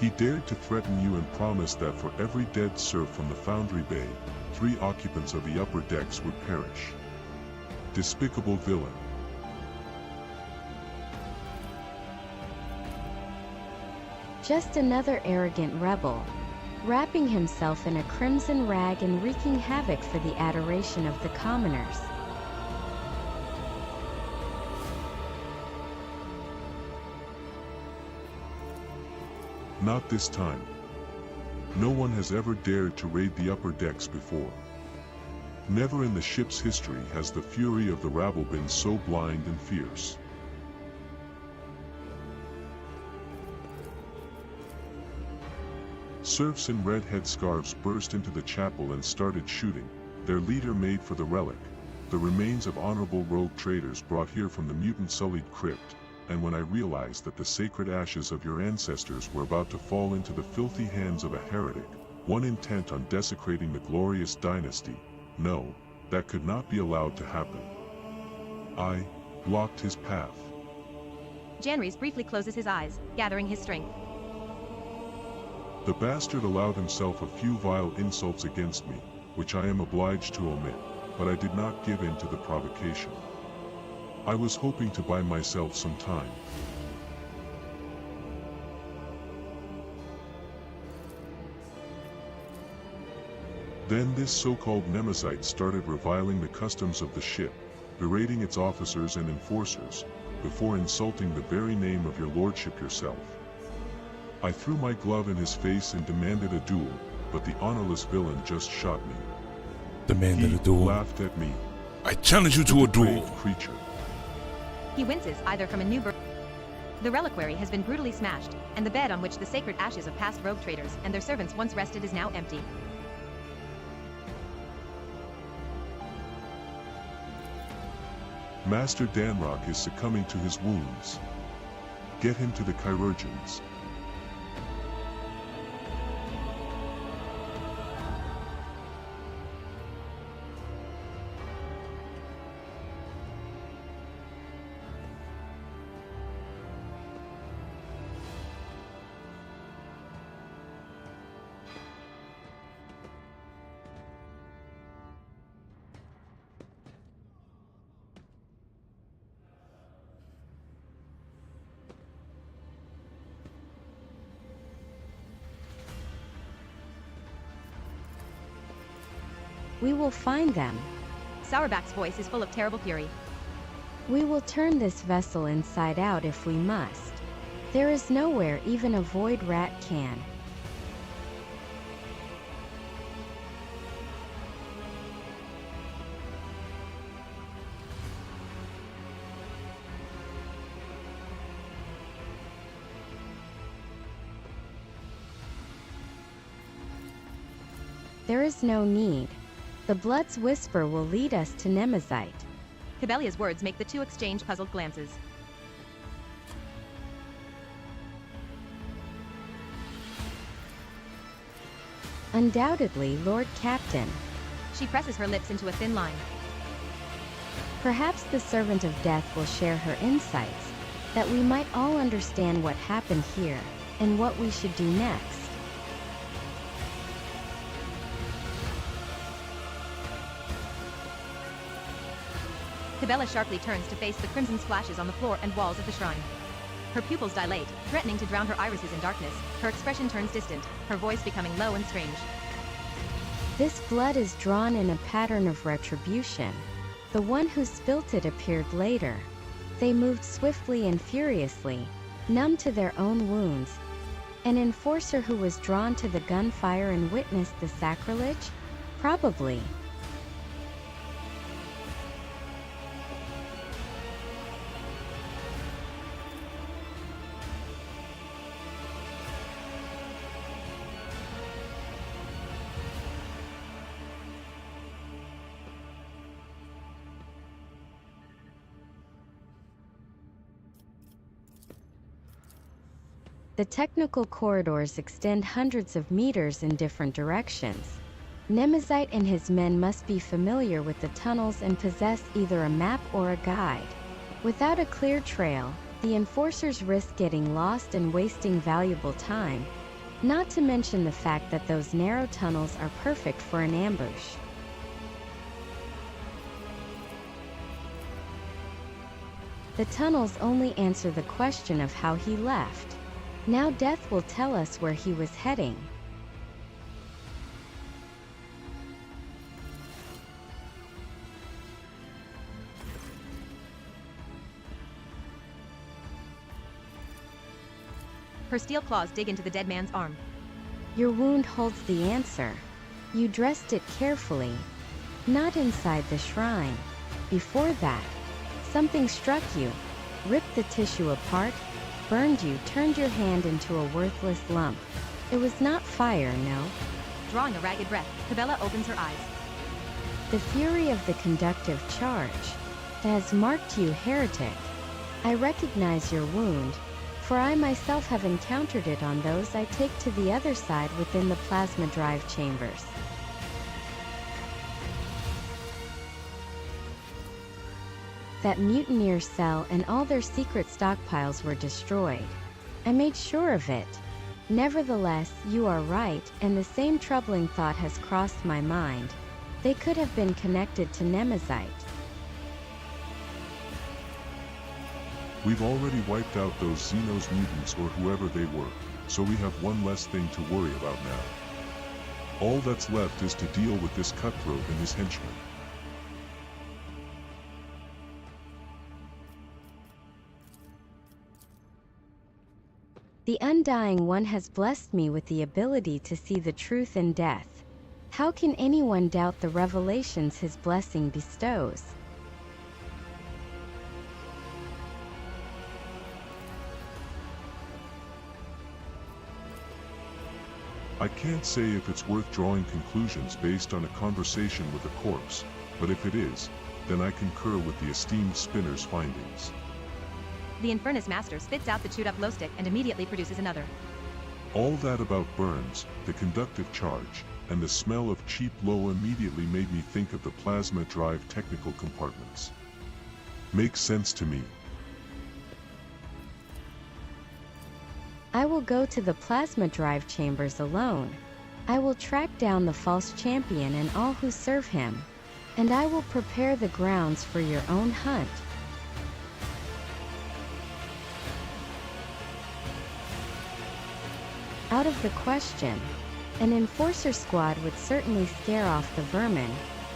He dared to threaten you and promised that for every dead serf from the Foundry Bay, 3 occupants of the upper decks would perish. Despicable villain. Just another arrogant rebel, wrapping himself in a crimson rag and wreaking havoc for the adoration of the commoners. Not this time. No one has ever dared to raid the upper decks before. Never in the ship's history has the fury of the rabble been so blind and fierce. Serfs in red headscarves burst into the chapel and started shooting. Their leader made for the relic, the remains of honorable rogue traders brought here from the mutant-sullied crypt, and when I realized that the sacred ashes of your ancestors were about to fall into the filthy hands of a heretic, one intent on desecrating the glorious dynasty, no, that could not be allowed to happen. I blocked his path. Janrys briefly closes his eyes, gathering his strength. The bastard allowed himself a few vile insults against me, which I am obliged to omit, but I did not give in to the provocation. I was hoping to buy myself some time. Then this so-called Nemesite started reviling the customs of the ship, berating its officers and enforcers, before insulting the very name of your lordship yourself. I threw my glove in his face and demanded a duel, but the honorless villain just shot me. Demanded a duel. He laughed at me. I challenge you to a duel. Creature. He winces either from a new birth. The reliquary has been brutally smashed, and the bed on which the sacred ashes of past rogue traders and their servants once rested is now empty. Master Danrock is succumbing to his wounds. Get him to the chirurgeons. We will find them. Sourback's voice is full of terrible fury. We will turn this vessel inside out if we must. There is nowhere even a void rat can. There is no need. The Blood's whisper will lead us to Nemesite. Hibelia's words make the two exchange puzzled glances. Undoubtedly, Lord Captain. She presses her lips into a thin line. Perhaps the Servant of Death will share her insights, that we might all understand what happened here, and what we should do next. Hibelia sharply turns to face the crimson splashes on the floor and walls of the shrine. Her pupils dilate, threatening to drown her irises in darkness. Her expression turns distant, her voice becoming low and strange. This blood is drawn in a pattern of retribution. The one who spilt it appeared later. They moved swiftly and furiously, numb to their own wounds. An enforcer who was drawn to the gunfire and witnessed the sacrilege? Probably. The technical corridors extend hundreds of meters in different directions. Nemesite and his men must be familiar with the tunnels and possess either a map or a guide. Without a clear trail, the enforcers risk getting lost and wasting valuable time, not to mention the fact that those narrow tunnels are perfect for an ambush. The tunnels only answer the question of how he left. Now death will tell us where he was heading. Her steel claws dig into the dead man's arm. Your wound holds the answer. You dressed it carefully. Not inside the shrine. Before that, something struck you, ripped the tissue apart, burned you, turned your hand into a worthless lump. It was not fire, no. Drawing a ragged breath, Cabela opens her eyes. The fury of the conductive charge has marked you, heretic. I recognize your wound, for I myself have encountered it on those I take to the other side within the plasma drive chambers. That mutineer cell and all their secret stockpiles were destroyed. I made sure of it. Nevertheless, you are right, and the same troubling thought has crossed my mind. They could have been connected to Nemesite. We've already wiped out those Xenos mutants or whoever they were, so we have one less thing to worry about now. All that's left is to deal with this cutthroat and his henchmen. The Undying One has blessed me with the ability to see the truth in death. How can anyone doubt the revelations his blessing bestows? I can't say if it's worth drawing conclusions based on a conversation with a corpse, but if it is, then I concur with the esteemed spinner's findings. The Infernus Master spits out the chewed-up glow stick and immediately produces another. All that about burns, the conductive charge, and the smell of cheap low immediately made me think of the plasma drive technical compartments. Makes sense to me. I will go to the plasma drive chambers alone. I will track down the false champion and all who serve him. And I will prepare the grounds for your own hunt. Out of the question. An enforcer squad would certainly scare off the vermin,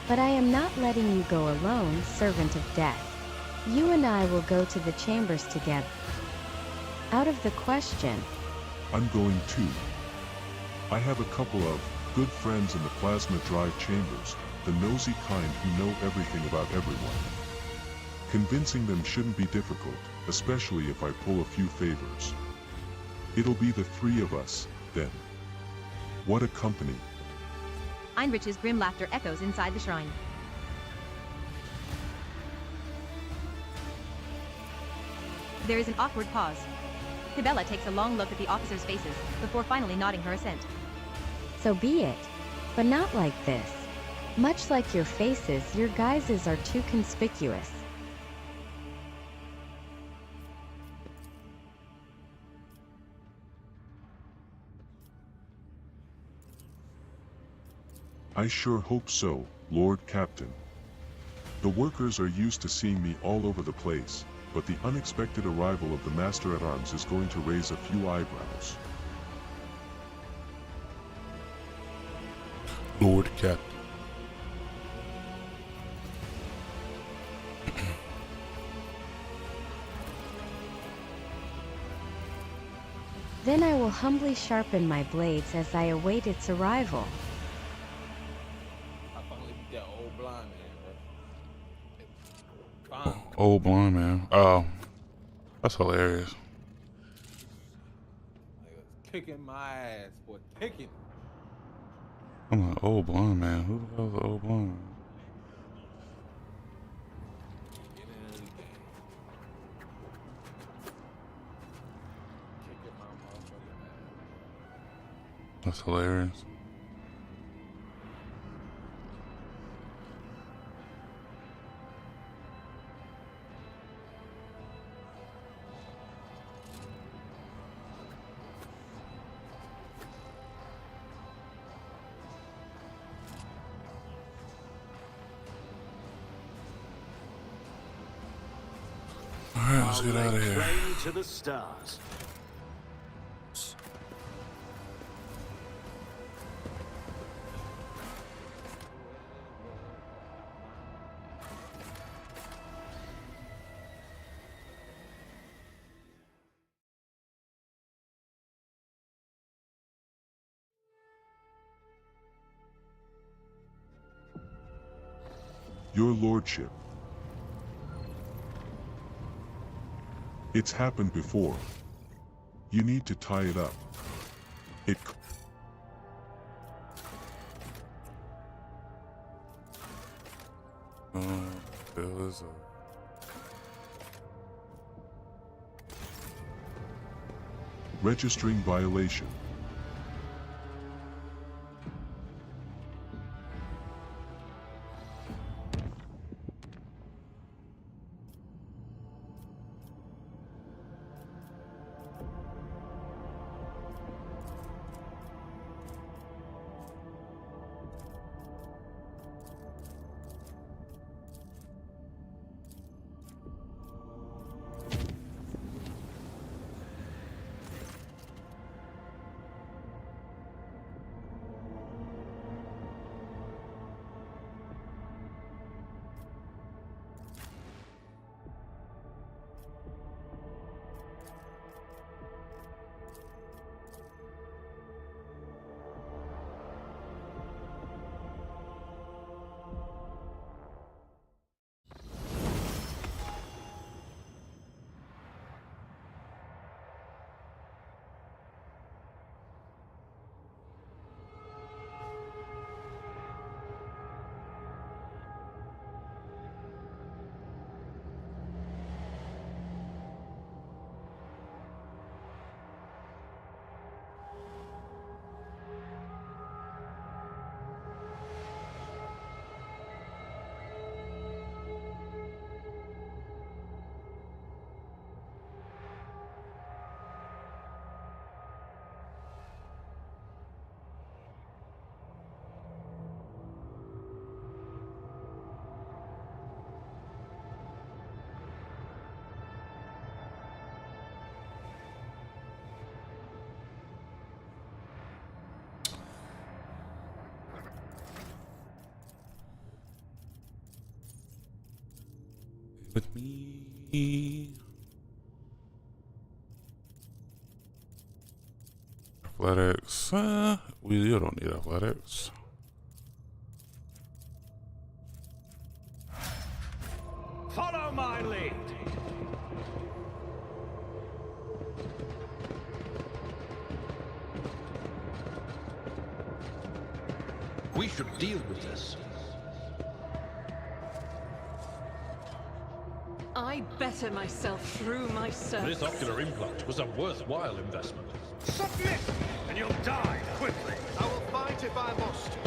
but I am not letting you go alone, servant of death. You and I will go to the chambers together. Out of the question. I'm going too. I have a couple of good friends in the plasma drive chambers, the nosy kind who know everything about everyone. Convincing them shouldn't be difficult, especially if I pull a few favors. It'll be the three of us, then. What a company. Heinrich's grim laughter echoes inside the shrine. There is an awkward pause. Cabela takes a long look at the officers' faces, before finally nodding her assent. So be it. But not like this. Much like your faces, your guises are too conspicuous. I sure hope so, Lord Captain. The workers are used to seeing me all over the place, but the unexpected arrival of the Master-at-Arms is going to raise a few eyebrows. Lord Captain. Then I will humbly sharpen my blades as I await its arrival. Old blind man. Oh, that's hilarious. Kicking my ass, boy. Kicking. I'm like, old blind man. Who the hell's the old blind man? That's hilarious. Alright, let's get out of here. To the stars. Your Lordship. It's happened before. You need to tie it up. Bill is up. Registering violation. With me. Athletics. We don't need athletics. Follow my lead. We should deal with this. I better myself through my service. This ocular implant was a worthwhile investment. Submit, and you'll die quickly. I will fight if I must.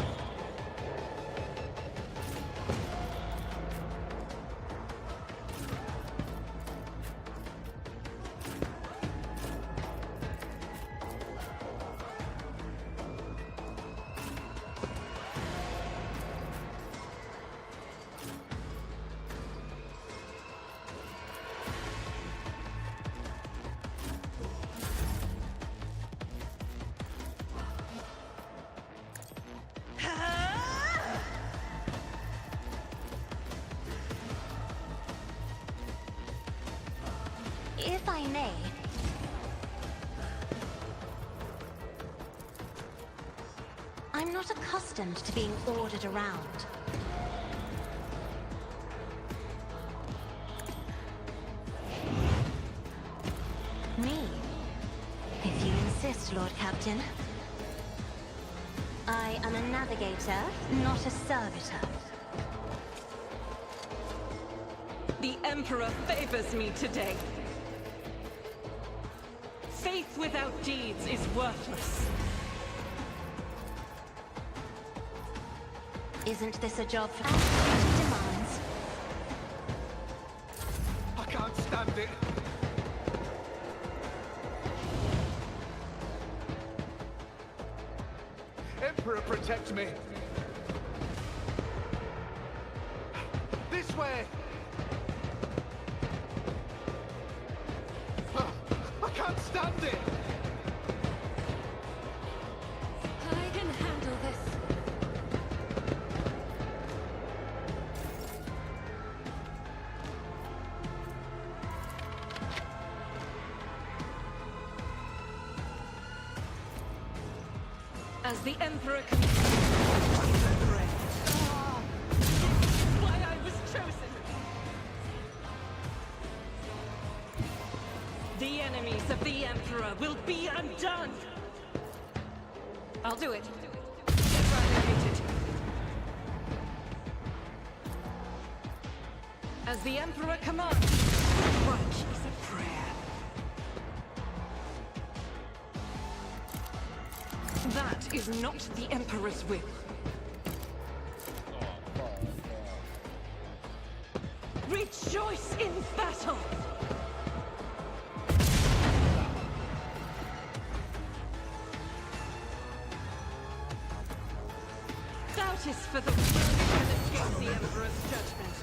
If I may. I'm not accustomed to being ordered around. Me? If you insist, Lord Captain. I am a navigator, not a servitor. The Emperor favors me today. Faith without deeds is worthless. Isn't this a job for demands? I can't stand it. Emperor, protect me. This way. I can't stand it. I can handle this. As the Emperor can... Why I was chosen! The enemies of the Emperor will be undone! I'll do it. Get reanimated. As the Emperor commands, strike is a prayer. That is not the Emperor's will. Rejoice in battle! Doubt is for the weak to escape the Emperor's judgment.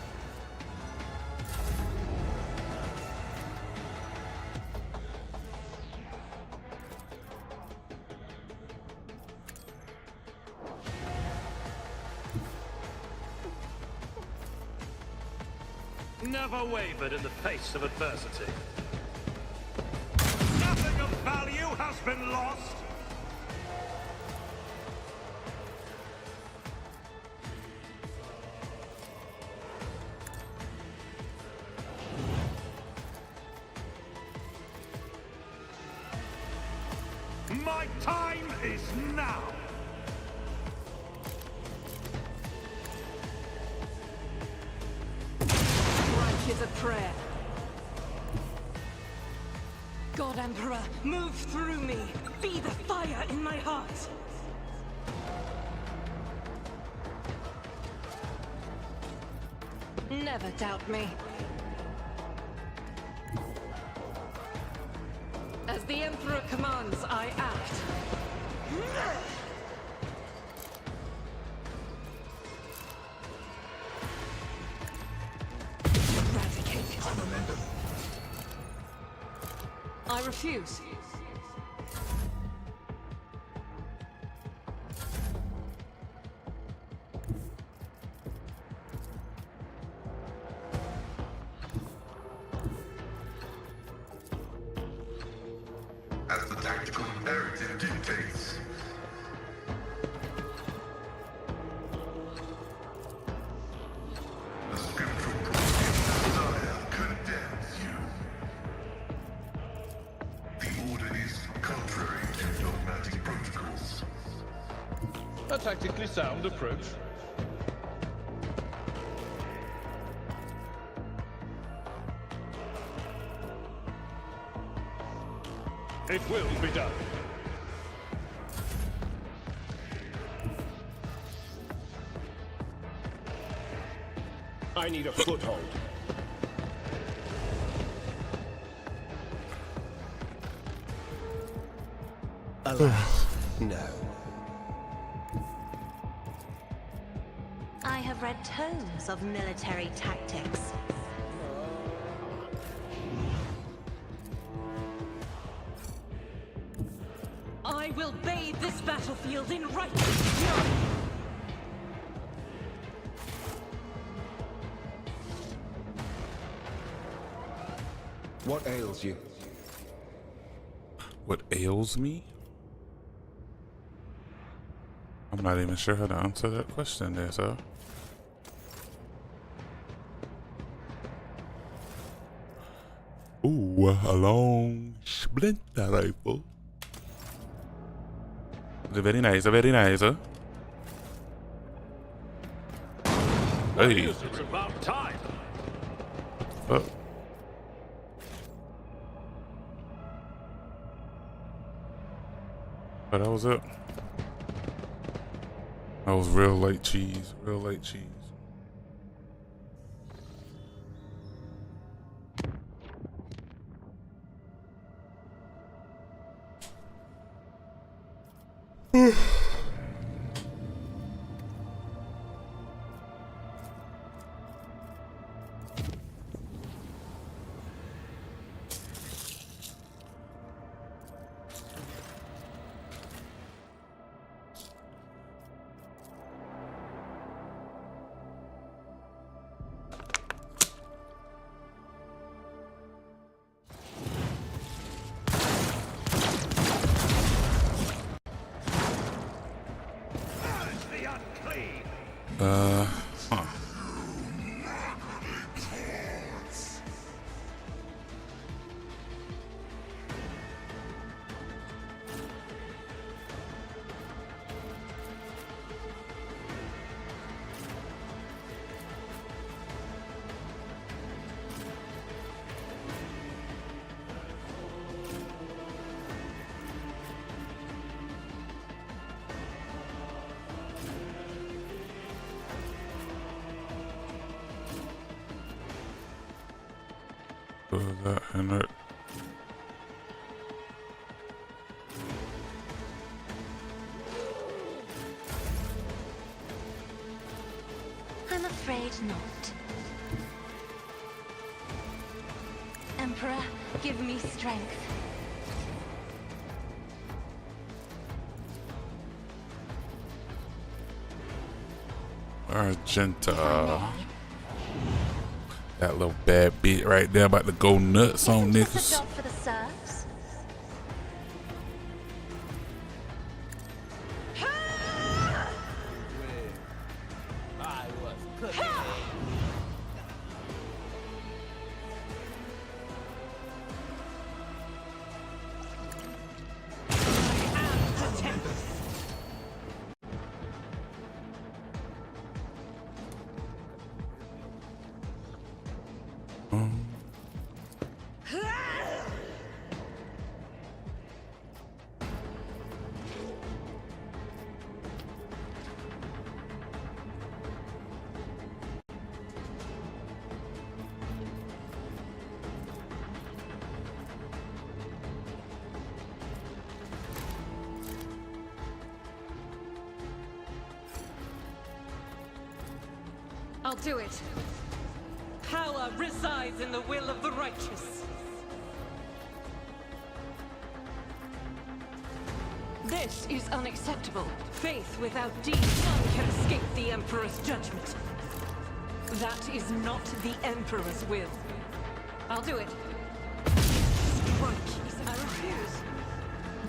Never wavered in the face of adversity. Nothing of value has been lost. My time is now. Is a prayer. God Emperor, move through me. Be the fire in my heart. Never doubt me. As the Emperor commands, I act. I refuse. As the tactical imperative dictates. The scriptural desire condemns you. The order is contrary to dogmatic protocols. A tactically sound approach. It will be done. I need a foothold. Alas, no. I have read tomes of military tactics. I will bathe this battlefield in righteous fury. What ails you? What ails me? I'm not even sure how to answer that question there, sir. Ooh, a long splinter rifle. Very nice, very nice, huh? Hey. It's about time. Oh. But that was it. That was real light cheese, real light cheese. Huh. Was that hindered? I'm afraid not. Emperor, give me strength. Argenta. That little bad beat right there about to go nuts on niggas. Job for the serfs. I was cooking. I'll do it. Power resides in the will of the righteous. This is unacceptable. Faith without deeds, none can escape the Emperor's judgment. That is not the Emperor's will. I'll do it. Strike. I refuse.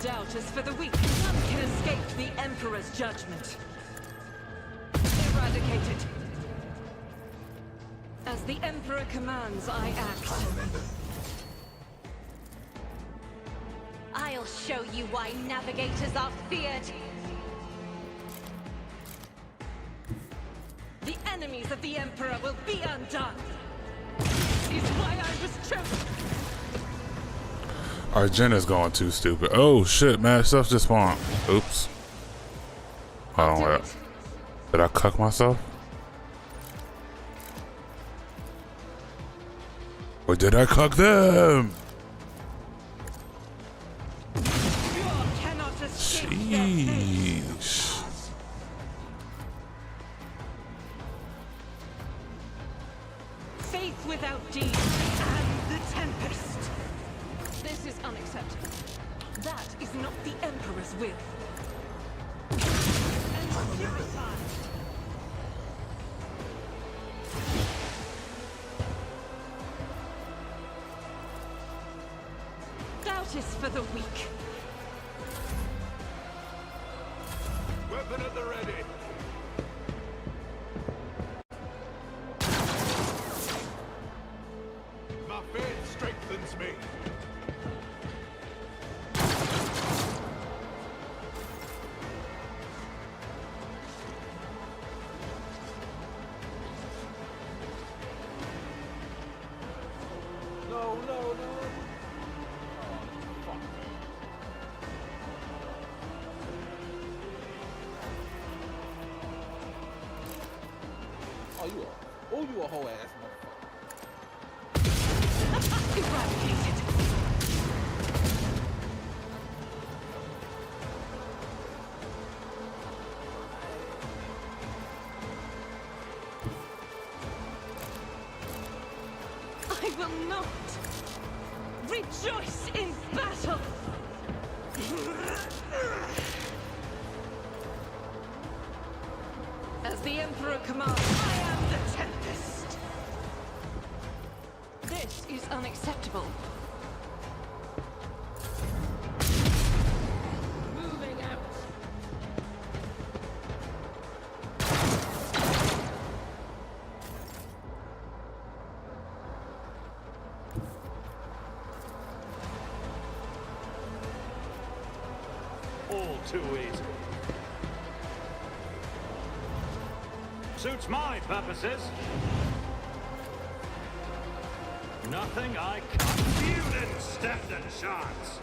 Doubt is for the weak. None can escape the Emperor's judgment. Eradicated. As the Emperor commands, I act. I'll show you why navigators are feared. The enemies of the Emperor will be undone. This is why I was chosen. Argenta's going too stupid. Oh shit, man, stuff just spawned. Oops. Hold on, wait. Did I cuck myself? Or did I cuck them? Sheesh. Faith without deeds and the Tempest. This is unacceptable. That is not the Emperor's will. And suicide. Doubt is for the weak. Weapon at the ready. My faith strengthens me. No, no, no. You a whole ass motherfucker. Eradicated. I will not rejoice in battle. As the Emperor commands, I am the Tempest. This is unacceptable. Moving out. All too easy. Suits my purposes. Nothing I can't feel in stepped and shots.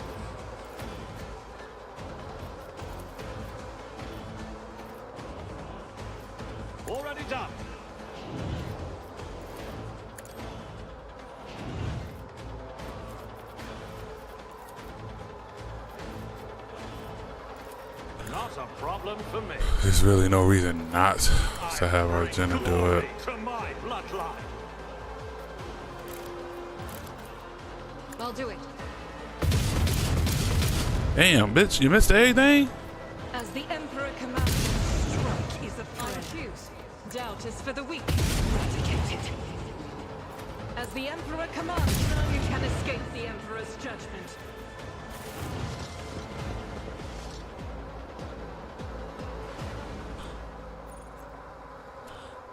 Already done. Not a problem for me. There's really no reason not to have our Jenna do it. To my bloodline. I'll do it. Damn, bitch, you missed everything? As the Emperor commands, strike is a refuse. Doubt is for the weak. Eradicate it. As the Emperor commands, none can escape the Emperor's judgment.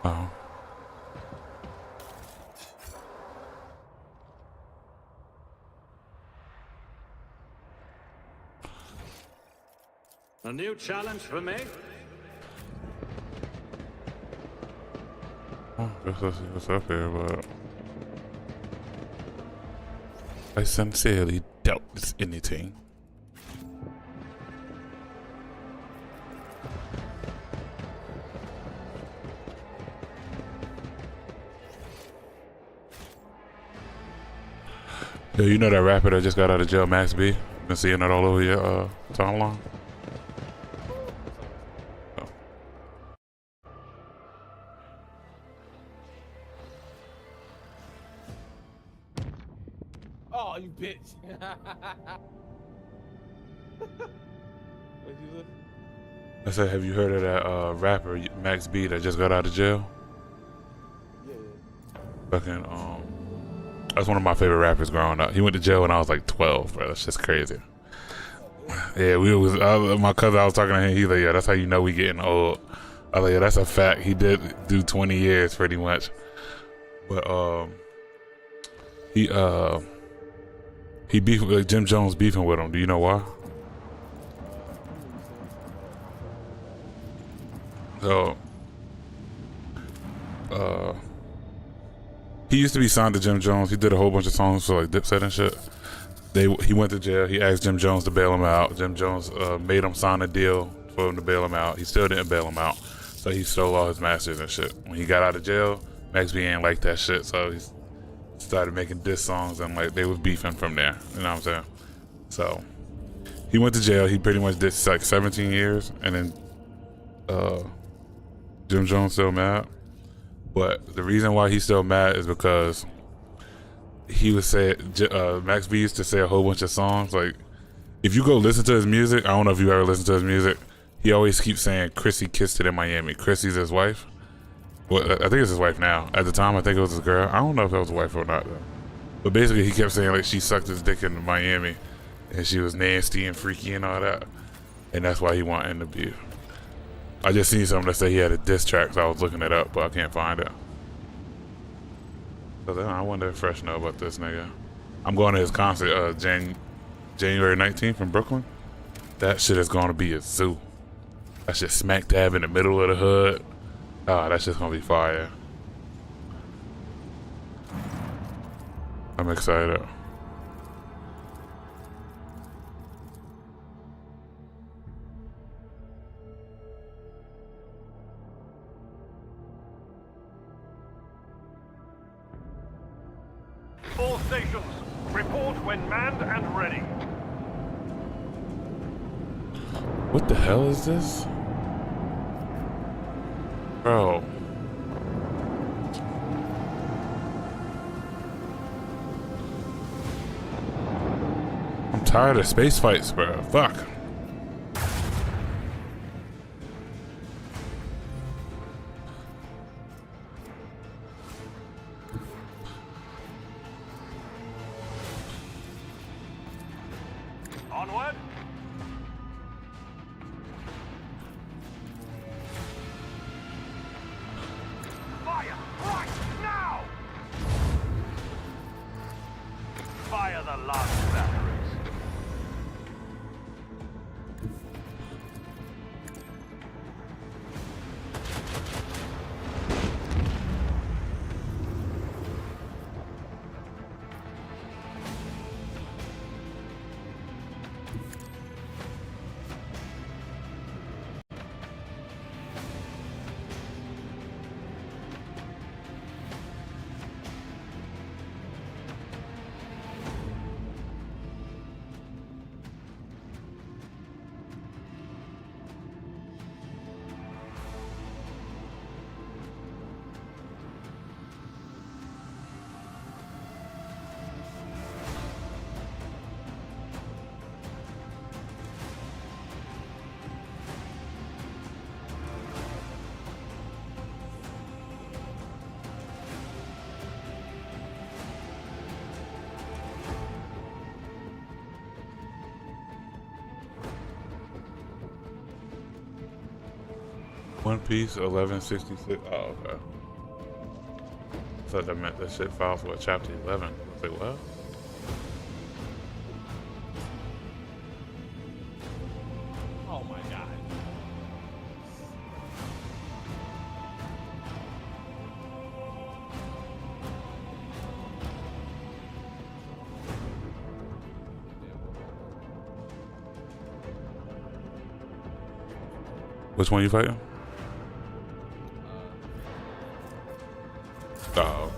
Wow. A new challenge for me? Guess let's see what's up here, but I sincerely doubt it's anything. Yo, you know that rapper that just got out of jail, Max B? Been seeing it all over your timeline? Oh, you bitch. What'd you look? I said, have you heard of that rapper, Max B, that just got out of jail? Yeah. Fucking, that's one of my favorite rappers growing up. He went to jail when I was like 12, bro. That's just crazy. Yeah, my cousin, I was talking to him, he's like, yeah, that's how you know we getting old. I was like, yeah, that's a fact. He did do 20 years pretty much. But, he beefed with Jim Jones, beefing with him. Do you know why? So, he used to be signed to Jim Jones. He did a whole bunch of songs for like Dipset and shit. He went to jail. He asked Jim Jones to bail him out. Jim Jones made him sign a deal for him to bail him out. He still didn't bail him out, so he stole all his masters and shit. When he got out of jail, Max B ain't like that shit, so he started making diss songs and like they was beefing from there. You know what I'm saying? So he went to jail. He pretty much did like 17 years, and then Jim Jones still mad. But the reason why he's still mad is because he was saying, Max B used to say a whole bunch of songs. Like, if you go listen to his music, I don't know if you ever listen to his music, he always keeps saying Chrissy kissed it in Miami. Chrissy's his wife. Well, I think it's his wife now. At the time, I think it was his girl. I don't know if it was his wife or not, though. But basically, he kept saying, like, she sucked his dick in Miami, and she was nasty and freaky and all that. And that's why he wanted to be. I just seen something that say he had a diss track, so I was looking it up, but I can't find it. So then I wonder if Fresh know about this nigga. I'm going to his concert January 19th in Brooklyn. That shit is going to be a zoo. That shit smack dab in the middle of the hood. Ah, that shit's going to be fire. I'm excited. All stations, report when manned and ready. What the hell is this? Bro. I'm tired of space fights, bro. Fuck. Onward. Fire right now. Fire the last batteries. One Piece 1166. Oh, okay. I thought that meant that shit filed for chapter 11. I was like, what? Oh my god. Which one you fighting? Oh.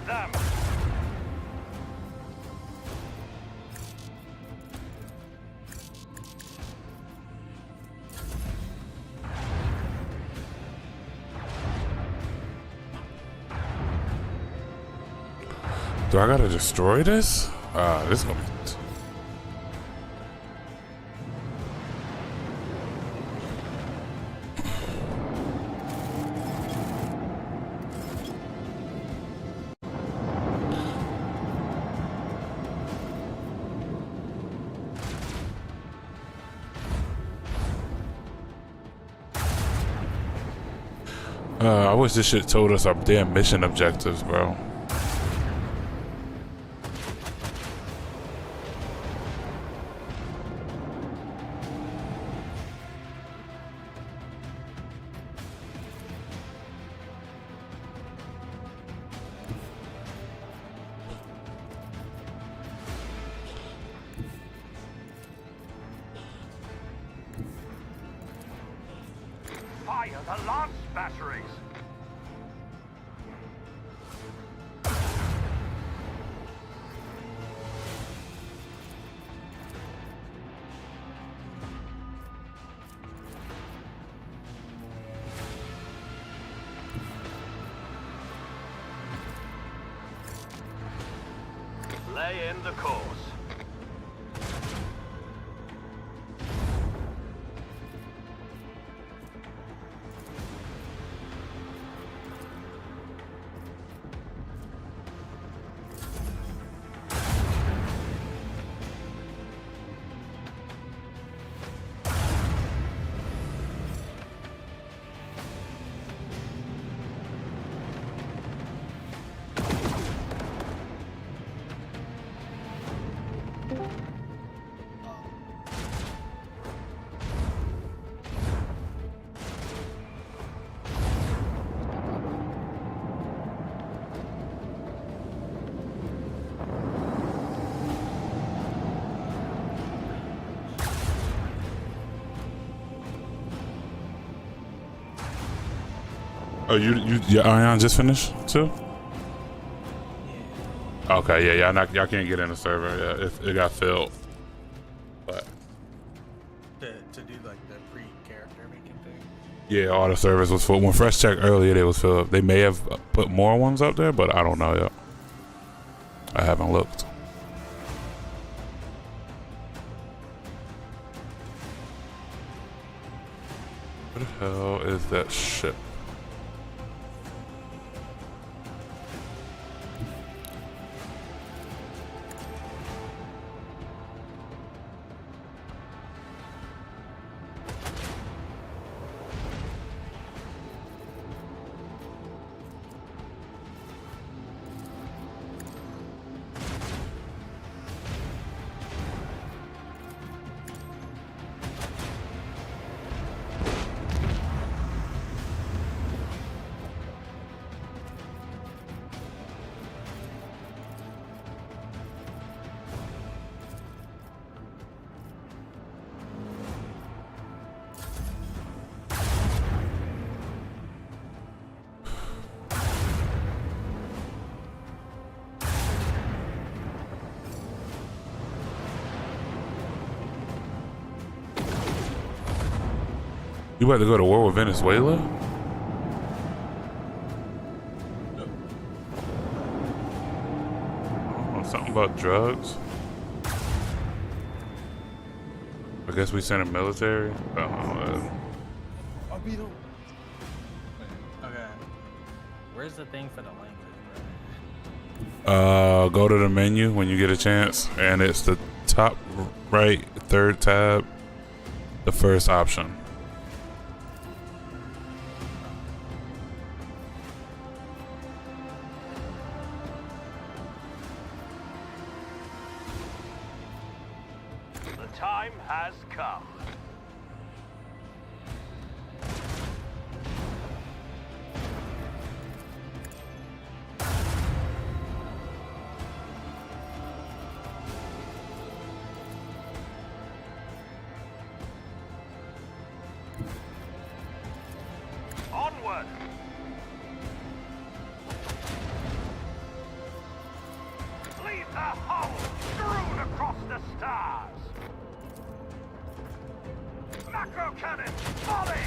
Them. Do I gotta destroy this? This is gonna be... I wish this shit told us our damn mission objectives, bro. Fire the lance batteries! Lay in the course. Oh, your Ion just finished too? Okay, yeah, y'all can't get in the server. Yeah, it got filled. But To do like the pre-character making thing. yeah, all the servers was full. When Fresh checked earlier, they was filled. They may have put more ones up there, but I don't know yet. I haven't looked. What the hell is that ship? You about to go to war with Venezuela? Oh, something about drugs? I guess we sent a military? I'll beat him. Okay. Where's the thing for the language, bro? Go to the menu when you get a chance, and it's the top right, third tab, the first option. The time has come. Onward! Leave the hole strewn across the stars! Macro cannon, volley!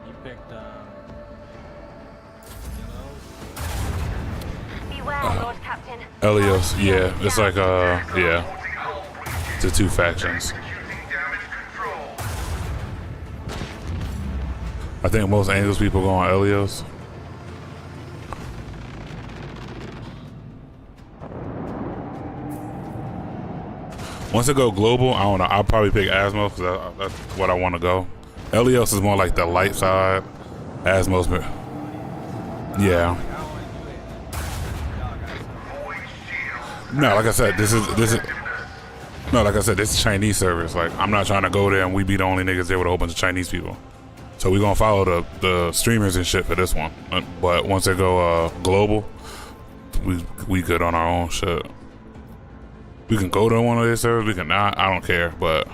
You picked, Beware, Lord Captain. Elios, yeah, it's like, yeah, the two factions. I think most Angels people go on Elios. Once it go global, I don't know. I'll probably pick Asmos because that's what I want to go. Elios is more like the light side. Asmos, yeah. No, like I said, this is no, like I said, this is Chinese service. Like I'm not trying to go there and we be the only niggas there with a whole bunch of Chinese people. So we're gonna follow the streamers and shit for this one. But once they go global, we good on our own shit. We can go to one of their servers, we can not, I don't care, but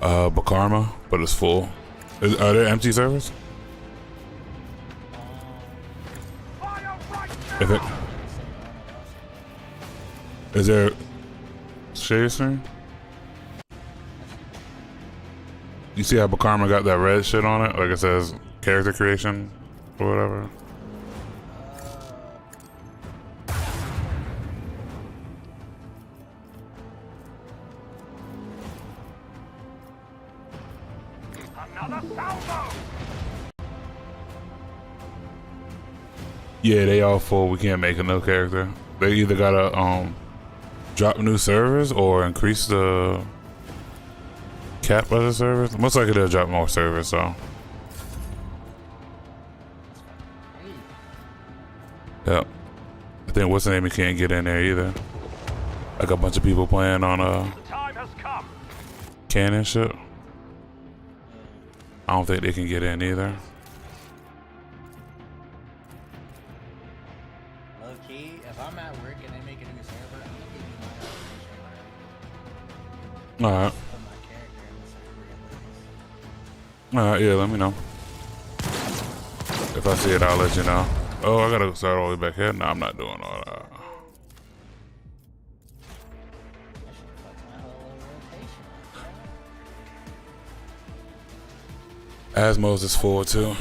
Bakarma, but it's full. Are there empty servers? If it is there share your screen? You see how Bakarma got that red shit on it? Like it says character creation or whatever. Another salvo! Yeah, they all full. We can't make a new character. They either gotta drop new servers or increase the cap of the servers. Most likely they'll drop more servers, so. Yep. I think what's the name, he can't get in there either. Like a bunch of people playing on Time has come. canon shit. I don't think they can get in either. Low key, if I'm at work and they make a new server, I'm gonna give you my information. Alright. Put my character in the server. Alright, yeah, let me know. If I see it, I'll let you know. Oh, I gotta start all the way back here? No, I'm not doing all that. Asmos is full too.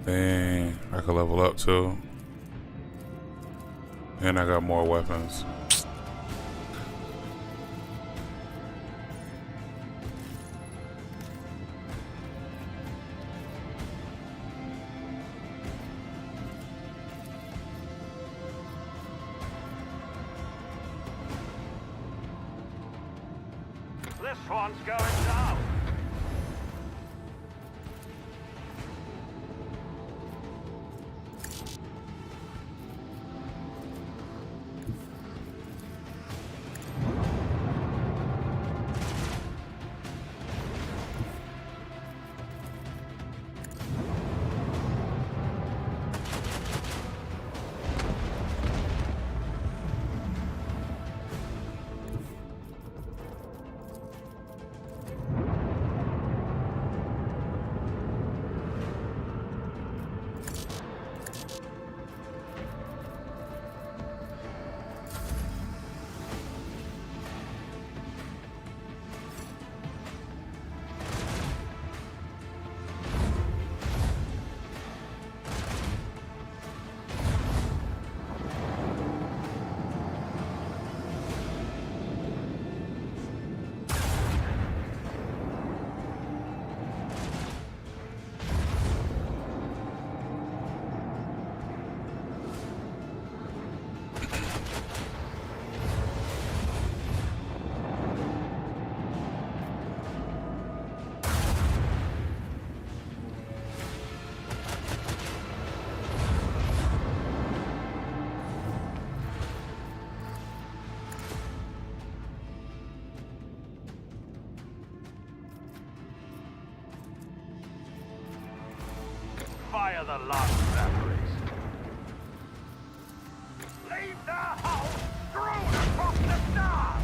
Dang, I could level up too. And I got more weapons. This one's going down. fire the last memories. Leave the house strewn across the stars!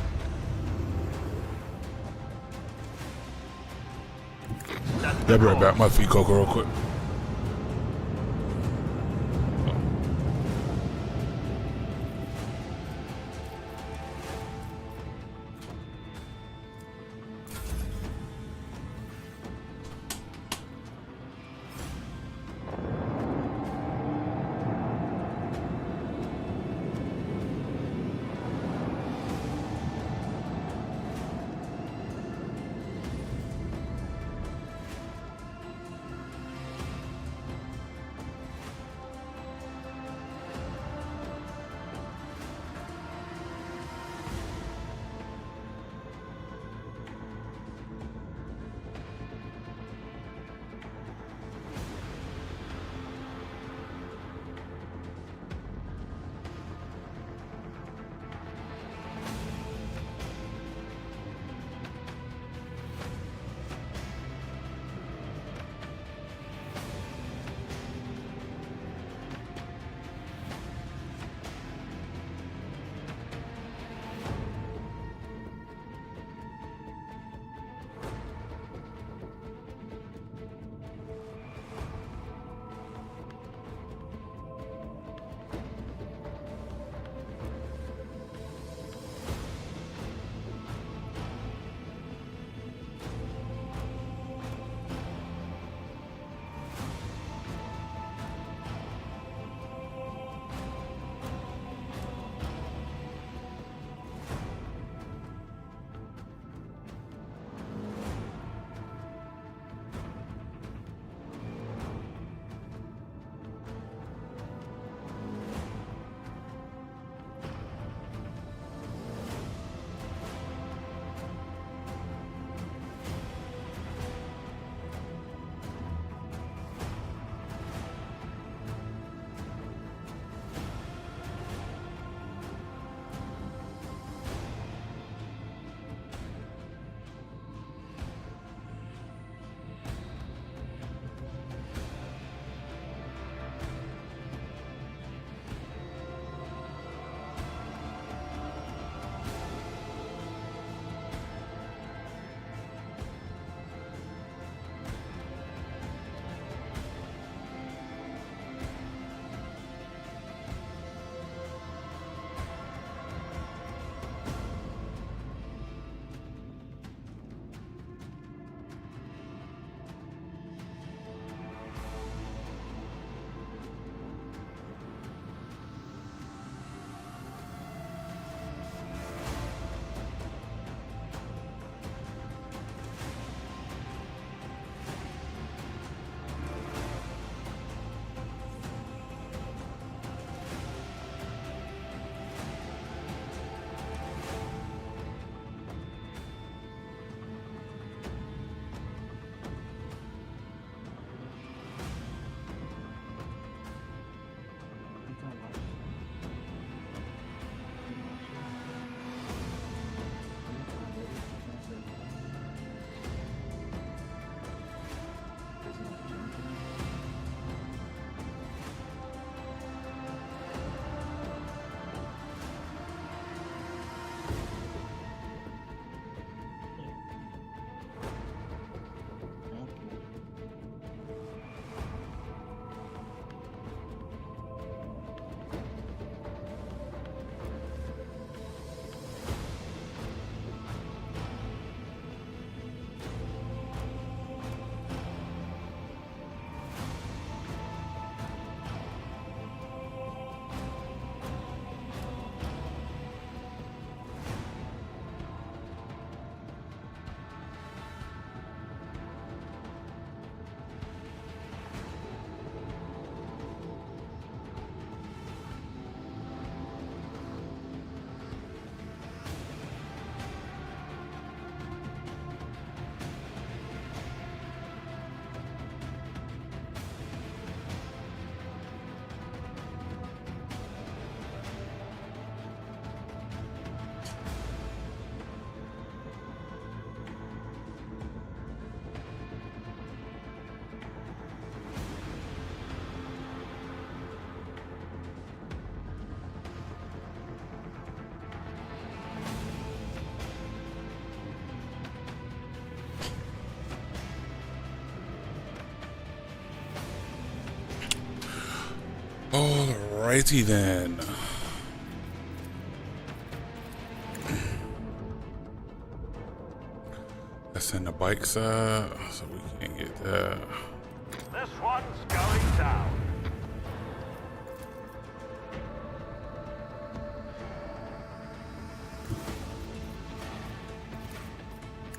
Yeah, be right back. My feet cocoa real quick. Alrighty then. That's in the bike side, so we can't get that. This one's going down.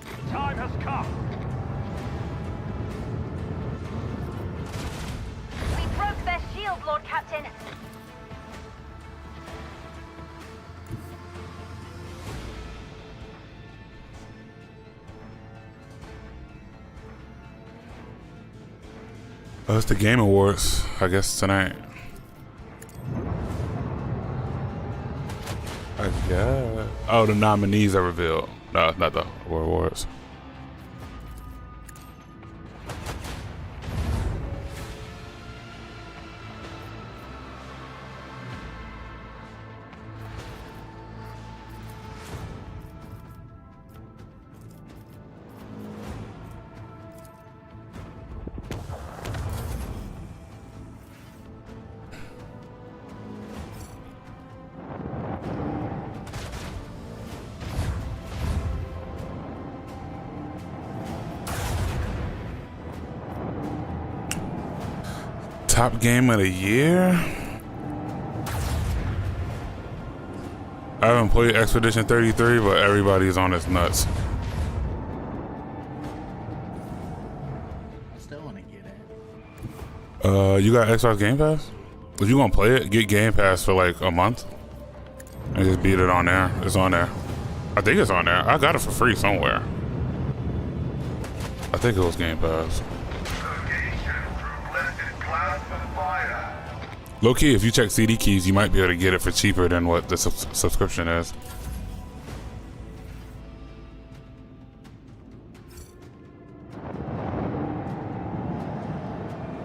The time has come. We broke their shield, Lord Captain. Oh, it's the Game Awards, I guess, tonight. I guess. Oh, the nominees are revealed. No, not the awards. Top game of the year? I haven't played Expedition 33, but everybody's on its nuts. I still want to get it. You got Xbox Game Pass? If you gonna play it, get Game Pass for like a month and just beat it on there. It's on there. I think it's on there. I got it for free somewhere. I think it was Game Pass. Low key, if you check CD keys, you might be able to get it for cheaper than what the subscription is.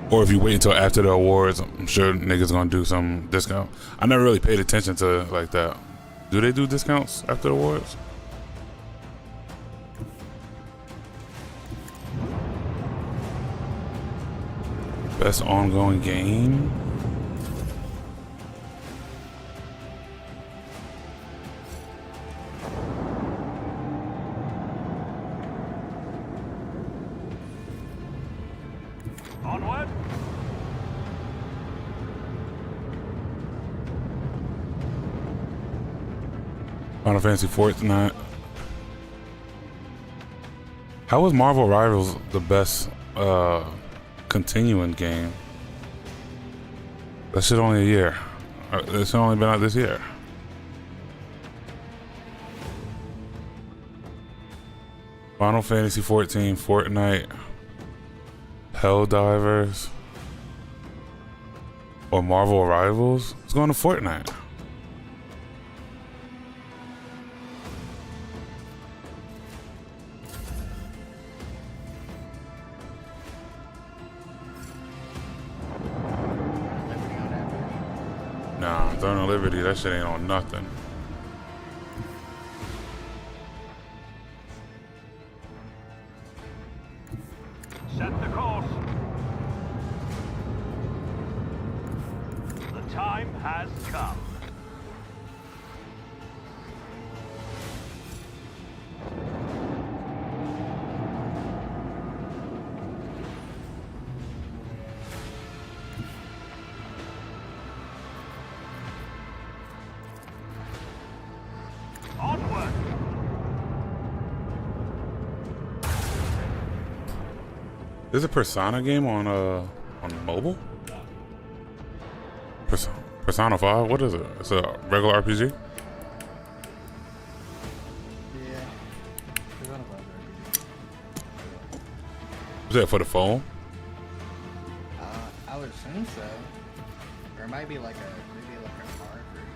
Or if you wait until after the awards, I'm sure niggas gonna do some discount. I never really paid attention to like that. Do they do discounts after the awards? Best ongoing game? Onward. Final Fantasy Fortnite. How was Marvel Rivals the best continuing game? That shit only a year. It's only been out this year. Final Fantasy 14, Fortnite, Helldivers, or Marvel Rivals. It's going to Fortnite. Nah, Throne of Liberty, that shit ain't on nothing. Set the course. The time has come. Onward. There's a Persona game on mobile? Persona 5? What is it? It's a regular RPG? Yeah. Persona 5 RPG. Is that for the phone? I would assume so. Or it might be like a card version.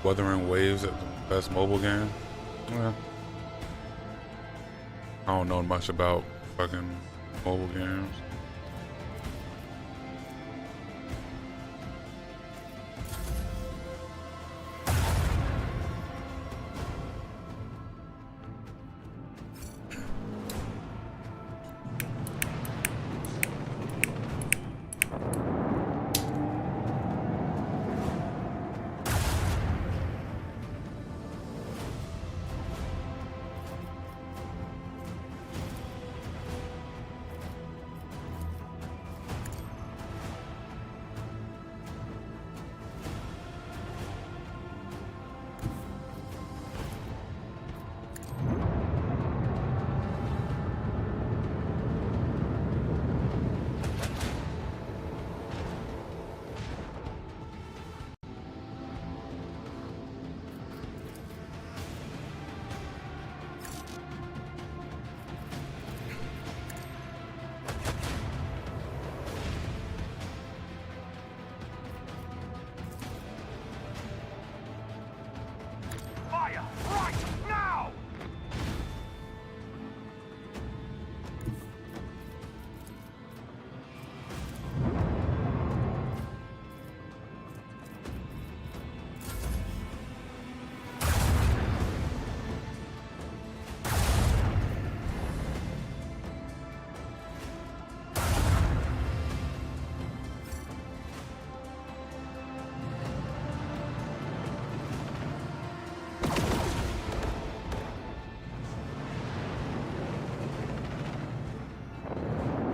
Wuthering Waves is the best mobile game? Yeah. I don't know much about fucking mobile games.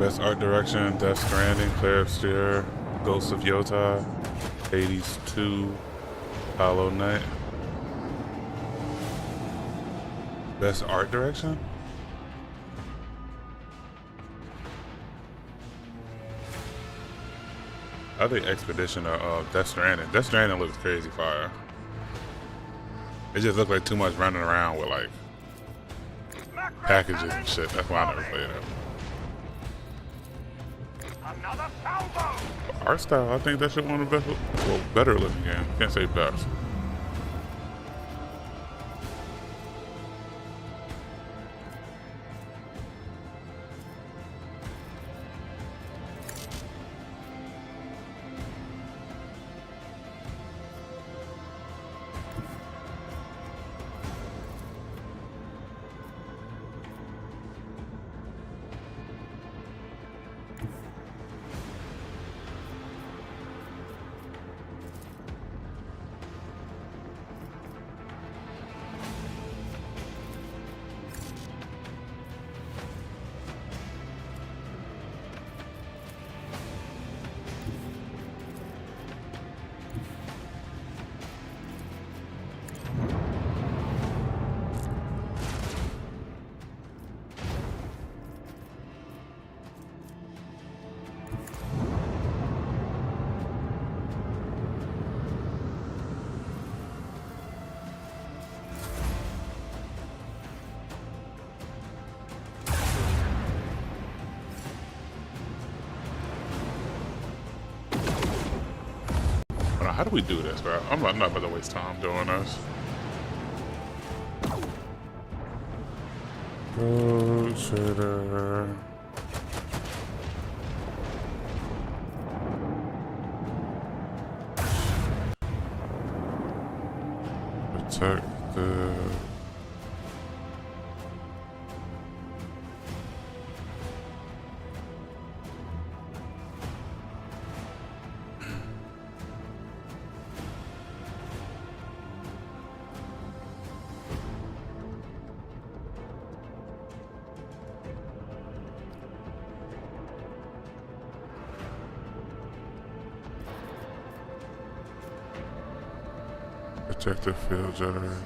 Best art direction: Death Stranding, Claire of Steer, Ghosts of Yota, Hades 2, Hollow Knight. Best art direction? I think Expedition or Death Stranding. Death Stranding looks crazy fire. It just looked like too much running around with like packages and shit. That's why I never played it. Art style, I think that shit one of the best, well, better looking games. Can't say best. How do we do this, bro? I'm not about to waste time doing this. Go protect the Projective field generator.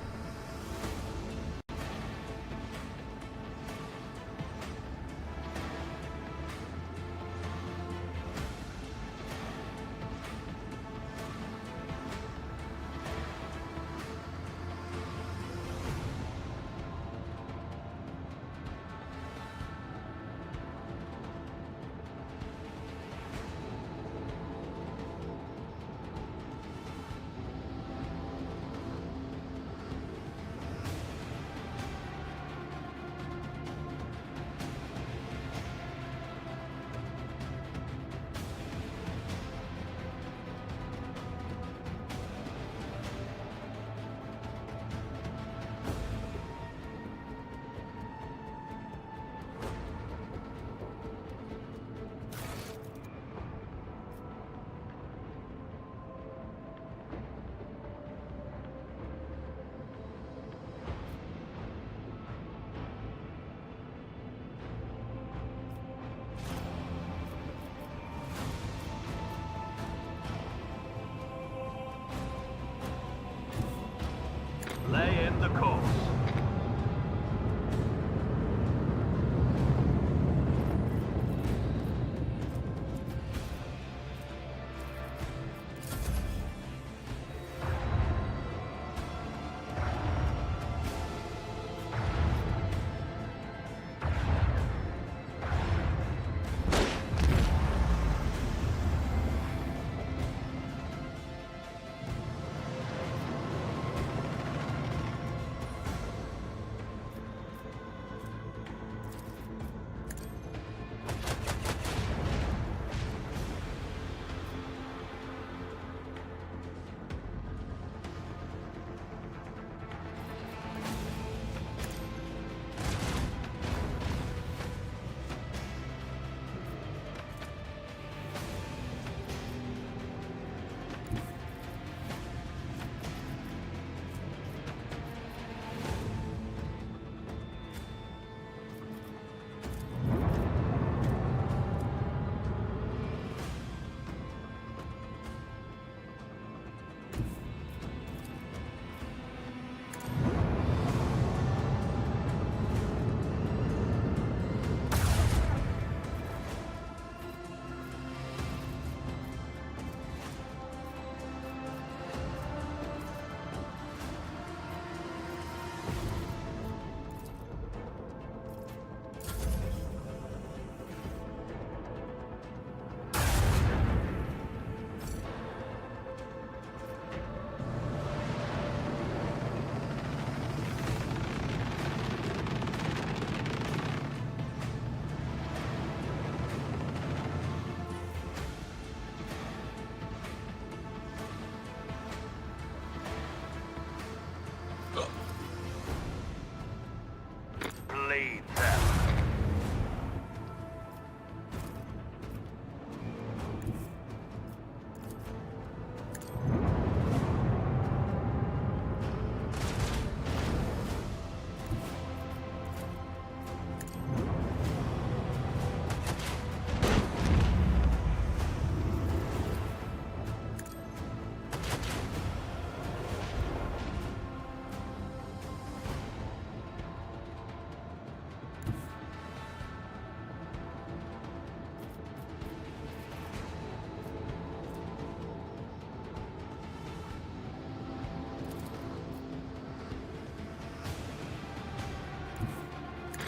Lead them.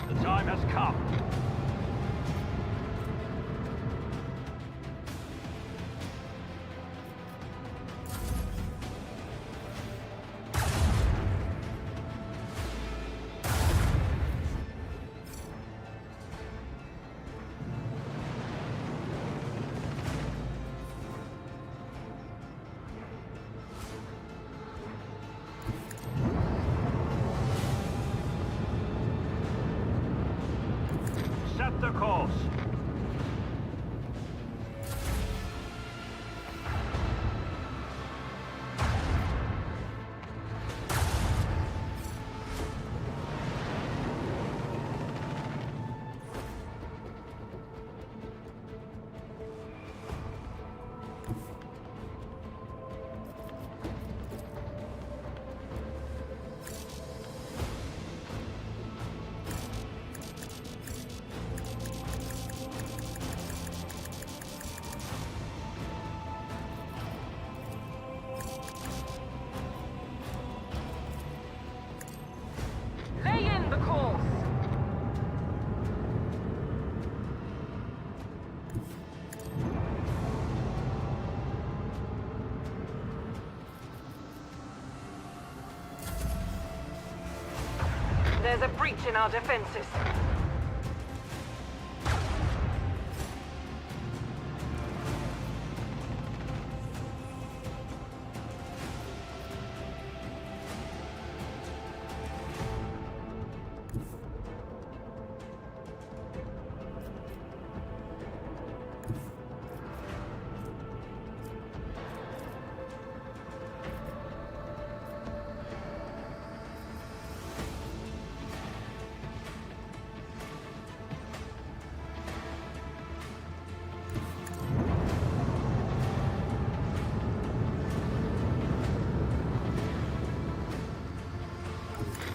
The time has come. Set the course. Lay in the course. There's a breach in our defenses.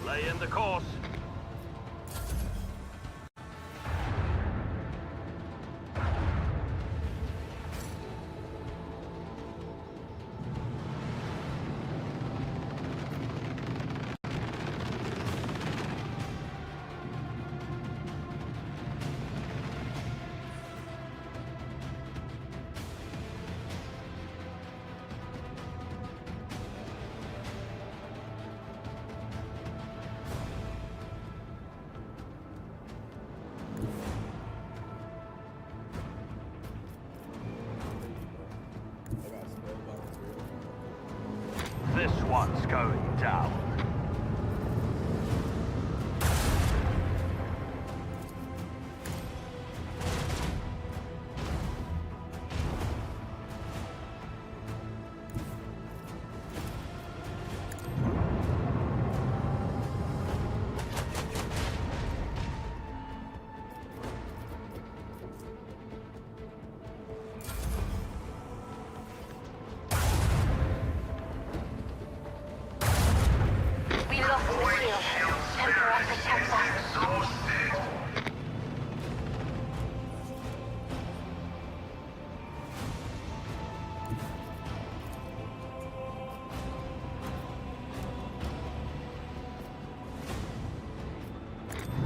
Lay in the course. This one's going down.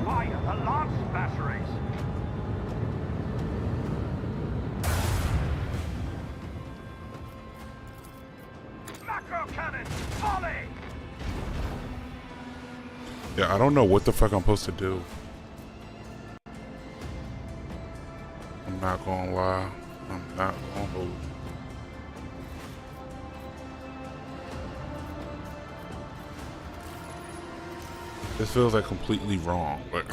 Fire the lance batteries! Macro cannon, volley! Yeah, I don't know what the fuck I'm supposed to do. I'm not gonna lie. I'm not gonna hold. This feels like completely wrong. Like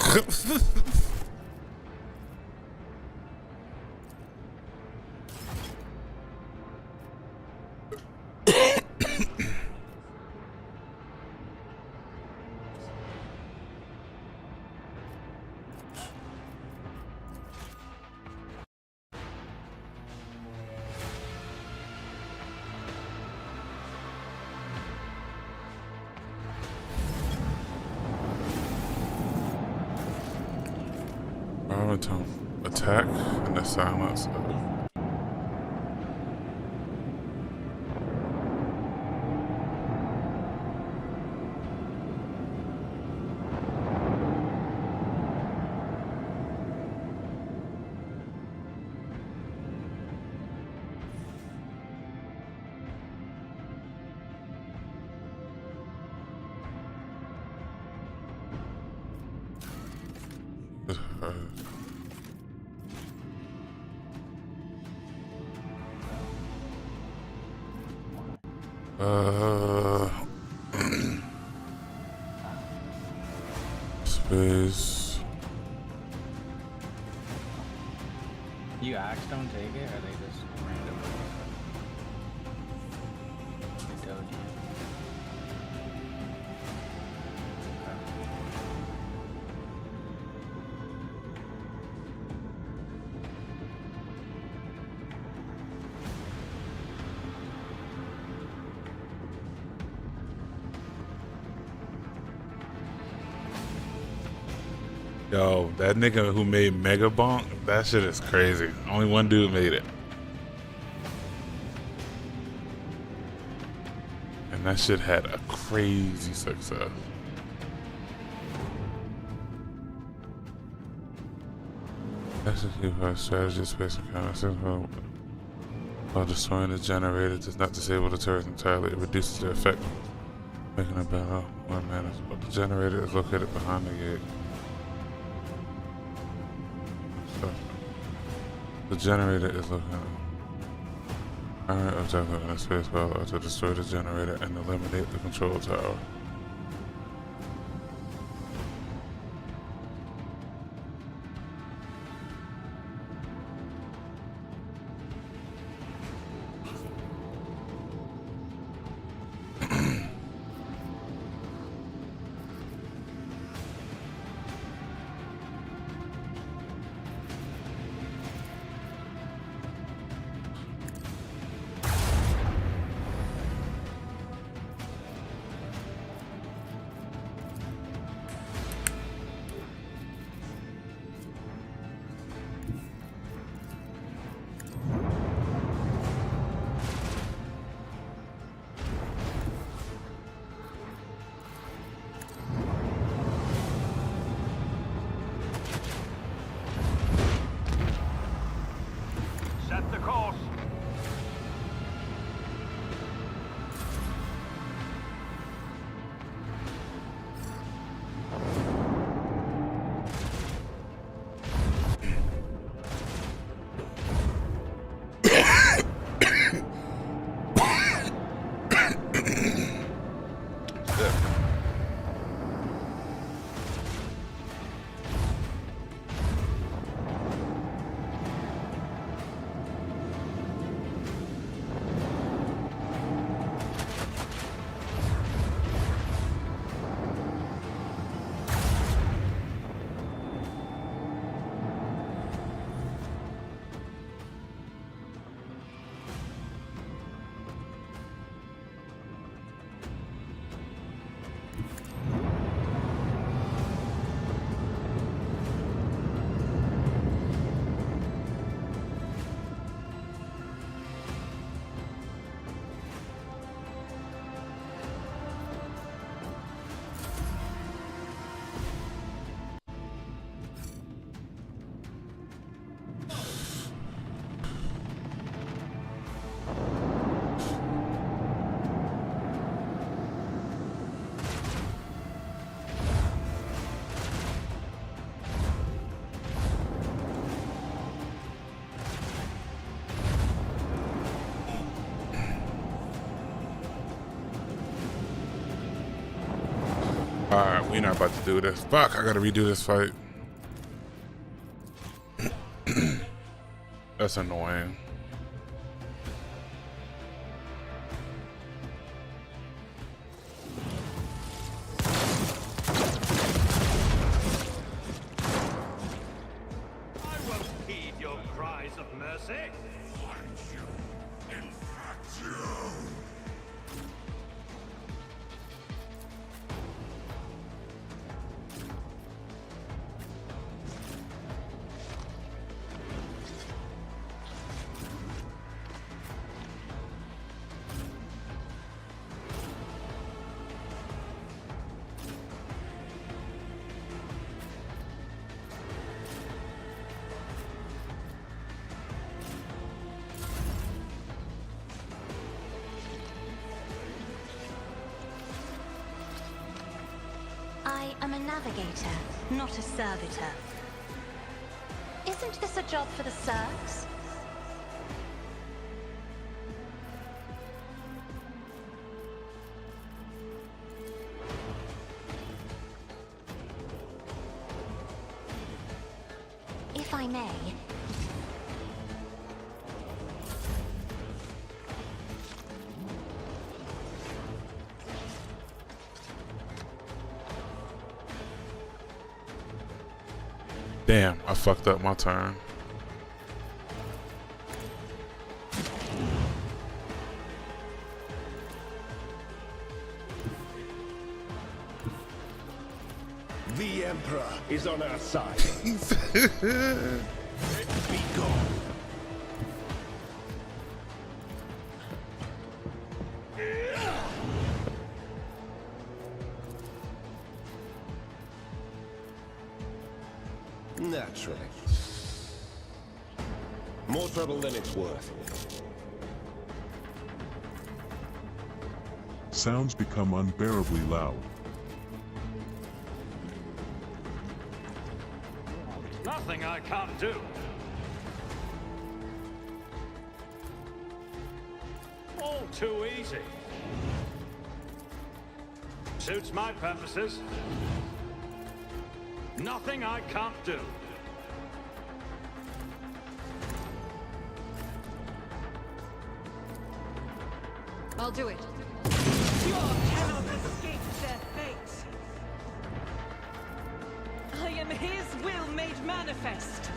attack in the silence. Space. You axe don't take it, or they just randomly? They told you. Yo, that nigga who made Mega Bonk, that shit is crazy. Only one dude made it. And that shit had a crazy success. Execute our strategy, space encounter. While destroying the generator does not disable the turret entirely, it reduces their effect, making a battle one manageable. The generator is located behind the gate. The generator is looking. Primary objective in a space battle are to destroy the generator and eliminate the control tower. Alright, we're not about to do this. Fuck, I gotta redo this fight. That's annoying. I won't heed your cries of mercy. I am a navigator, not a servitor. Isn't this a job for the serfs? If I may, Damn, I fucked up my turn. The Emperor is on our side. Be gone. Naturally. More trouble than it's worth. Sounds become unbearably loud. Nothing I can't do. All too easy. Suits my purposes. Nothing I can't do. I'll do it. You cannot escape their fate. I am his will made manifest.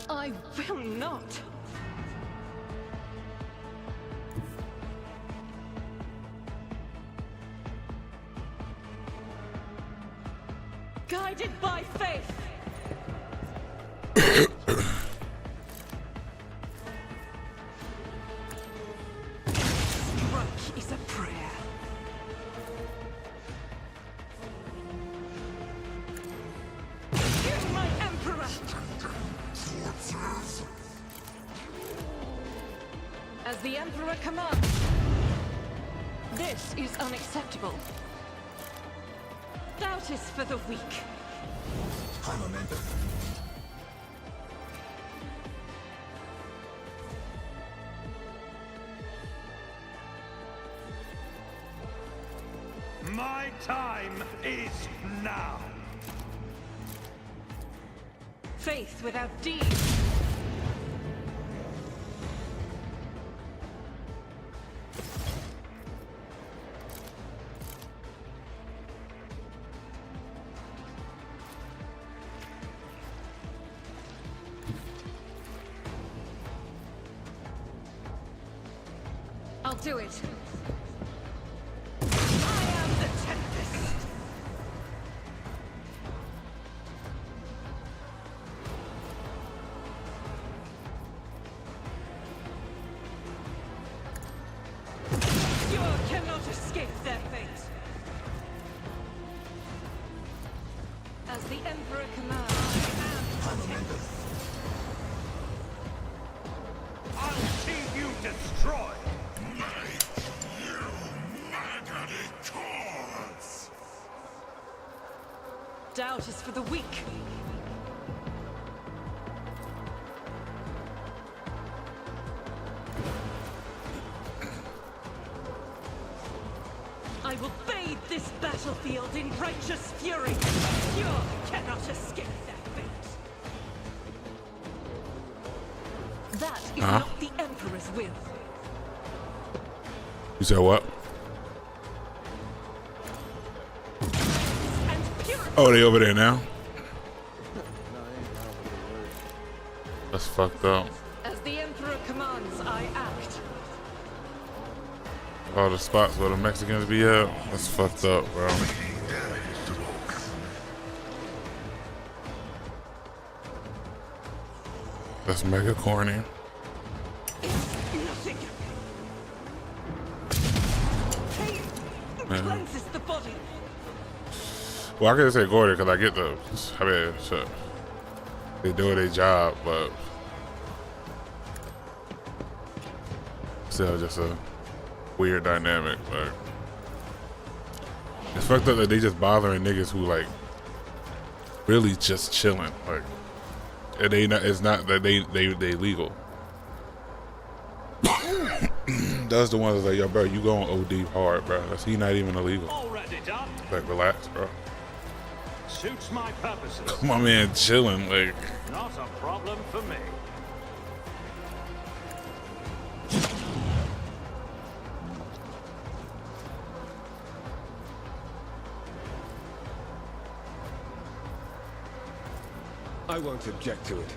I will not. Guided by faith. Strike is a prayer. Here's my emperor. As the emperor commands. This is unacceptable. Doubt is for the weak. My time is now. Faith without deed. I'll do it. I am the Tempest. You cannot escape their fate. As the Emperor commands, I am the Tempest. I'll see you destroyed. Doubt is for the weak. I will bathe this battlefield in righteous fury. You cannot escape that fate. That is not the Emperor's will. You said what? Oh, they over there now? That's fucked up. As the Emperor commands, I act. All the spots where the Mexicans be at, that's fucked up, bro. That's mega corny. Cleanses the body. Well, I could say Gordy because I get the, I mean, shit. They do their job, but still just a weird dynamic. Like, it's fucked up that they just bothering niggas who like really just chilling. Like, and they not, it's not that they legal. That's the one that's like, yo, bro, you going OD hard, bro. That's he not even illegal. Already done. Like, relax, bro. Suits my purposes. My man chilling, like. Not a problem for me. I won't object to it.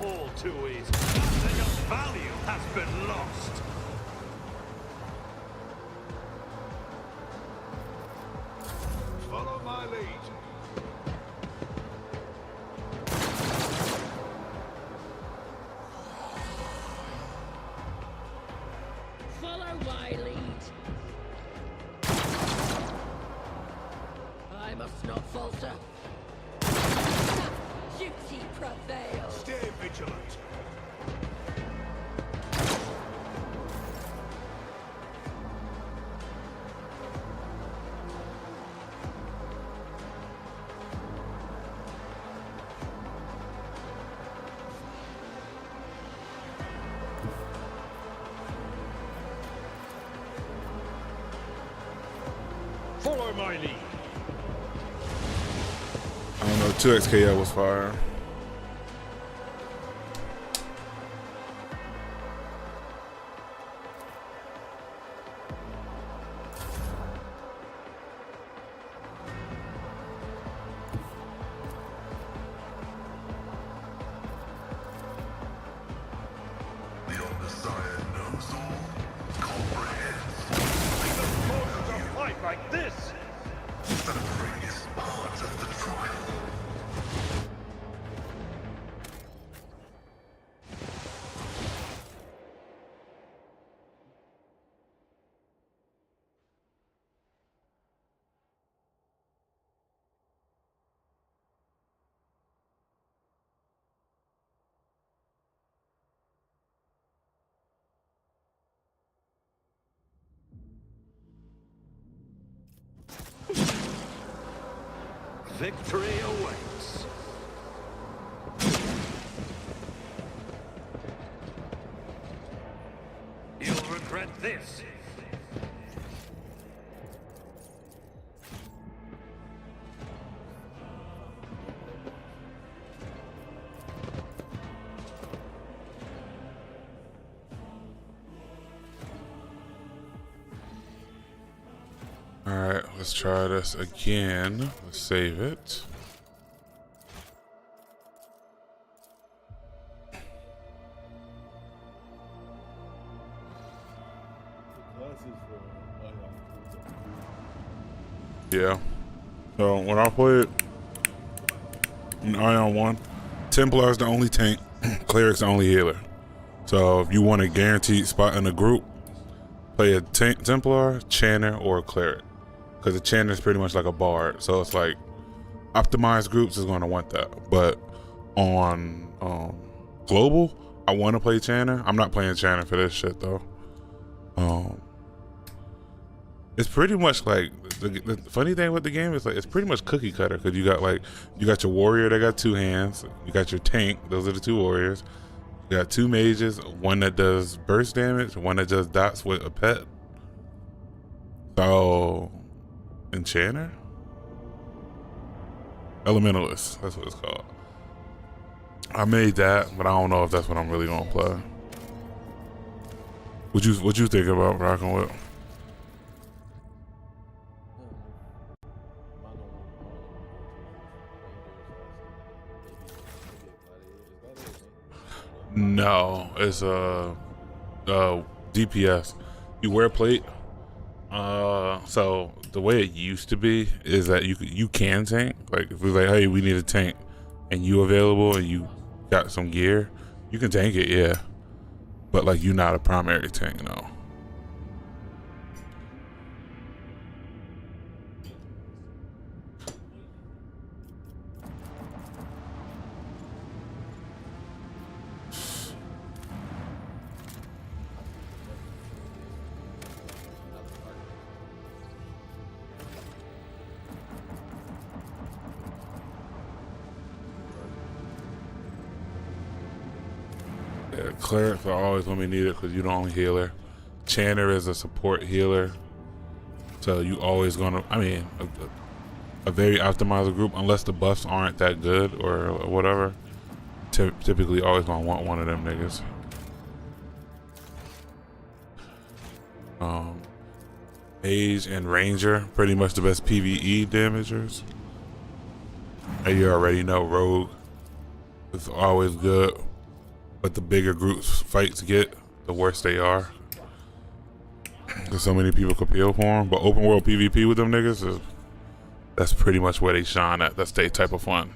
All too easy. Nothing of value has been lost. Follow my lead. Follow my lead. I must not falter. Duty prevails. Stay vigilant. Follow my lead. I don't know, 2XKL was fire. The Omnissiah knows all, comprehends. A fight like this. Suffering is part of the trial. Victory awaits. You'll regret this. Alright, let's try this again. Let's save it. Yeah. So when I played in Ion 1, Templar is the only tank, Cleric's the only healer. So if you want a guaranteed spot in the group, play a Templar, Chanter, or a Cleric. Because the Chanter is pretty much like a Bard. So it's like, optimized groups is going to want that. But on Global, I want to play Chanter. I'm not playing Chanter for this shit though. It's pretty much like, the funny thing with the game is like, it's pretty much cookie cutter. Because you got your warrior that got 2 hands. You got your tank, those are the 2 warriors. You got 2 mages, one that does burst damage, one that just dots with a pet. So, enchanter? Elementalist, that's what it's called. I made that, but I don't know if that's what I'm really gonna play. What you think about rocking with? No, it's DPS. You wear plate. So the way it used to be is that you can tank. Like if we're like, hey, we need a tank, and you available and you got some gear, you can tank it, yeah. But like you're not a primary tank, no. Yeah, clerics are always when we need it because you're the only healer. Chanter is a support healer, so you always gonna. I mean, a very optimized group, unless the buffs aren't that good or whatever. Typically, always gonna want one of them niggas. Mage and ranger, pretty much the best PvE damagers. And you already know rogue is always good. But the bigger groups fights get, the worse they are. Because so many people could peel for them. But open world PvP with them niggas, that's pretty much where they shine at. That's their type of fun.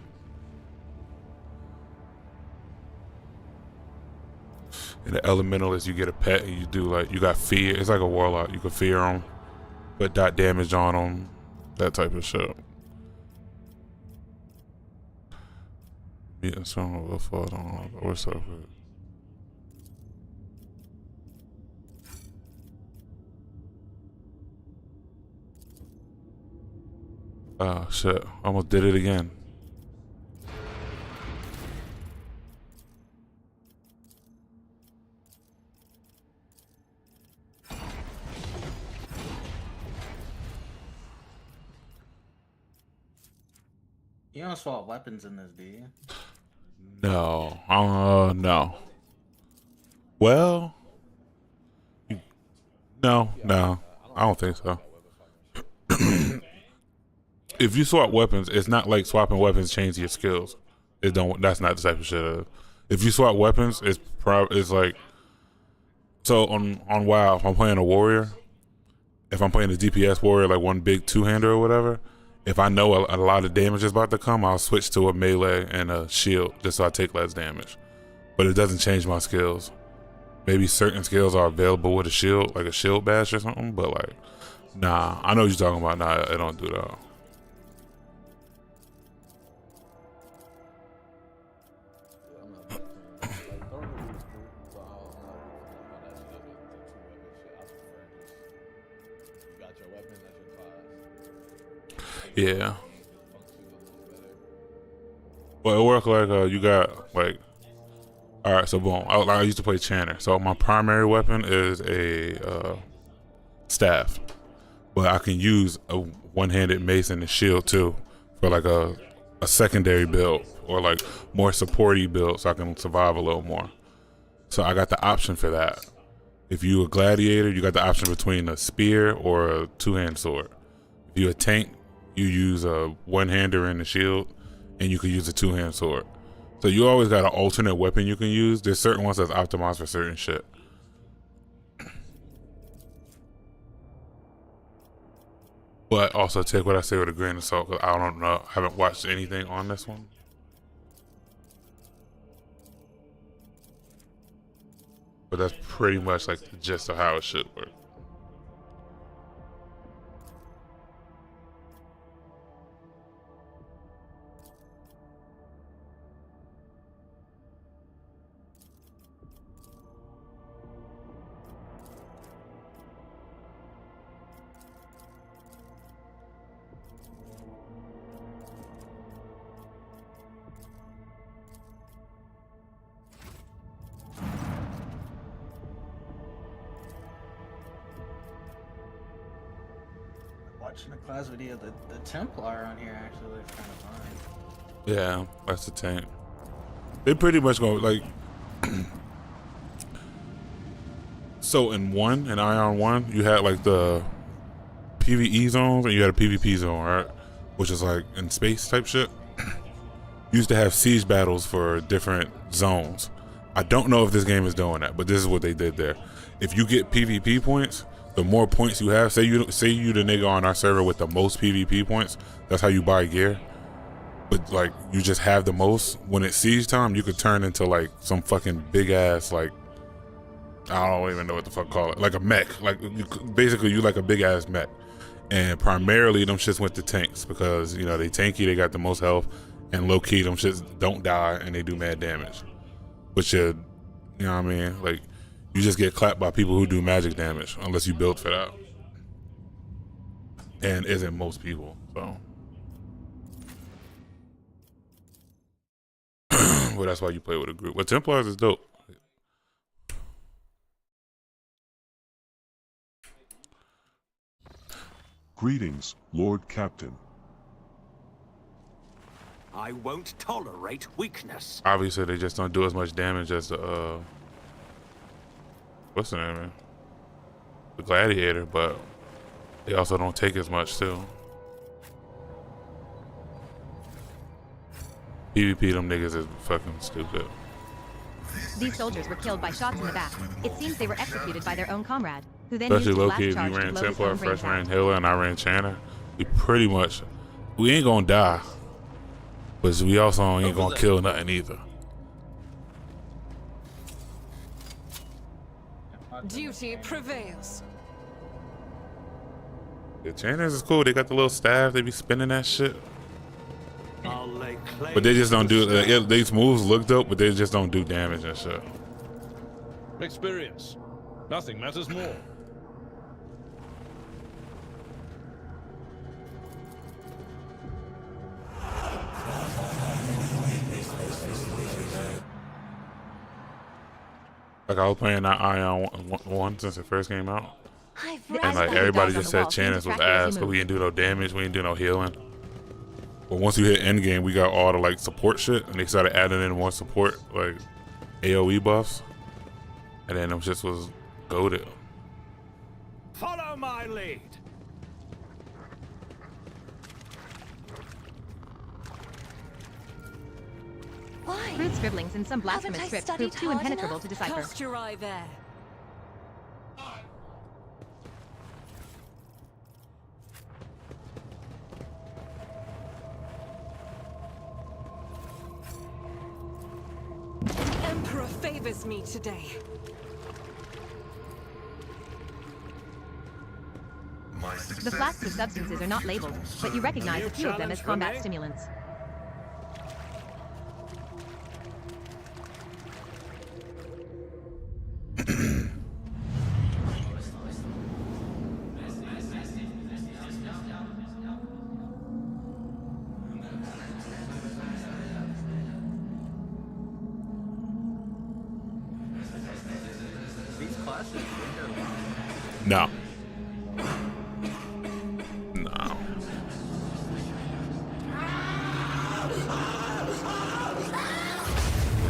And the elementalist, you get a pet and you do like, you got fear. It's like a warlock. You can fear them, put dot damage on them, that type of shit. Yeah, so what's up with it? Oh shit, almost did it again. You don't swap weapons in this, do you? No, no. Well, no, I don't think so. If you swap weapons, it's not like swapping weapons change your skills. It don't. That's not the type of shit. If you swap weapons, it's like so on WoW. If I'm playing a warrior, if I'm playing a DPS warrior, like one big 2-hander or whatever, if I know a lot of damage is about to come, I'll switch to a melee and a shield just so I take less damage. But it doesn't change my skills. Maybe certain skills are available with a shield, like a shield bash or something. But like, nah, I know what you're talking about. Nah, I don't do that. Yeah. Well, it worked like you got like. All right, so boom. I used to play Chanter, so my primary weapon is a staff, but I can use a one-handed mace and a shield too for like a secondary build or like more supporty build, so I can survive a little more. So I got the option for that. If you a gladiator, you got the option between a spear or a 2-hand sword. If you a tank, you use a one-hander and a shield, and you can use a 2-hand sword. So you always got an alternate weapon you can use. There's certain ones that's optimized for certain shit. But also take what I say with a grain of salt, because I don't know, I haven't watched anything on this one. But that's pretty much like the gist of how it should work. watching a class video. The Templar on here actually looks kind of fun. Yeah, that's the tank. They pretty much go like. So in Ion 1, you had like the PvE zones and you had a PvP zone, right? Which is like in space type shit. You used to have siege battles for different zones. I don't know if this game is doing that, but this is what they did there. If you get PvP points, the more points you have, say you the nigga on our server with the most PvP points, that's how you buy gear. But like you just have the most. When it's siege time, you could turn into like some fucking big ass like, I don't even know what the fuck call it, like a mech. Like basically you like a big ass mech. And primarily them shits went to tanks because you know they tanky, they got the most health, and low key them shits don't die and they do mad damage. But you know what I mean? Like you just get clapped by people who do magic damage unless you build for that. And isn't most people, so. Well, that's why you play with a group. But Templars is dope. Greetings, Lord Captain. I won't tolerate weakness. Obviously, they just don't do as much damage as the what's the name, man? The Gladiator, but they also don't take as much too. PvP, them niggas is fucking stupid. These soldiers were killed by shots in the back. It seems they were executed by their own comrade, who then Especially used the low-key, blast if you charge to ran blow his Templar, own brains Fresh ran out. Healer, and I ran Channer, we ain't gonna die. But we also ain't gonna kill nothing either. Duty prevails. The Channers is cool. They got the little staff. They be spinning that shit. I'll lay claim But they just don't do it. Yeah, these moves look dope, but they just don't do damage and shit. Experience. Nothing matters more. Like I was playing that Ion 1 since it first came out. The And like eyes everybody on just the said wall seem to Channers was track you as you ass, but move. we didn't do no damage, we didn't do no healing. But once you hit endgame, we got all the like support shit, and they started adding in more support, like AoE buffs. And then them shits was goated. Follow my lead. Why? Crude scribblings in some blasphemous Haven't I script prove studied too hard impenetrable enough? to decipher. Cast your eye there. The Emperor favors me today. The flasks of substances are not labeled, but you recognize a few of them as combat stimulants. These classes No. No.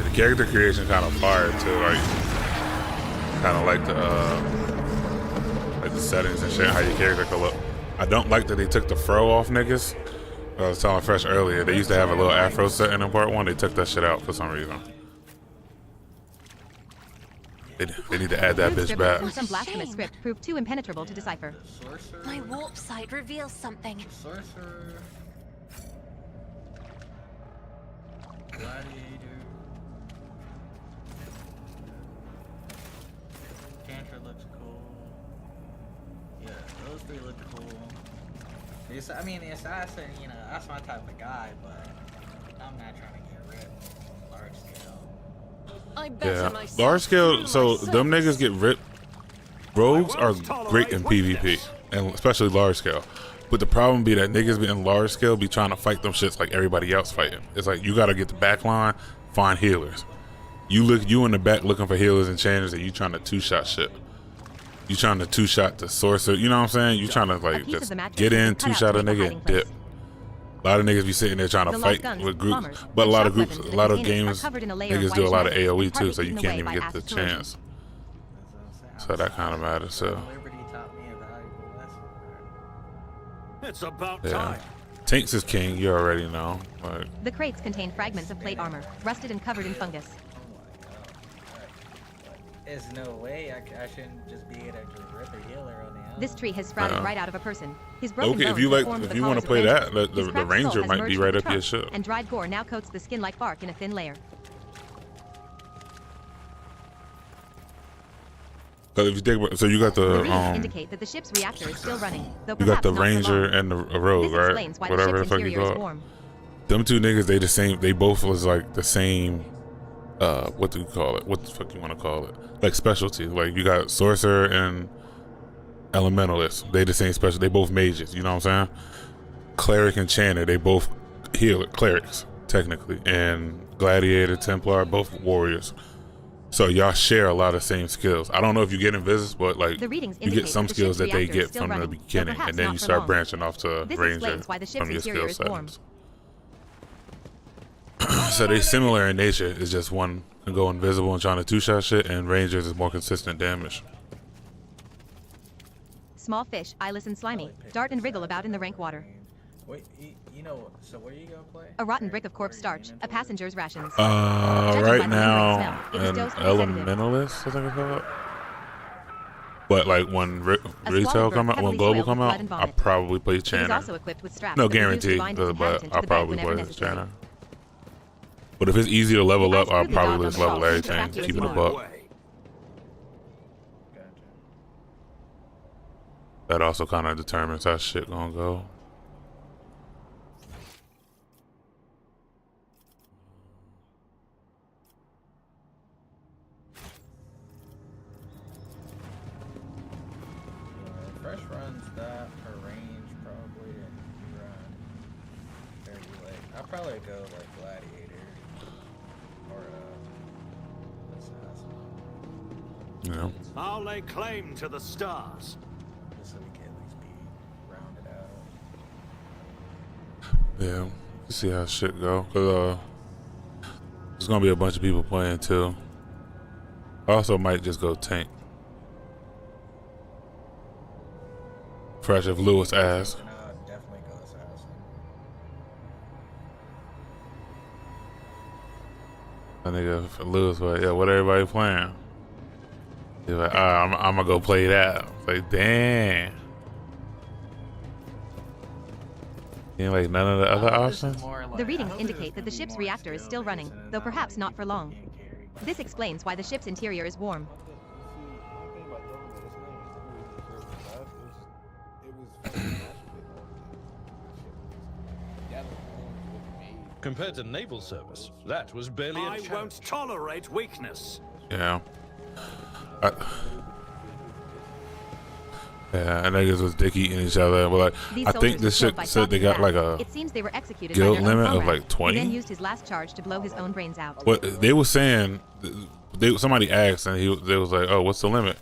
The character creation kind of fire too, like kind of like the settings and shit, how your character could look. I don't like that they took the fro off niggas. I was telling Fresh earlier, they used to have a little afro setting in part 1. They took that shit out for some reason. They need to add that Crude bitch scribblings back. in some blasphemous script prove too impenetrable to decipher. My warp sight reveals something. Sorcerer. Gladiator. Cantor looks cool. Yeah, those three look cool. I mean, the assassin, you know, that's my type of guy, but I'm not trying to get ripped large scale. I better Yeah, myself large scale. through So my them service. niggas get ripped. Rogues are great in PvP, and especially large scale. But the problem be that niggas be in large scale be trying to fight them shits like everybody else fighting. It's like you gotta get the back line, find healers. You in the back looking for healers and channers, and you trying to two-shot shit. you trying to two-shot the sorcerer. You know what I'm saying? You trying to like just get in, two-shot a nigga and dip. A lot of niggas be sitting there trying to fight with groups, but a lot of games, niggas do a lot of AoE too, so you can't even get the chance. So that kind of matters. So It's about yeah, time. Tanks is king. You already know. Like, The crates contain fragments of plate armor, rusted and covered in fungus. There's no way I shouldn't just be able to rip a healer on the own. This tree has sprouted right out of a person. His broken okay, if bones you like, have formed if the you want to collars play of that, His the cracked ranger skull might has be merged right with up your the trunk, shit. And dried gore now coats the skin like bark in a thin layer. Cause if you think about, so you got The the readings indicate that the ship's reactor is still running, though you got perhaps the not for ranger long. and the rogue, This right? explains why Whatever the the ship's fuck you interior is call it. warm. Them two niggas, they the same. They both was like the same. What do you call it? What the fuck you want to call it? Like specialty. Like you got sorcerer and elementalist. They the same special. They both mages. You know what I'm saying? Cleric and chanter. They both heal clerics technically, and gladiator, templar, both warriors. So y'all share a lot of same skills. I don't know if you get invis, but like you get some skills that they get from the beginning, and then you start branching off to ranger from your skill settings. So they similar in nature. It's just one can go invisible and trying to two-shot shit, and rangers is more consistent damage. Small fish, eyeless and slimy, dart and wriggle about in the rank water. Wait, you know, so where you gonna play? A rotten brick of corpse starch, a passenger's rations. Right now, an elementalist, I think it's called. But like when retail come out, when global come out, I'll probably play chanter. No guarantee, but I'll probably play chanter. But if it's easy to level up, I'll probably just level everything, keep it a buck. That also kind of determines how shit gonna go. Fresh runs that her range probably, and you run very late. I'll probably go like gladiator or assassin. Yeah. I'll lay claim to the stars. Just so we can at least be rounded out. Yeah, see how shit go. Cause there's gonna be a bunch of people playing too. I also might just go tank. Fresh if Lewis asks. Definitely go assassin. I nigga Lewis, but yeah, what everybody playing? He's like, I'm gonna go play that. Like, damn. You ain't like none of the other options? The readings indicate that the ship's reactor is still running, though perhaps not for long. This explains why the ship's interior is warm. Compared to naval service, that was barely a challenge. I won't tolerate weakness. Yeah. Yeah, and niggas was dick eating each other. But like, I think this shit said they got like a guild limit of like 20. He then used his last charge to blow his own brains out. What they were saying, somebody asked, and they was like, "Oh, what's the limit?"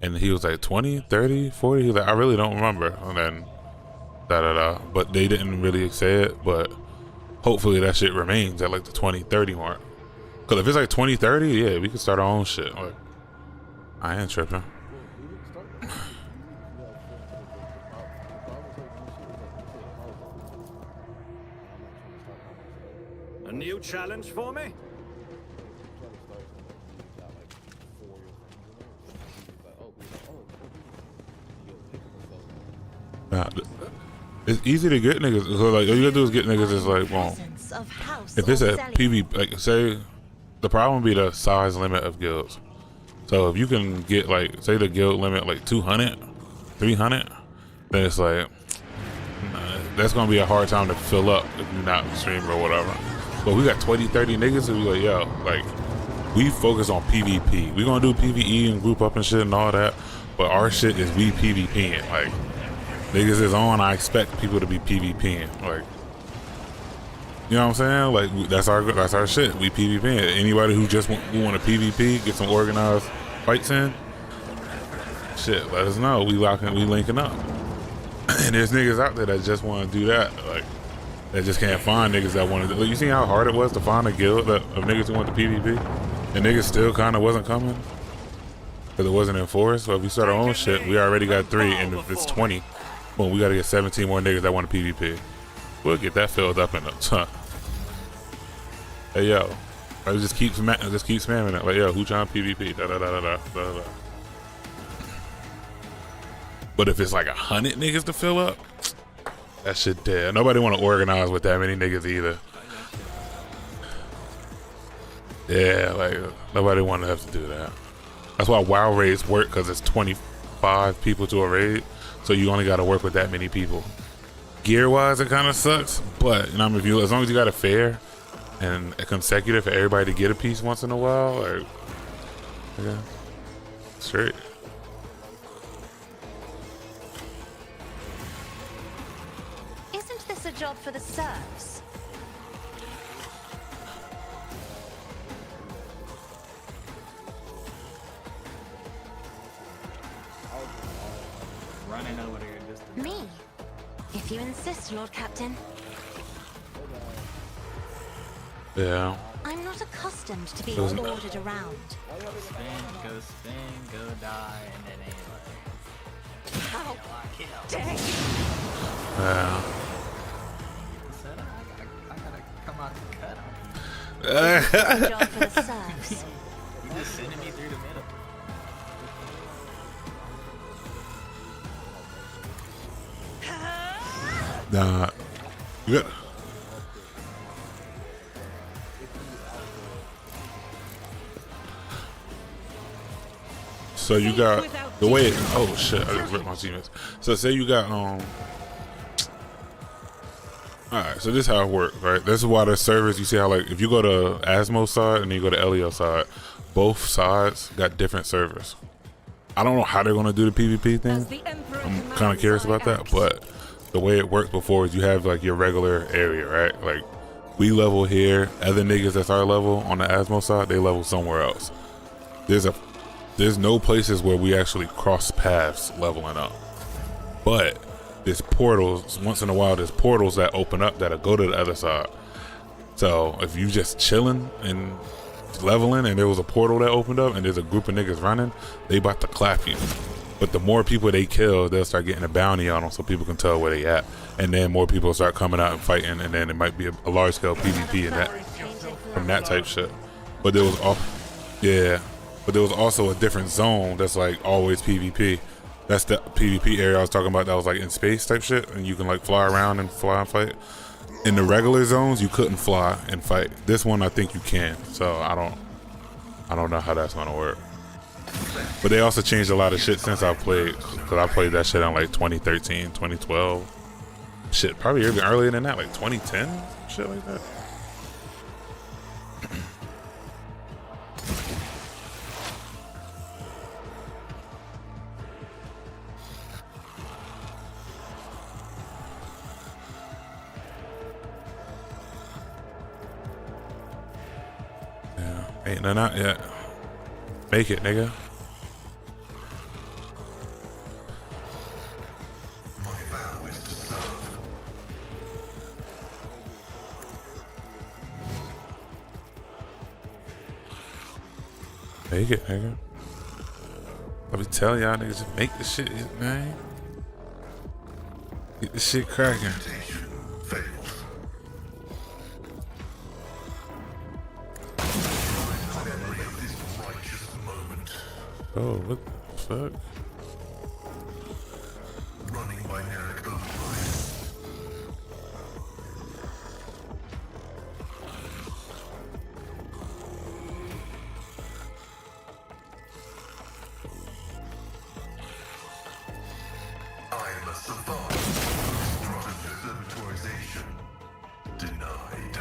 And he was like 20, 30, 40. He was like, "I really don't remember." And then but they didn't really say it. But hopefully that shit remains at like the 20, 30 mark. Because if it's like 20, 30, yeah, we can start our own shit. Like, I ain't tripping. A new challenge for me? Nah, it's easy to get niggas. So like, all you gotta do is get niggas. Is like, well, if it's a PvP, like say, the problem would be the size limit of guilds. So if you can get like, say the guild limit like 200, 300, then it's like, that's gonna be a hard time to fill up if you're not streamer or whatever. But we got 20, 30 niggas, and we like, yo, like, we focus on PvP. We gonna do PvE and group up and shit and all that, but our shit is we PvPing. Like, niggas is on, I expect people to be PvPing. Like, you know what I'm saying? Like, that's our shit. We PvPing. Anybody who just want to PvP, get some organized fights in, shit, let us know. We linking up. And there's niggas out there that just want to do that, like that just can't find niggas that want to. You see how hard it was to find a guild of niggas who want the PvP, and niggas still kind of wasn't coming because it wasn't enforced. So if we start our own shit, we already got 3, and if it's 20, well, we got to get 17 more niggas that want a PvP. We'll get that filled up in a ton. Hey yo, I just keep spamming it. Like yo, who trying PvP? Da da da da da da da. But if it's like 100 niggas to fill up, that shit dead. Nobody want to organize with that many niggas either. Yeah, like nobody want to have to do that. That's why WoW raids work, because it's 25 people to a raid, so you only got to work with that many people. Gear wise, it kind of sucks, but you know, if you, as long as you got a fair and a consecutive for everybody to get a piece once in a while, like yeah, straight. Isn't this a job for the serfs? Running over there just to... Me? If you insist, Lord Captain. Yeah. I'm not accustomed to being Doesn't- ordered around. Spin, go die, and then they like... How dare you! Yeah. I gotta come out and cut him. Job for the serfs. You just sending me through the middle. Nah. You got. So you got the way. Oh shit! I just ripped my teammates. So say you got All right. So this is how it works, right? This is why the servers. You see how like if you go to Asmo's side and then you go to Elio side, both sides got different servers. I don't know how they're gonna do the PvP thing. I'm kind of curious about that, but the way it worked before is you have like your regular area, right? Like we level here, other niggas that's our level on the Asmo side, they level somewhere else. There's no places where we actually cross paths leveling up, but there's portals. Once in a while, there's portals that open up that'll go to the other side. So if you just chilling and leveling and there was a portal that opened up and there's a group of niggas running, they about to clap you. But the more people they kill, they'll start getting a bounty on them so people can tell where they at. And then more people start coming out and fighting, and then it might be a large scale PvP in that, from that type shit. But there was but there was also a different zone that's like always PvP. That's the PvP area I was talking about that was like in space type shit, and you can like fly around and fly and fight. In the regular zones, you couldn't fly and fight. This one, I think you can. So I don't know how that's gonna work. But they also changed a lot of shit since I played, because I played that shit on like 2013, 2012. Shit, probably even earlier than that, like 2010, shit like that. Yeah, ain't none out yet. Make it, nigga. Make it, nigga. I be telling y'all niggas, just make this shit, man. Get this shit cracking. Oh, what the fuck? Running by Eric. I am a savant. Constructive observatorization denied.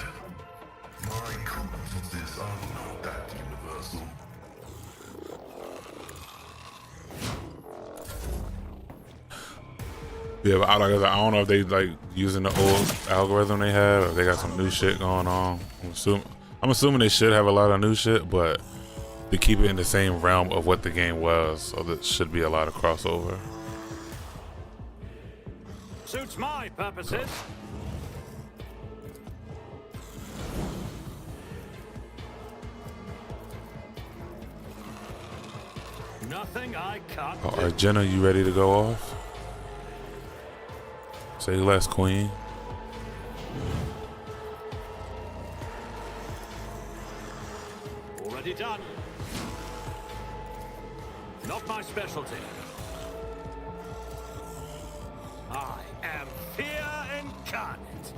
My competences are not that universal. Yeah, but I don't know if they like using the old algorithm they had, or they got some new shit going on. I'm assuming they should have a lot of new shit, but to keep it in the same realm of what the game was, so there should be a lot of crossover. Suits my purposes. Nothing I can't do. Alright, Jenna, you ready to go off? Say less, Queen. Already done. Not my specialty. I am fear incarnate.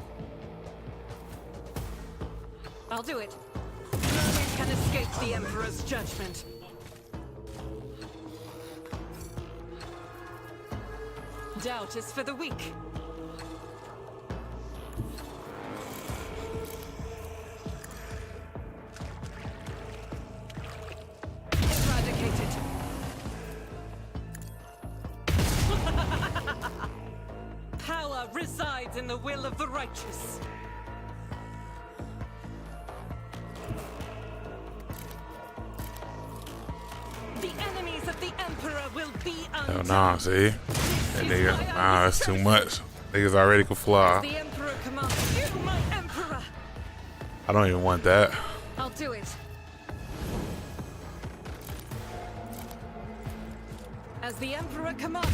I'll do it. Nothing can escape the Emperor's judgment. Doubt is for the weak. Eradicated. Power resides in the will of the righteous. The enemies of the Emperor will be Hell undone. nah, see? That nigga, nah, that's too much. Niggas already can fly. The Emperor commands you, my Emperor. I don't even want that. I'll do it. As the Emperor commands.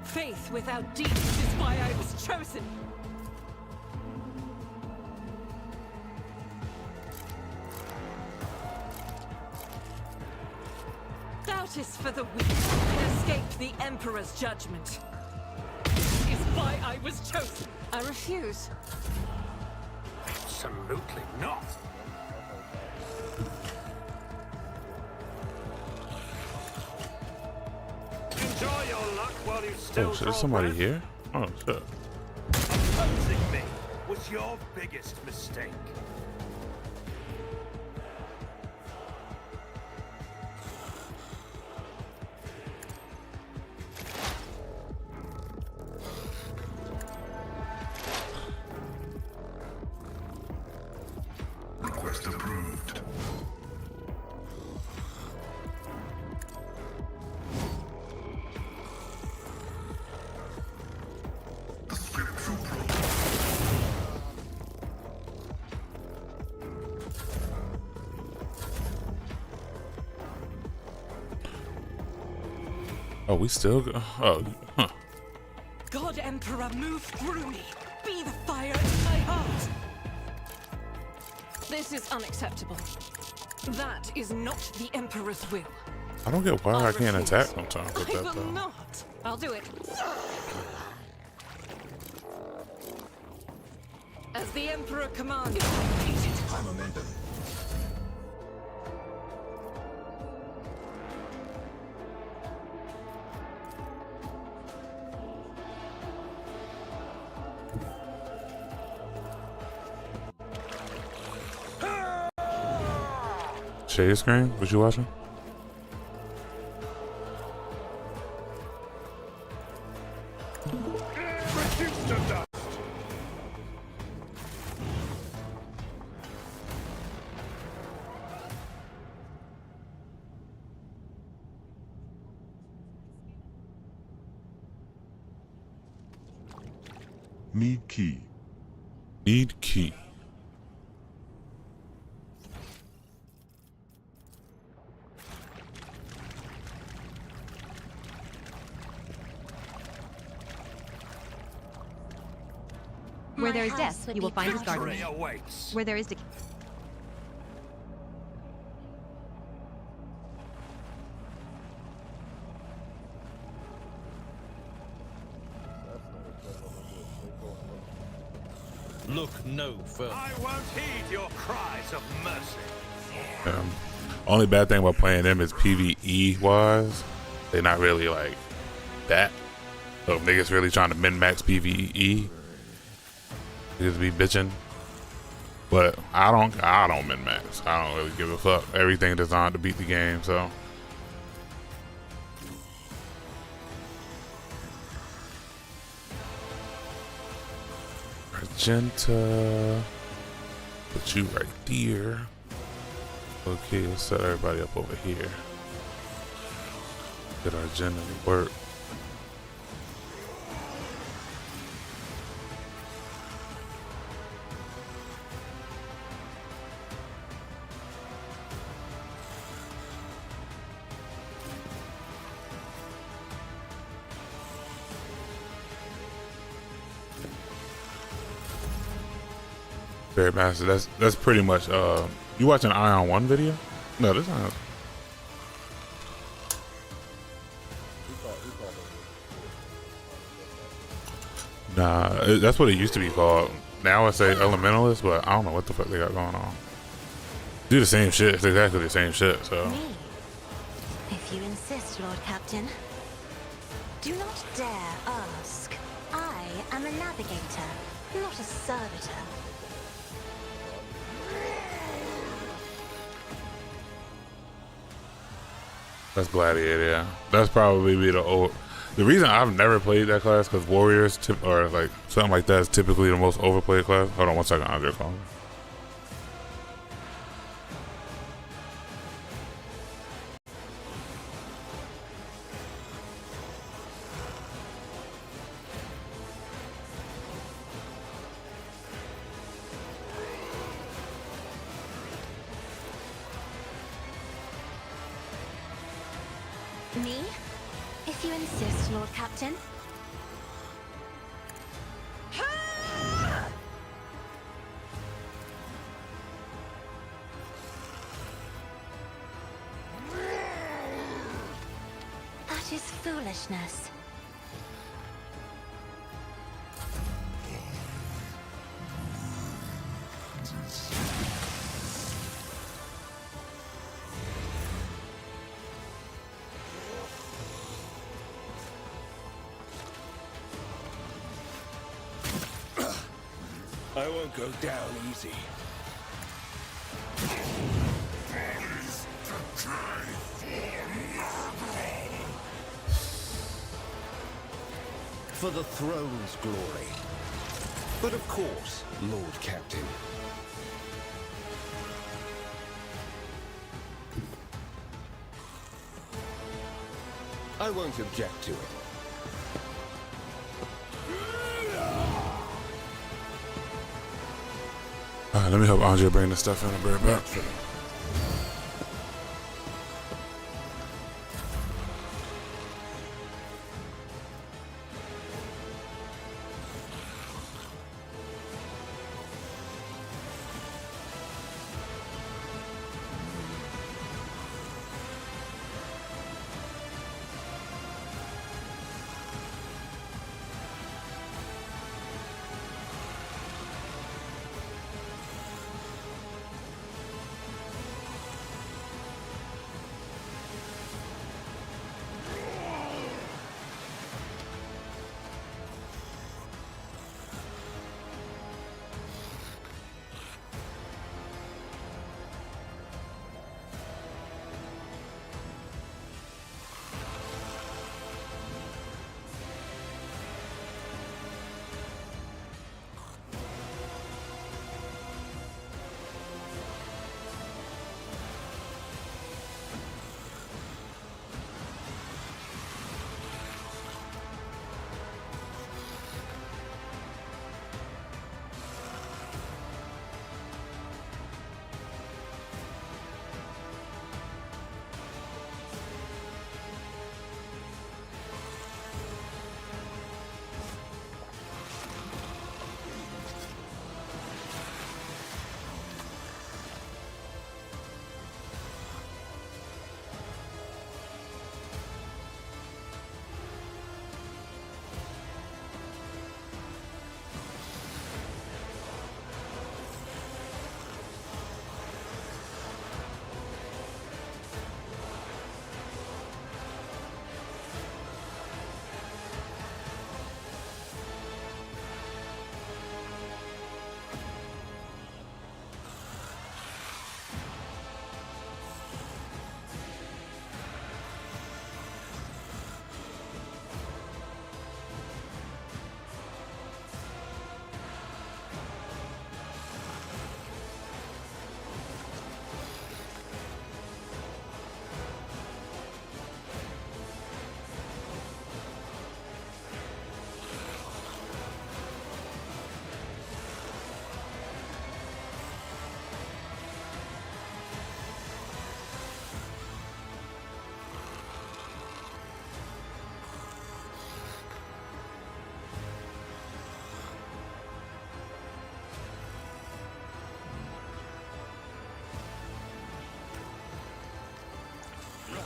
Faith without deeds is why I was chosen. Doubt is for the weak. Escape the Emperor's judgment. This is why I was chosen. I refuse. Absolutely not. Enjoy your luck while you still. Oh shit, there's somebody here? Oh shit. Opposing me was your biggest mistake. Request approved. The scriptural prologue. Oh, we still go. Oh, huh. God Emperor, move through me. Be the fire in my heart. This is unacceptable. That is not the Emperor's will. I don't get why I can't attack sometimes with I that will though. not. I'll do it. As the Emperor commands. High momentum. Share your screen? What you watching? Reduce to dust. Need key. Need key. Where there is house death, would you will be find his proud of garden. me. Awaits. Where there is decay. Look no further. I won't heed your cries of mercy. Only bad thing about playing them is PvE wise, they're not really like that. So if niggas really trying to min-max PvE, niggas be bitching. But I don't min-max. I don't really give a fuck. Everything designed to beat the game, so. Argenta. Put you right there. Okay, let's set everybody up over here. Get our agenda to work. Very massive. That's pretty much you watching Ion 1 video? No, this not. Nah, that's what it used to be called. Now I say Elementalist, but I don't know what the fuck they got going on. Do the same shit. It's exactly the same shit. So. Me, if you insist, Lord Captain. Do not dare ask. I am a navigator, not a servitor. That's Gladiator, yeah. That's probably be the reason I've never played that class, because Warriors or like something like that is typically the most overplayed class. Hold on one second, Andre calling. Me? If you insist, Lord Captain. That is foolishness. I won't go down easy. For the throne's glory. But of course, Lord Captain. I won't object to it. Alright, let me help Andre bring this stuff in and bring it back.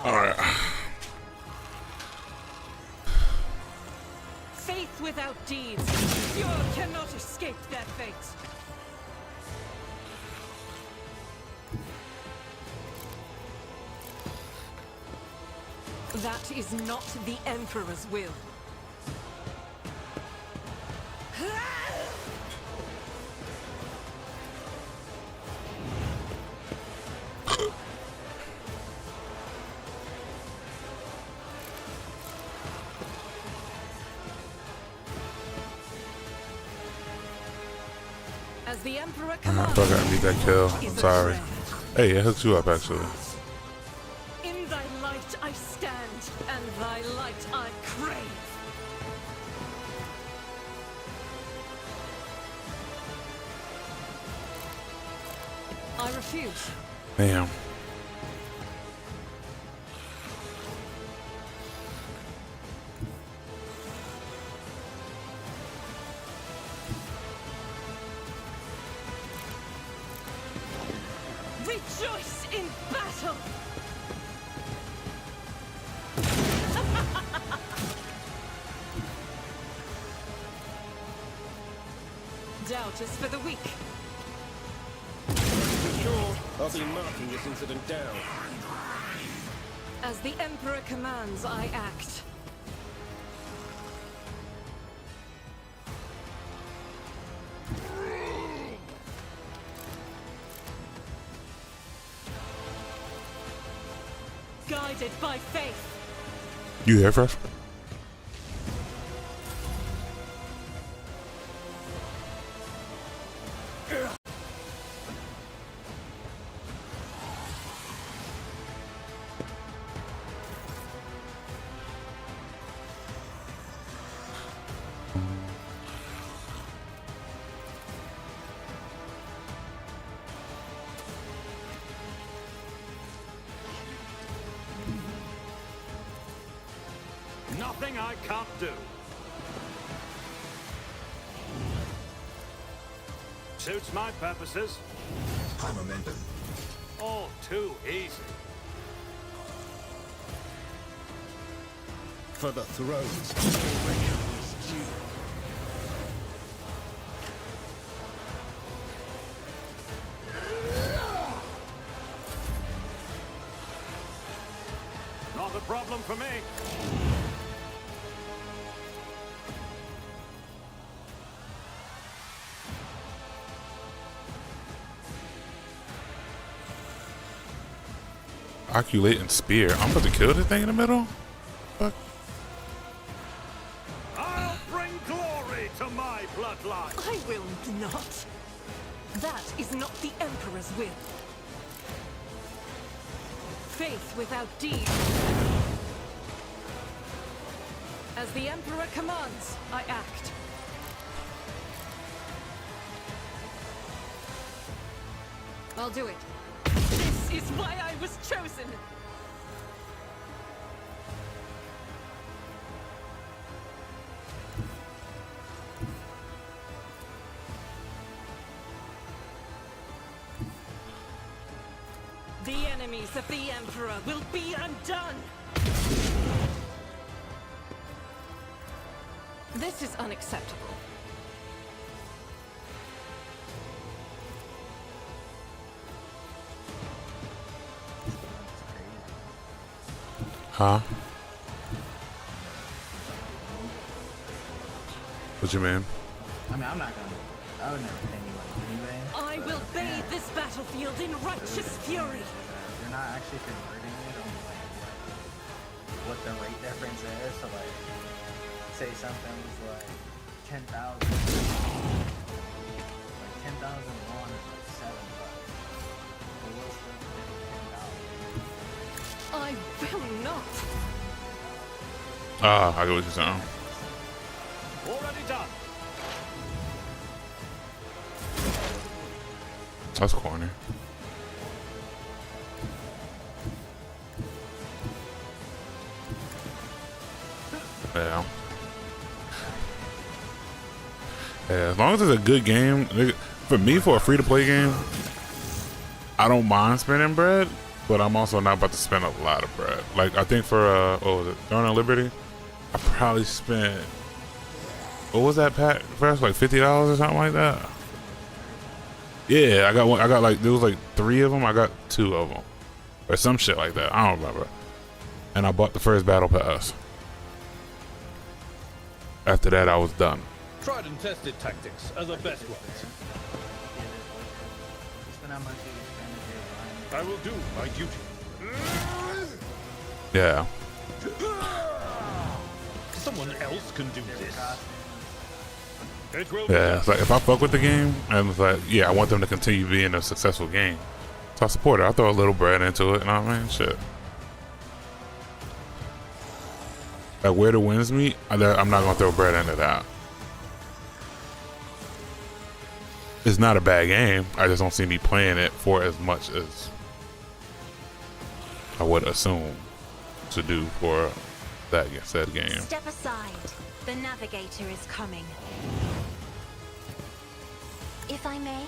Alright. Faith without deeds. You cannot escape their fate. That is not the Emperor's will. As the Emperor commands, I forgot to beat that kill. I'm sorry. Hey, it hooked you up actually. in thy light I stand, and thy light I crave. I refuse. Damn. Rejoice in battle! Doubt is for the weak. For sure, I'll be marking this incident down. As the Emperor commands, I act. Guided by faith. You here, Fresh? Nothing I can't do. Suits my purposes. High momentum. All too easy. For the thrones. Not a problem for me. Oculating spear. I'm about to kill this thing in the middle? Fuck. I'll bring glory to my bloodline. I will not. That is not the Emperor's will. Faith without deed. As the Emperor commands, I act. I'll do it. This is why I was chosen. The enemies of the Emperor will be undone! This is unacceptable. Huh? What you mean? I mean, I'm not gonna. I would never pay anyone anyway. I will bathe this battlefield in righteous fury. They're not actually converting it on like what the rate difference is. So like, say something was like 10,000. Like 10,000 won is like $7. But we'll still pay $10. I will not. Ah, I get what you're saying. Already done. That's corny. Yeah. Yeah, as long as it's a good game, for me, for a free-to-play game, I don't mind spending bread, but I'm also not about to spend a lot of bread. Like I think for what was it, Dawn of Liberty, I probably spent, what was that pack first, like $50 or something like that. Yeah, I got one. I got like, there was like 3 of them. I got 2 of them, or some shit like that. I don't remember. And I bought the first battle pass. After that, I was done. Tried and tested tactics are the best ones. I will do my duty. Yeah. Someone else can do this. It will Yeah, it's like if I fuck with the game, and it's like, yeah, I want them to continue being a successful game. So I support it. I throw a little bread into it, you know what I mean? Shit. Like where the winds meet, I'm not gonna throw bread into that. It's not a bad game. I just don't see me playing it for as much as I would assume to do for that said game. Step aside. The navigator is coming. If I may?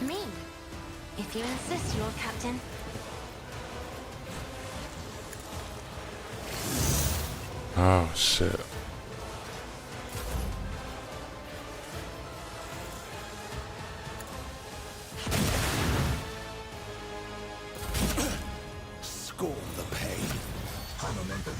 Me. If you insist, Lord Captain. Oh shit. Scorn the pain. I'm a member.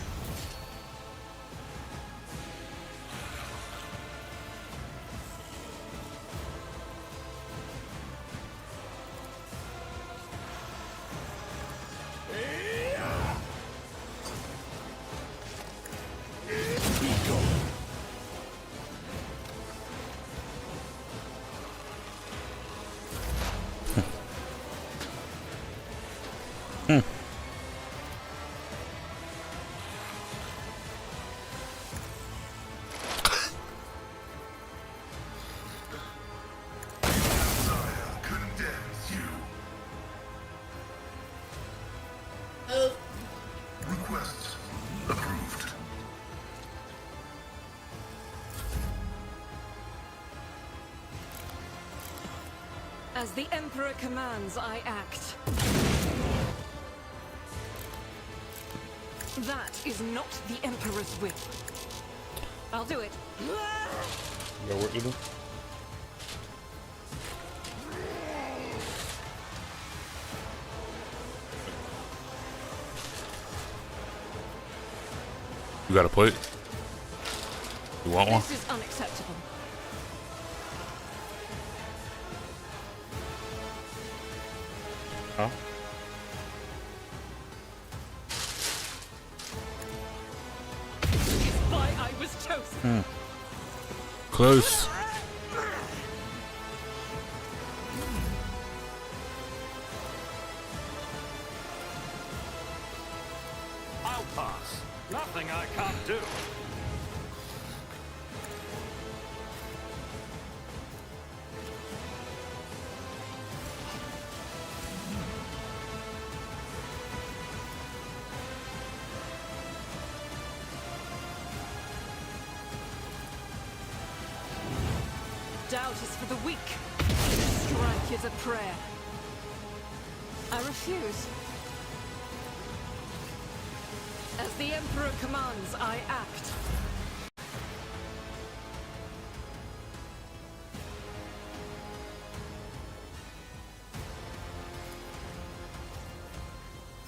Request approved. As the Emperor commands, I act. That is not the Emperor's will. I'll do it. You got work to do? You got a plate? You want one? This is unacceptable. Huh? Why I was chosen. Close. I'll pass. Nothing I can't do. Doubt is for the weak. Strike is a prayer. I refuse. As the Emperor commands, I act.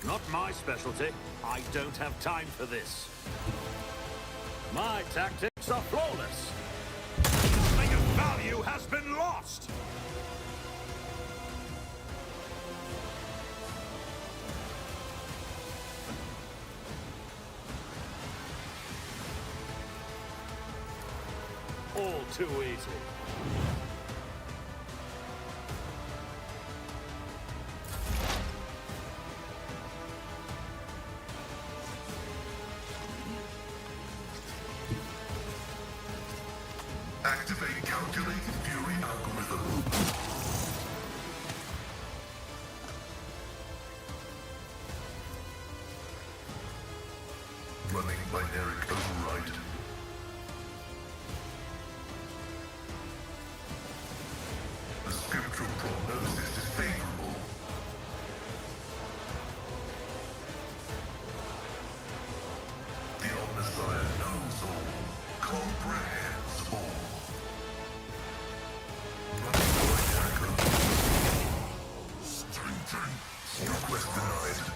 Not my specialty. I don't have time for this. My tactics are flawless. Nothing of value has been lost. All too easy. Activate calculated fury algorithm. Running binaric override. The scriptural prognosis is favorable. Request denied.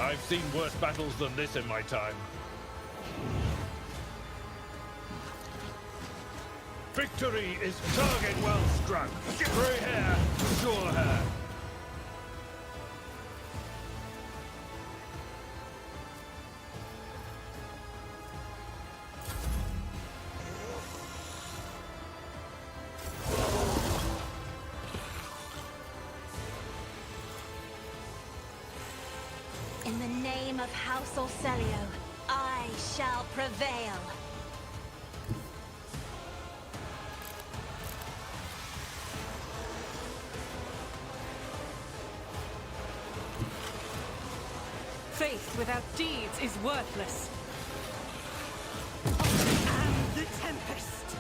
I've seen worse battles than this in my time. Victory is target well struck. Grey hair, sure hair. In the name of House Orcelio, I shall prevail. Faith without deeds is worthless. I am the Tempest.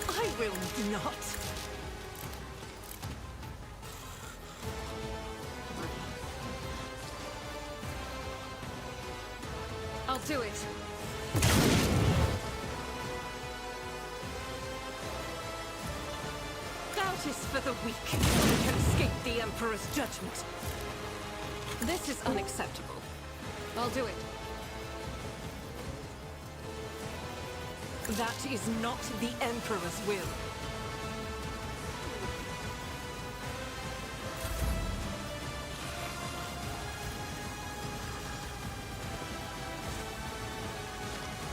I will not. I'll do it. Doubt is for the weak. None can escape the Emperor's judgment. This is unacceptable. I'll do it. That is not the Emperor's will.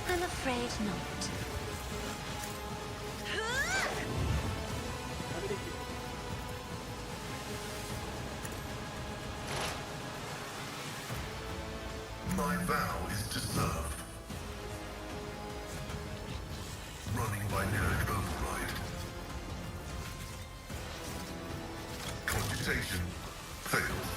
I'm afraid not. My vow is to serve. Running by lyric override. Cogitation fails.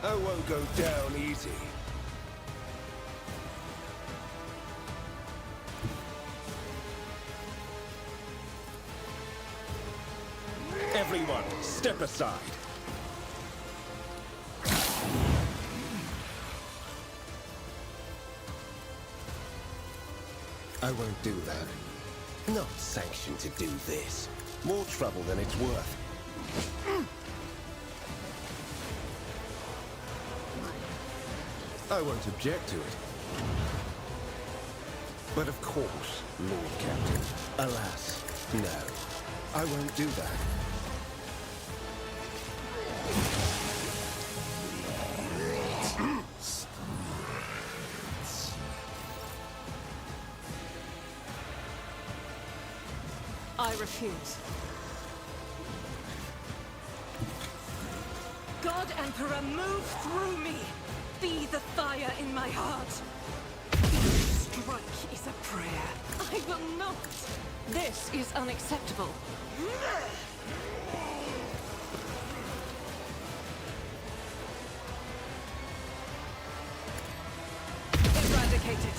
I won't go down easy. Everyone, step aside. I won't do that. Not sanctioned to do this. More trouble than it's worth. I won't object to it. But of course, Lord Captain. Alas, no. I won't do that. I refuse. God Emperor, move through me! Be the fire in my heart! Each strike is a prayer. I will not! This is unacceptable. Eradicated.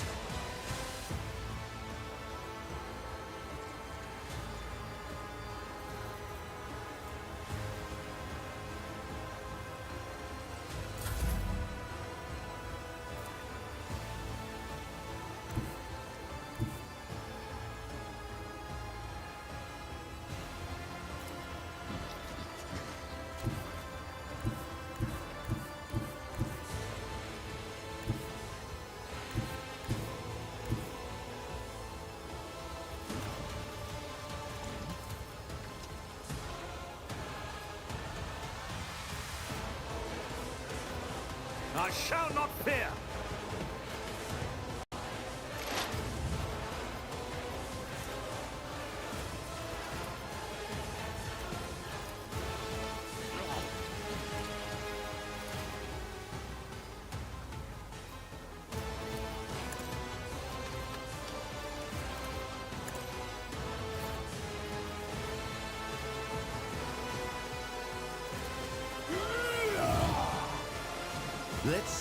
I shall not fear!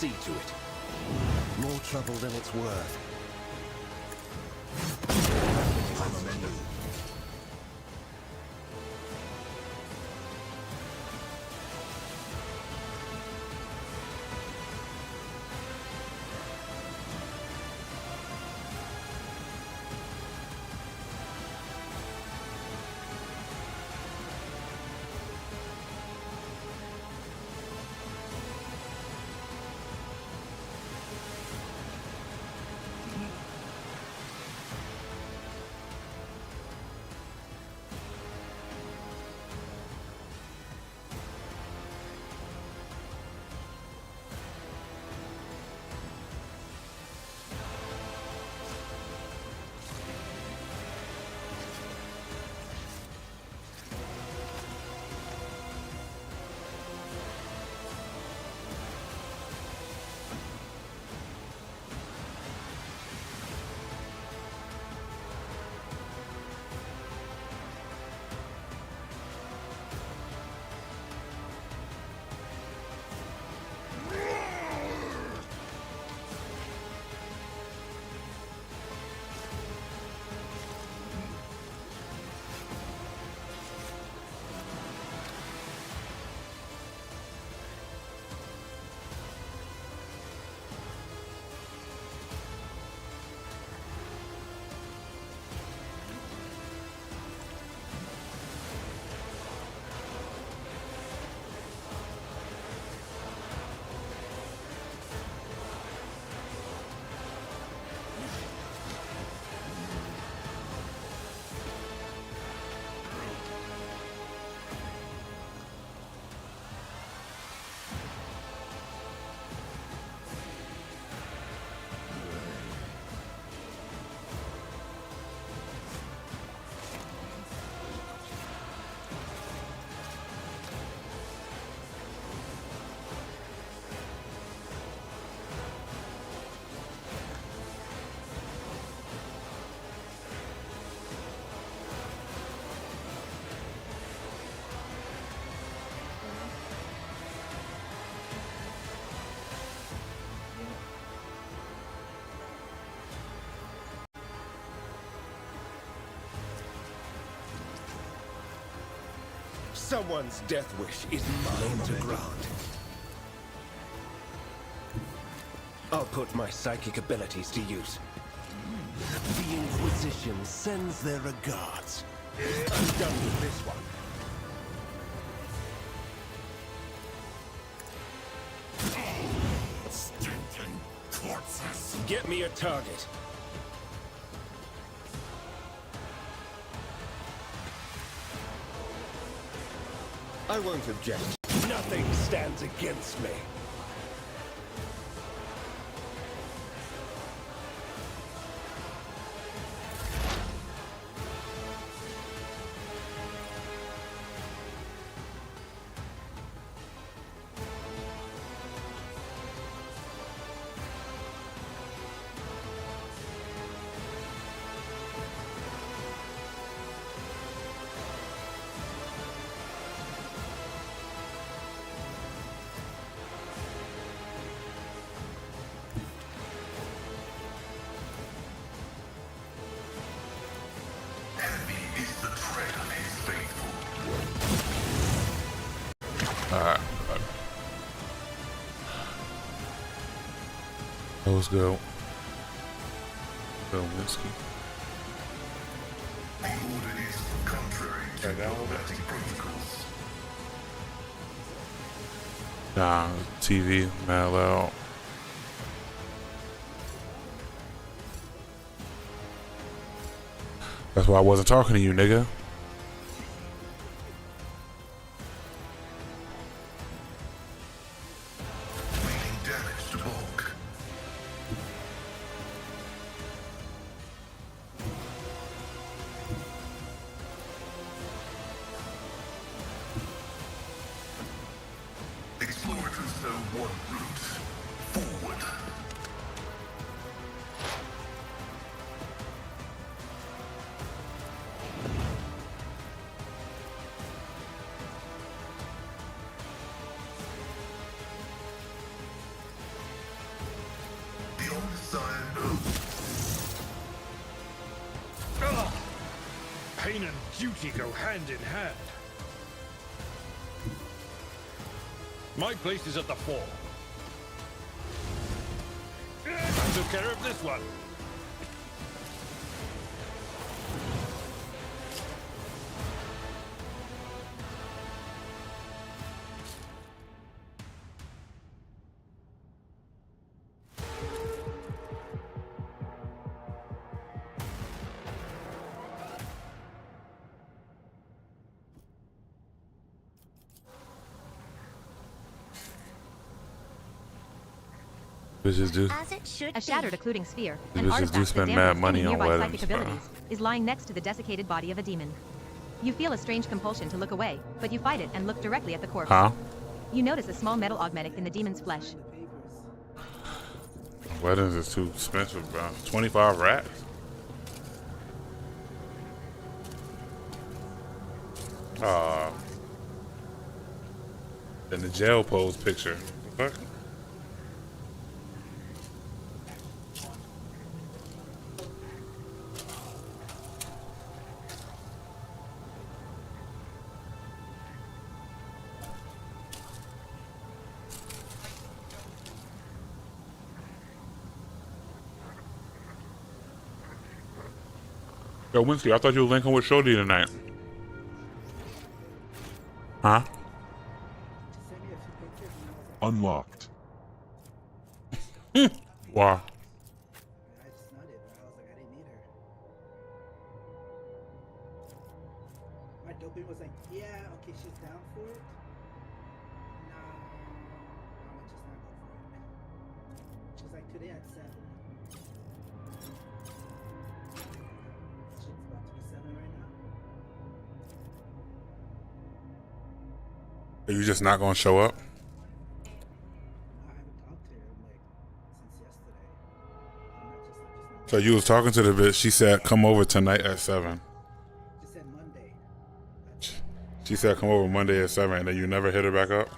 see to it. More trouble than it's worth. Someone's death wish is mine to grant. I'll put my psychic abilities to use. The Inquisition sends their regards. I'm done with this one. Stinking corpses. Get me a target. I won't object. Nothing stands against me. Let's go. Zelensky. The order is contrary to dogmatic protocols. Nah, TV, mad loud. That's why I wasn't talking to you, nigga. Pain and duty go hand in hand. My place is at the fore. I took care of this one. Bitches do. A shattered occluding sphere, The an bitches artifact do that spend damages mad money any on nearby weddings, psychic bro. abilities, is lying next to the desiccated body of a demon. You feel a strange compulsion to look away, but you fight it and look directly at the corpse. Huh? You notice a small metal augmetic in the demon's flesh. Weddings is too expensive, bro. 25 racks? In the jail pose picture. What the fuck? Yo, Winsky, I thought you were linking with Shorty tonight. Huh? Unlocked. Wow. My dopamine was like, yeah, okay, she's down for it. Nah, I'm just not go for it. She's like, today at 7. She's about to be 7 right now. Are you just not gonna show up? So you was talking to the bitch. She said, "Come over tonight at 7." She said Monday. She said, "Come over Monday at 7," and then you never hit her back up.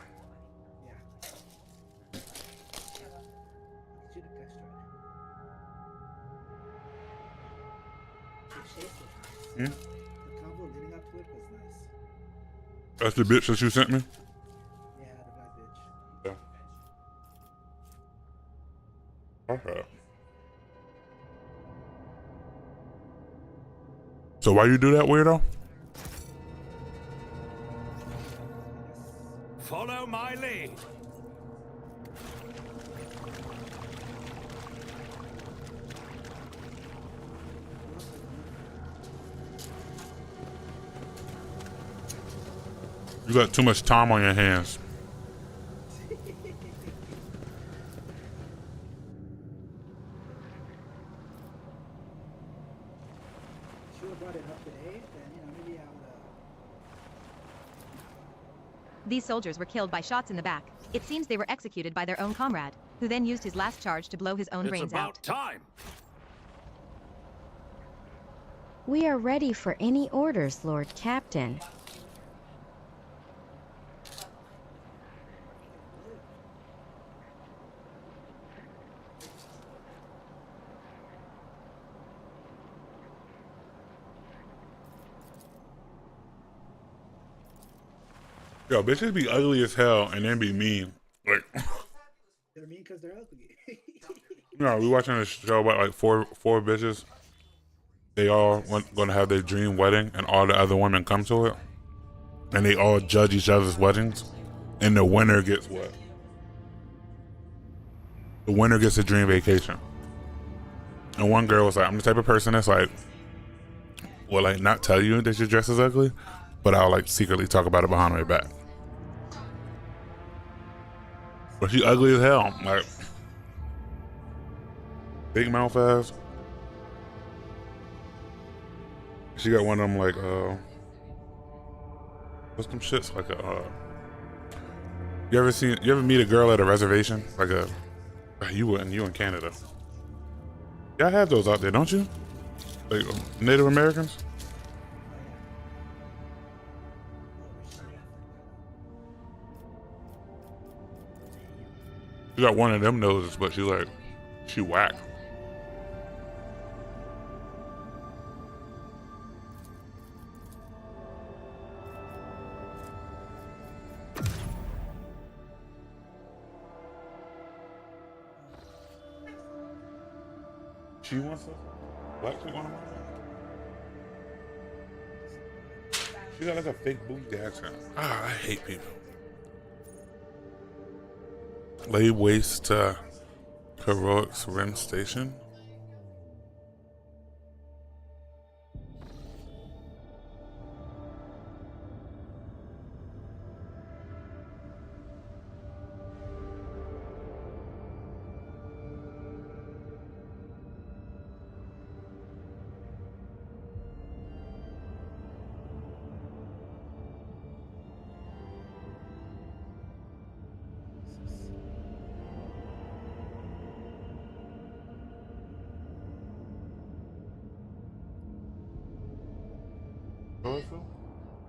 The combo leading up to it was nice. That's the bitch that you sent me. Yeah, the black bitch. Yeah. Okay. So why you do that, weirdo? Follow my lead. You got too much time on your hands. These soldiers were killed by shots in the back. It seems they were executed by their own comrade, who then used his last charge to blow his own brains out. It's about time. We are ready for any orders, Lord Captain. Yo, bitches be ugly as hell and then be mean. Like, They're mean because they're ugly. we watching a show about like four bitches. They all gonna have their dream wedding, and all the other women come to it, and they all judge each other's weddings, and the winner gets what? The winner gets a dream vacation. And one girl was like, "I'm the type of person that's like, will like not tell you that your dress is ugly, but I'll like secretly talk about it behind my back." But she ugly as hell, like big mouth ass. She got one of them like what's them shits like a you ever meet a girl at a reservation like a you wouldn't, you in Canada. Y'all have those out there, don't you? Like Native Americans. She got one of them noses, but she whack. She wants us. Black chick want to. She got like a fake booty accent. Ah, I hate people. Lay waste to Heroic's Rim Station.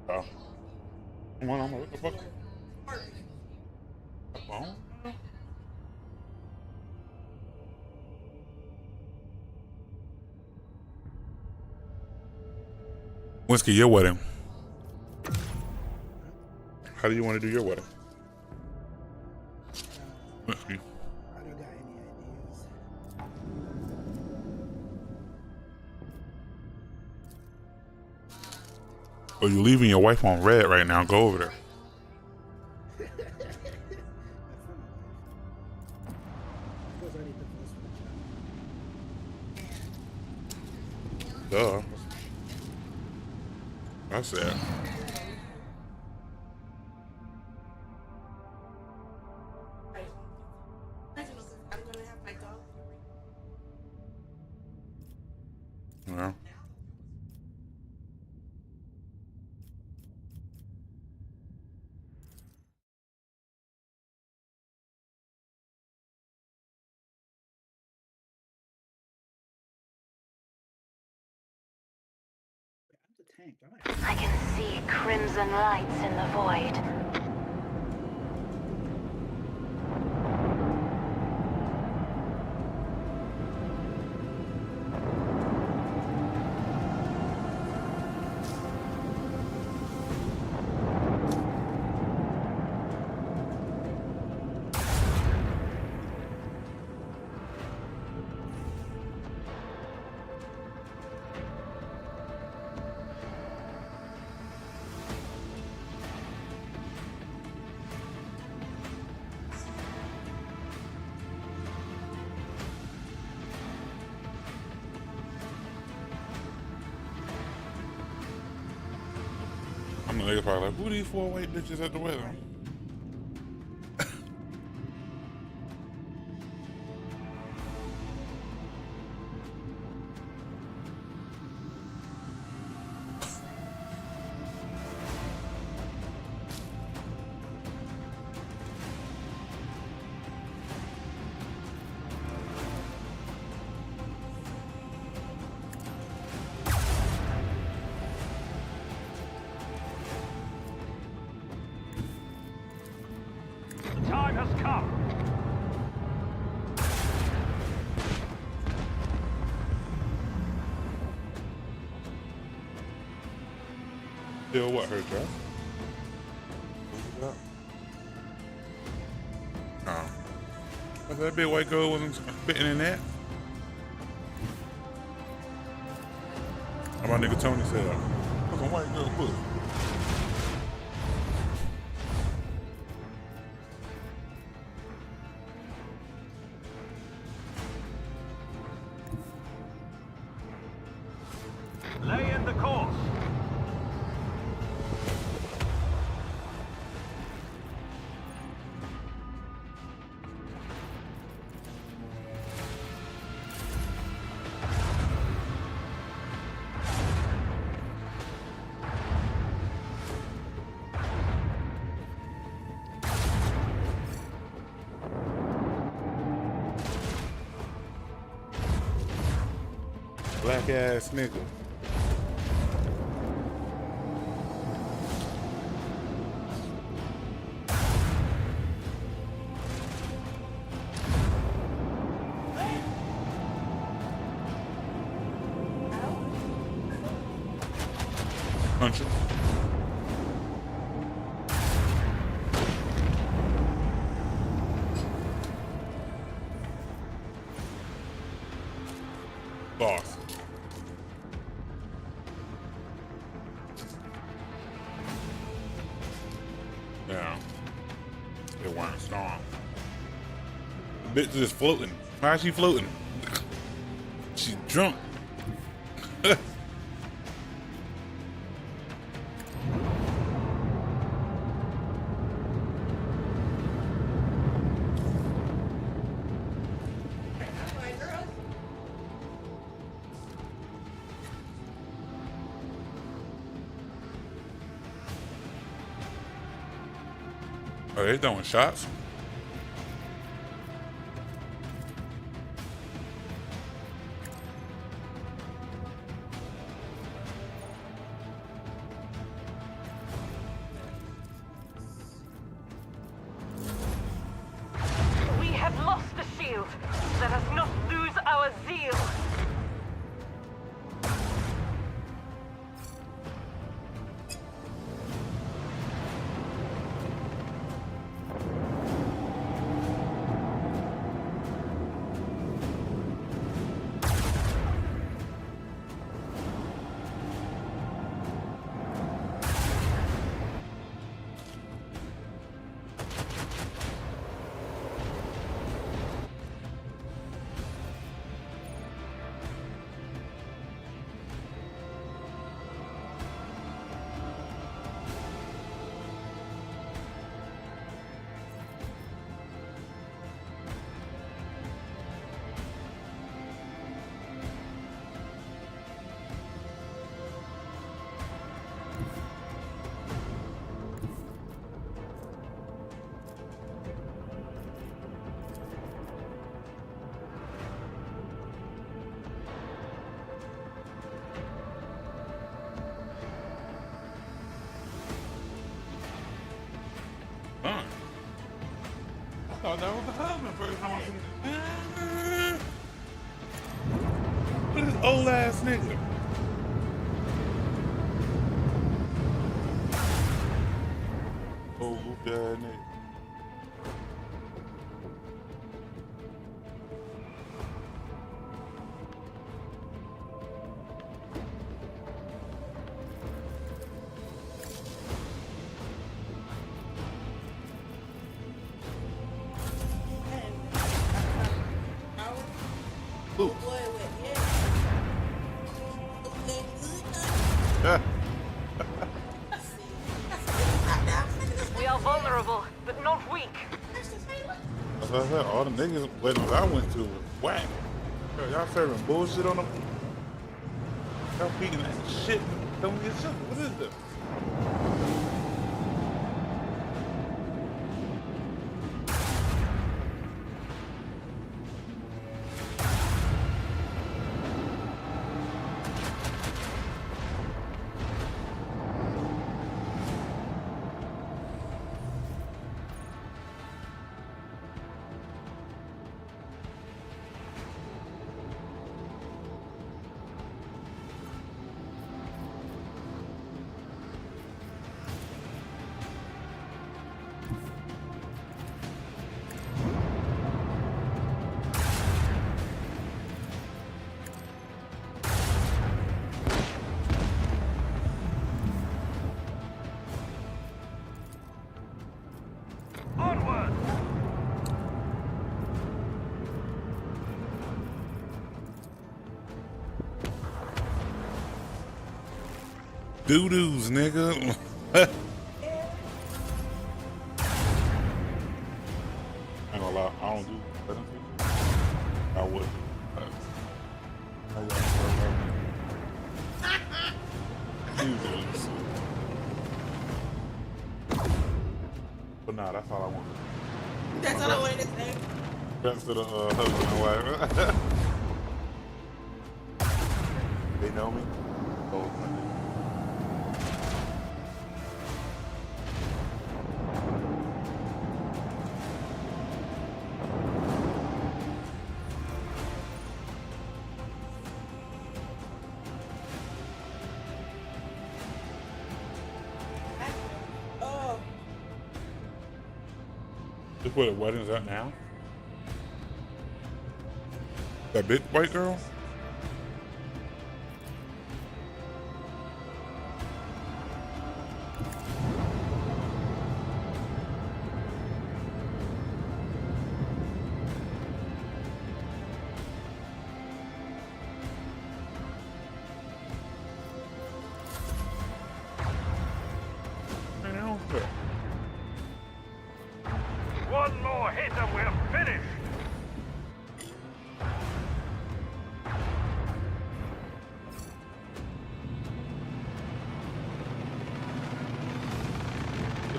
Oh. Come on, what the fuck? A phone? Whiskey, your wedding. How do you want to do your wedding? Whiskey. I don't got any ideas. Oh, you're leaving your wife on red right now. Go over there. Duh. That's it. Yeah. I can see crimson lights in the void. I'm the nigga probably like, who these 4 white bitches at the wedding? Time has come. Still what, her dress? Oh. But that big white girl wasn't fitting in that. How my nigga Tony said, that's a white girl pussy. Lay in the course. Black ass nigga. Punch it. bitch is floating. Why is she floating? She's drunk. Are they throwing shots? We have lost the shield. Let us not lose our zeal. I thought that was the husband first time I seen it. Look at this old ass nigga. Old goofy ass nigga. We are vulnerable, but not weak. That's what I said. All the niggas weddings I went to was whack. Y'all serving bullshit on them. Y'all feeding that shit. Don't get shit. What is this? Doo-doos, nigga. I ain't gonna lie, I don't do that. I would. Doo-doos. But nah, that's all I wanted. That's all I wanted to say. That's to the husband and wife. They know me? Oh, Just where the wedding's at now? That big white girl?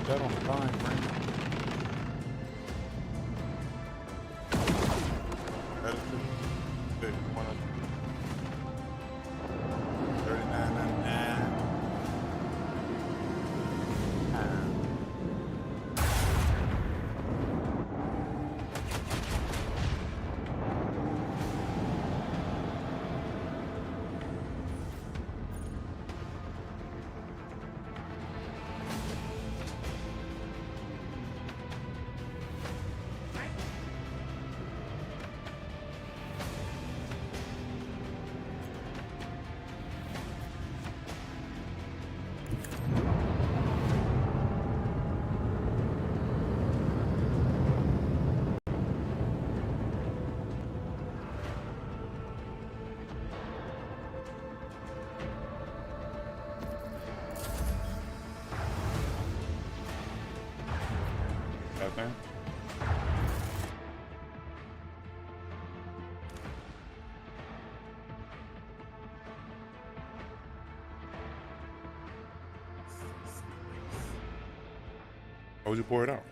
that on the fine print. That is true. Big one of $39.99. Okay. How would you pour it out?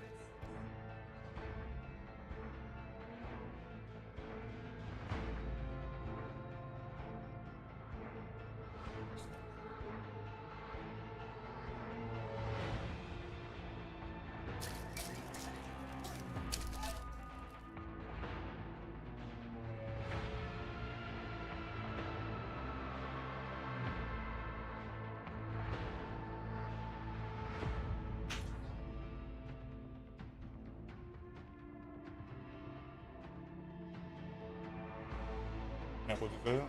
That's what you said?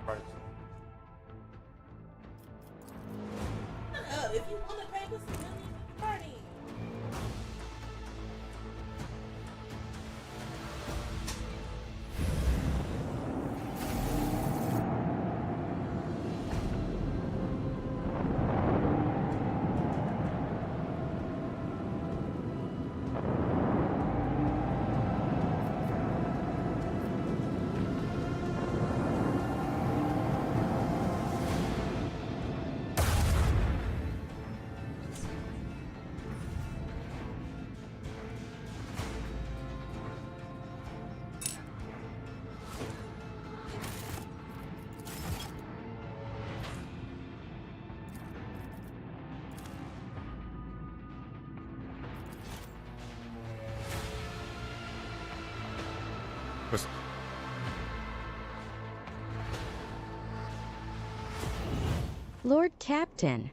Right. If you want to pay this money, party. Lord Captain.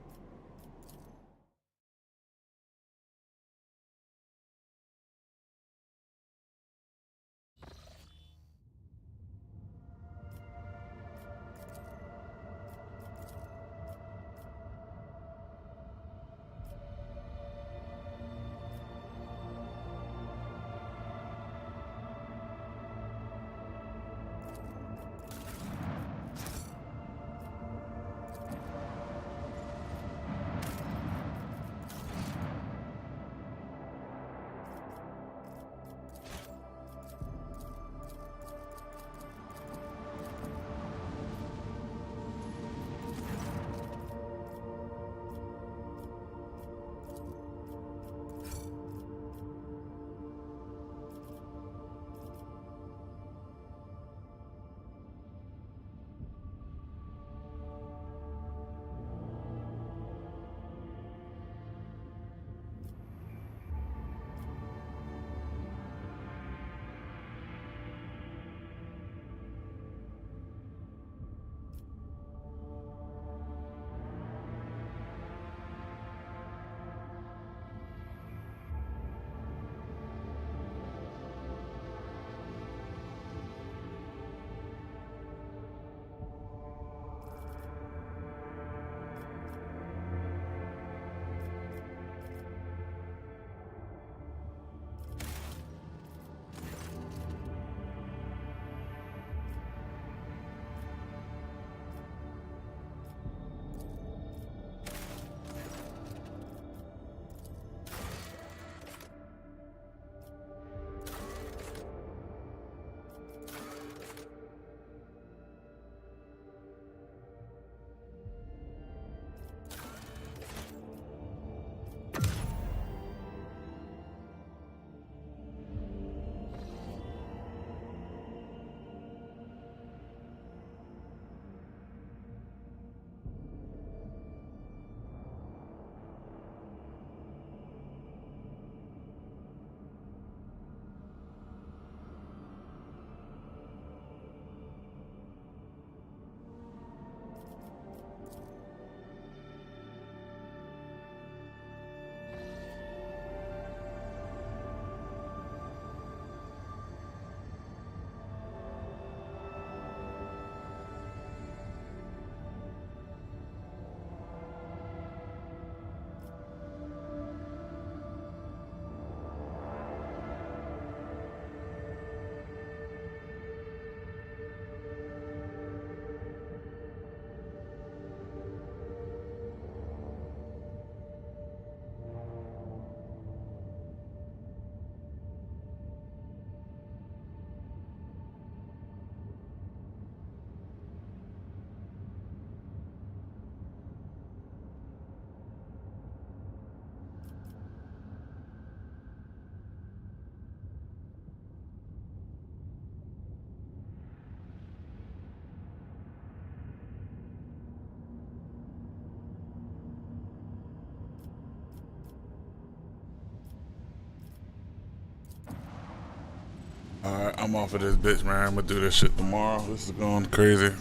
Alright, I'm off of this bitch, man. I'm gonna do this shit tomorrow. This is going crazy.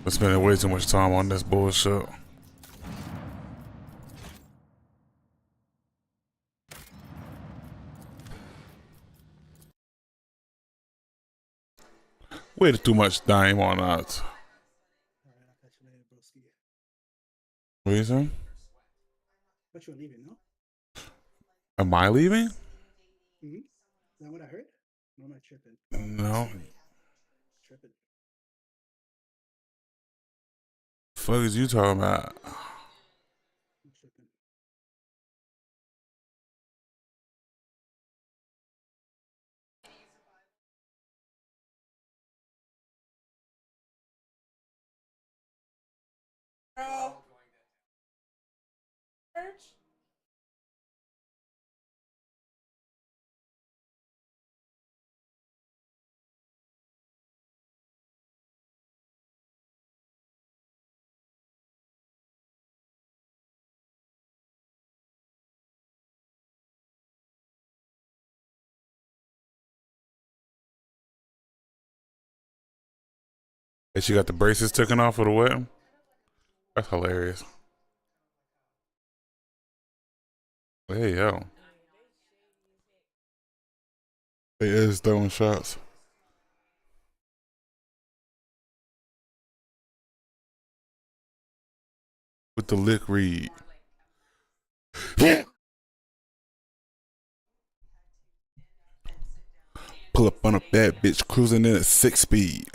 I'm spending way too much time on this bullshit. Way too much time on that. What are you saying? But you're leaving, no? Am I leaving? Mm-hmm. Is that what I heard? No, I'm not tripping. No. Tripping. Fuck is you talking about? I'm tripping. Girl. Church? Hey, she got the braces taken off for the wedding? That's hilarious. Hey, yo. They is throwing shots. With the lick read. Pull up on a bad bitch cruising in at 6 speed.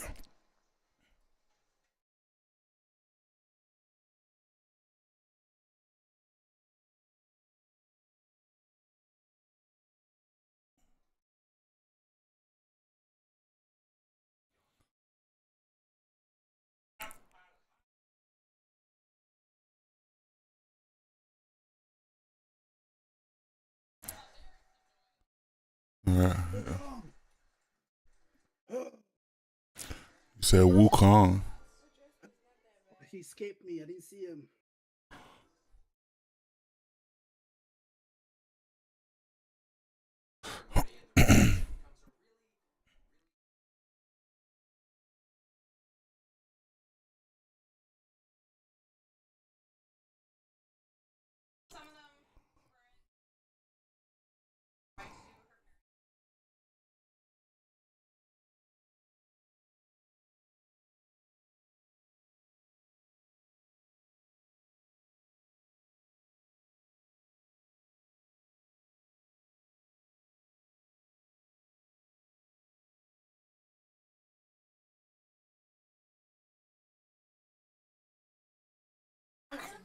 Right. You said Wukong. He escaped me. I didn't see him.